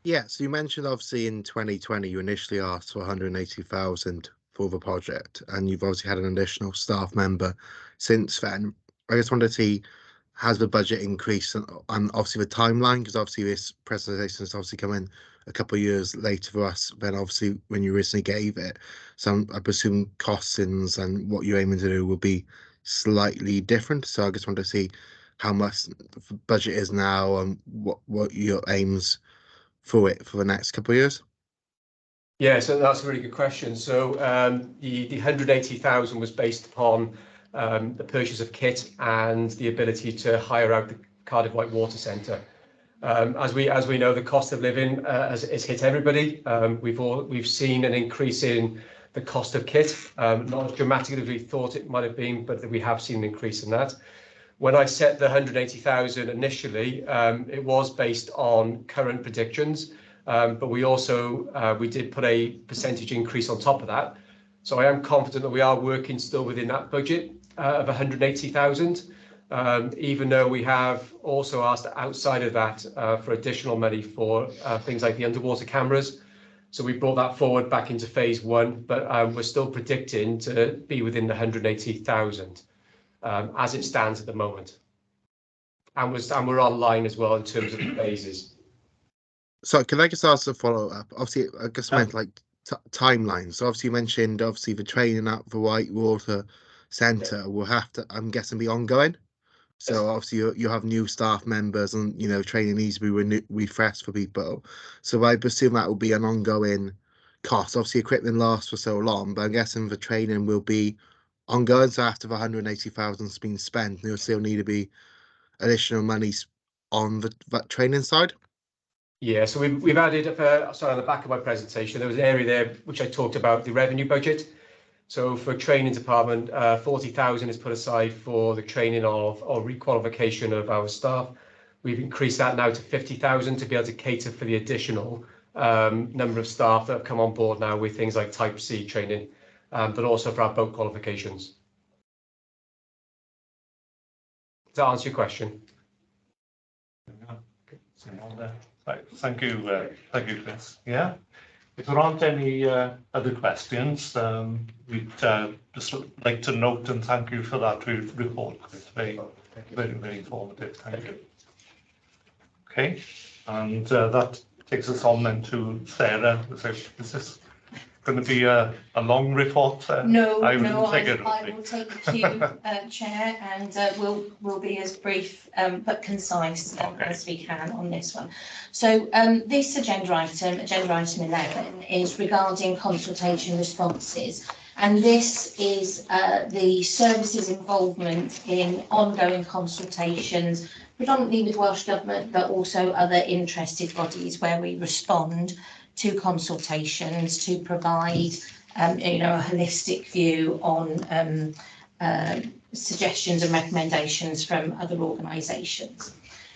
Yeah, so you mentioned obviously in 2020 you initially asked for 180,000 for the project, and you've obviously had an additional staff member since then. I just wanted to see, has the budget increased, and obviously the timeline, because obviously this presentation has obviously come in a couple of years later for us than obviously when you originally gave it. So I presume costings and what you're aiming to do will be slightly different. So I just wanted to see how much the budget is now and what your aims for it for the next couple of years. Yeah, so that's a really good question. So the 180,000 was based upon the purchase of kit and the ability to hire out the Cardiff White Water Centre. As we know, the cost of living has hit everybody. We've seen an increase in the cost of kit, not as dramatic as we thought it might have been, but we have seen an increase in that. When I set the 180,000 initially, it was based on current predictions, but we also we did put a percentage increase on top of that. So I am confident that we are working still within that budget of 180,000, even though we have also asked outside of that for additional money for things like the underwater cameras. So we brought that forward back into phase 1, but we're still predicting to be within the 180,000 as it stands at the moment. And we're online as well in terms of the phases. So can I just ask a follow up? Obviously, I just meant like timelines. So obviously you mentioned obviously the training at the Whitewater Centre will have to, I'm guessing, be ongoing. So obviously you have new staff members and, you know, training needs to be refreshed for people. So I presume that will be an ongoing cost. Obviously equipment lasts for so long, but I'm guessing the training will be ongoing. So after the 180,000 has been spent, there'll still need to be additional money on the training side. Yeah, so we've added, sorry, on the back of my presentation, there was an area there which I talked about, the revenue budget. So for training department, 40,000 is put aside for the training of or requalification of our staff. We've increased that now to 50,000 to be able to cater for the additional number of staff that have come on board now with things like Type C training, but also for our boat qualifications. Does that answer your question? Right, thank you, Chris. Yeah. If there aren't any other questions, we'd just like to note and thank you for that report. It's very informative. Thank you. Okay, and that takes us on then to Sarah. Is this going to be a long report? No, I will take the cue, Chair, and we'll be as brief but concise as we can on this one. So this agenda item 11, is regarding consultation responses, and this is the service's involvement in ongoing consultations, predominantly with Welsh Government, but also other interested bodies where we respond to consultations to provide a holistic view on suggestions and recommendations from other organisations.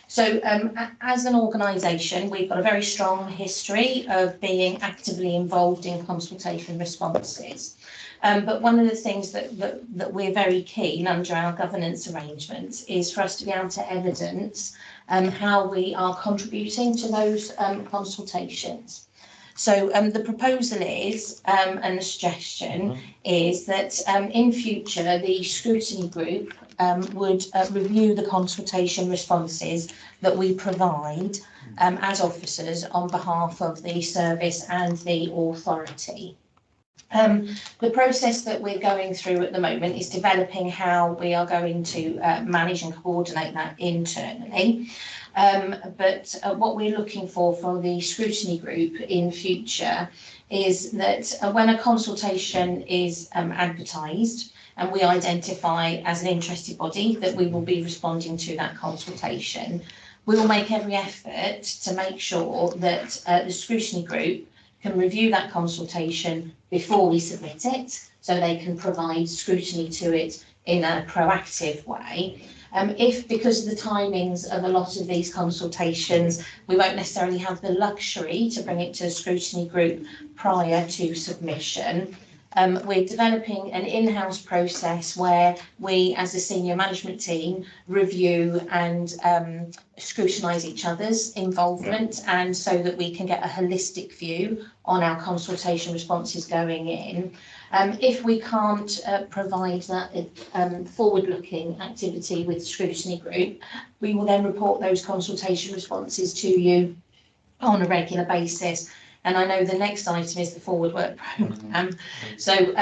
So as an organisation, we've got a very strong history of being actively involved in consultation responses. But one of the things that we're very keen under our governance arrangements is for us to be able to evidence how we are contributing to those consultations. So the proposal is, and the suggestion is that in future the scrutiny group would review the consultation responses that we provide as officers on behalf of the service and the authority. The process that we're going through at the moment is developing how we are going to manage and coordinate that internally. But what we're looking for from the scrutiny group in future is that when a consultation is advertised and we identify as an interested body that we will be responding to that consultation, we will make every effort to make sure that the scrutiny group can review that consultation before we submit it, so they can provide scrutiny to it in a proactive way. If, because of the timings of a lot of these consultations, we won't necessarily have the luxury to bring it to the scrutiny group prior to submission, we're developing an in-house process where we, as a senior management team, review and scrutinise each other's involvement, and so that we can get a holistic view on our consultation responses going in. If we can't provide that forward-looking activity with the scrutiny group, we will then report those consultation responses to you on a regular basis. And I know the next item is the forward work programme. So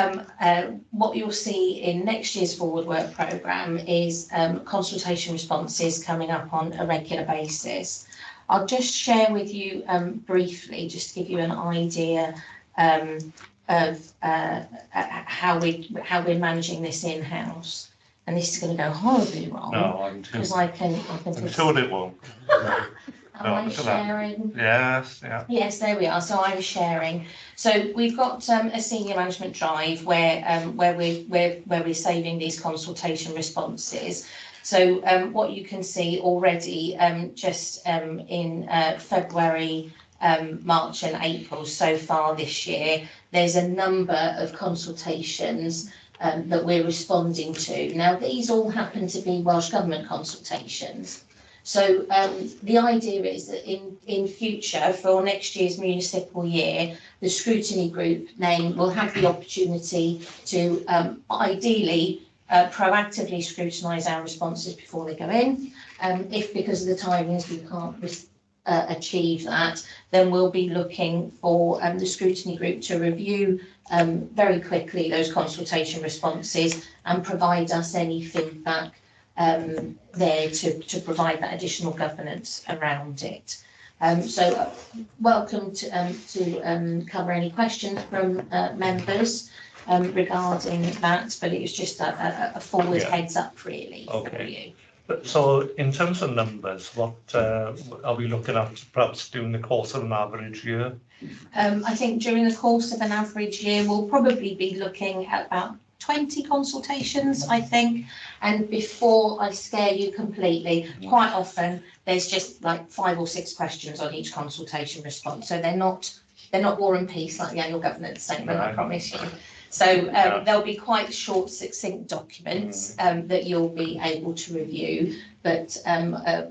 what you'll see in next year's forward work programme is consultation responses coming up on a regular basis. I'll just share with you briefly, just to give you an idea of how we're managing this in-house. And this is going to go horribly wrong. No, because I can I'm sure it won't. Am I look at that. sharing? Yes, yeah. Yes, there we are. So I was sharing. So we've got a senior management drive where we're saving these consultation responses. So what you can see already, just in February, March and April so far this year, there's a number of consultations that we're responding to. Now, these all happen to be Welsh Government consultations. So the idea is that in future, for next year's municipal year, the scrutiny group then will have the opportunity to ideally proactively scrutinise our responses before they go in. If because of the timings we can't achieve that, then we'll be looking for the scrutiny group to review very quickly those consultation responses and provide us any feedback there to provide that additional governance around it. So welcome to cover any questions from members regarding that, but it was just a forward heads up really for you. So in terms of numbers, what are we looking at perhaps during the course of an average year? I think during the course of an average year, we'll probably be looking at about 20 consultations, I think. And before I scare you completely, quite often there's just like 5 or 6 questions on each consultation response. So they're not War and Peace like the annual governance statement, I promise you. So there'll be quite short, succinct documents that you'll be able to review. But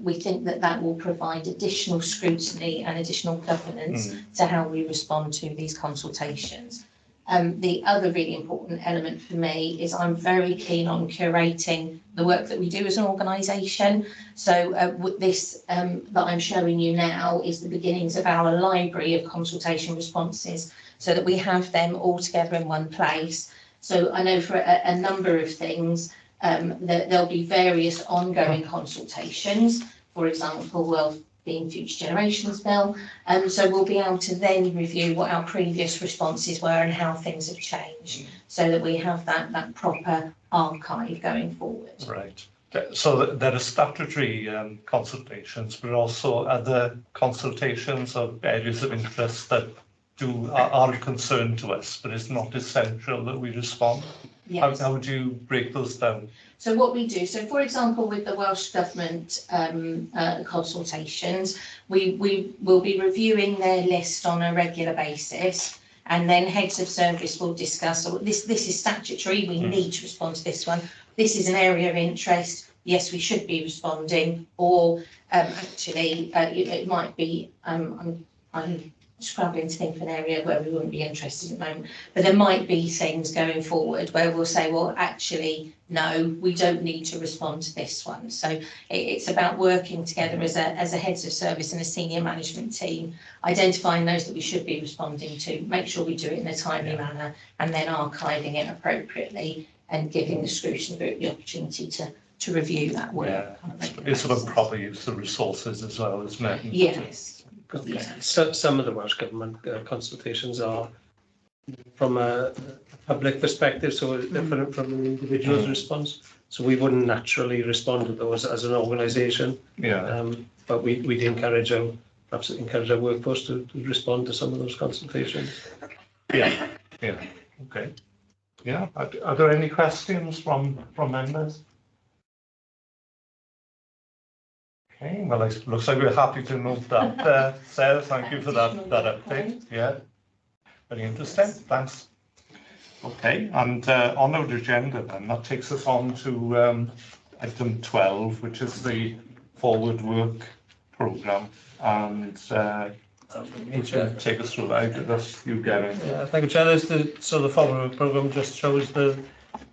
we think that will provide additional scrutiny and additional governance to how we respond to these consultations. The other really important element for me is I'm very keen on curating the work that we do as an organisation. So this that I'm showing you now is the beginnings of our library of consultation responses, so that we have them all together in one place. So I know for a number of things that there'll be various ongoing consultations. For example, being Future Generations Bill. So we'll be able to then review what our previous responses were and how things have changed, so that we have that proper archive going forward. Right. So there are statutory consultations, but also other consultations of areas of interest that are a concern to us, but it's not essential that we respond. Yes. How would you break those down? So what we do, so for example, with the Welsh Government consultations, we will be reviewing their list on a regular basis, and then heads of service will discuss, oh, this is statutory, we need to respond to this one. This is an area of interest, yes, we should be responding, or actually it might be, I'm scrabbling to think of an area where we wouldn't be interested at the moment, but there might be things going forward where we'll say, well, actually, no, we don't need to respond to this one. So it's about working together as a heads of service and a senior management team, identifying those that we should be responding to, make sure we do it in a timely manner, and then archiving it appropriately and giving the scrutiny group the opportunity to review that work. Yeah. It's sort of proper use of resources as well, isn't it? Yes. Okay. So some of the Welsh Government consultations are from a public perspective, so different from an individual's response. So we wouldn't naturally respond to those as an organisation. Yeah. But we'd encourage our workforce to respond to some of those consultations. Yeah. Yeah. Okay. Yeah. Are there any questions from members? Okay, well, it looks like we're happy to move that. Sarah, thank you for that update. Yeah, very interesting. Thanks. Okay, and on our agenda then, that takes us on to item 12, which is the forward work programme. And take us through that. That's you, Gavin. Yeah, thank you, Chair. So the forward work programme just shows the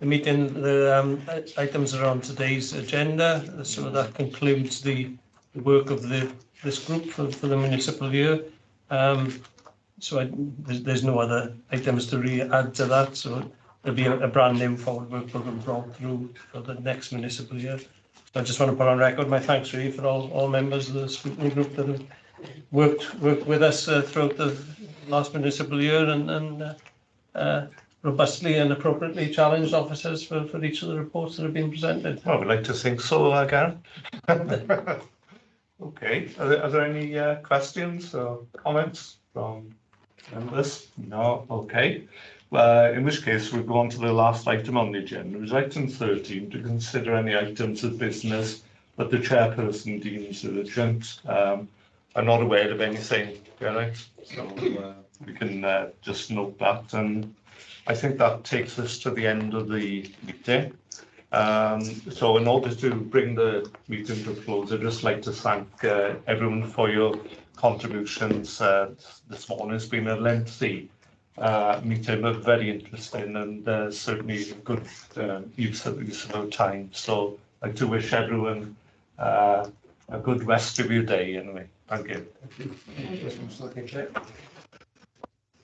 meeting, the items are on today's agenda. So that concludes the work of this group for the municipal year. So there's no other items to add to that. So there'll be a brand new forward work programme brought through for the next municipal year. So I just want to put on record my thanks really for all members of the scrutiny group that have worked with us throughout the last municipal year and robustly and appropriately challenged officers for each of the reports that have been presented. Well, we'd like to think so, Garen. Okay, are there any questions or comments from members? No, okay. In which case, we'll go on to the last item on the agenda, which is item 13, to consider any items of business that the chairperson deems urgent. I'm not aware of anything, Garrett, so we can just note that. And I think that takes us to the end of the meeting. So in order to bring the meeting to a close, I'd just like to thank everyone for your contributions this morning. It's been a lengthy meeting, but very interesting and certainly good use of our time. So I'd like to wish everyone a good rest of your day anyway. Thank you. Thank you.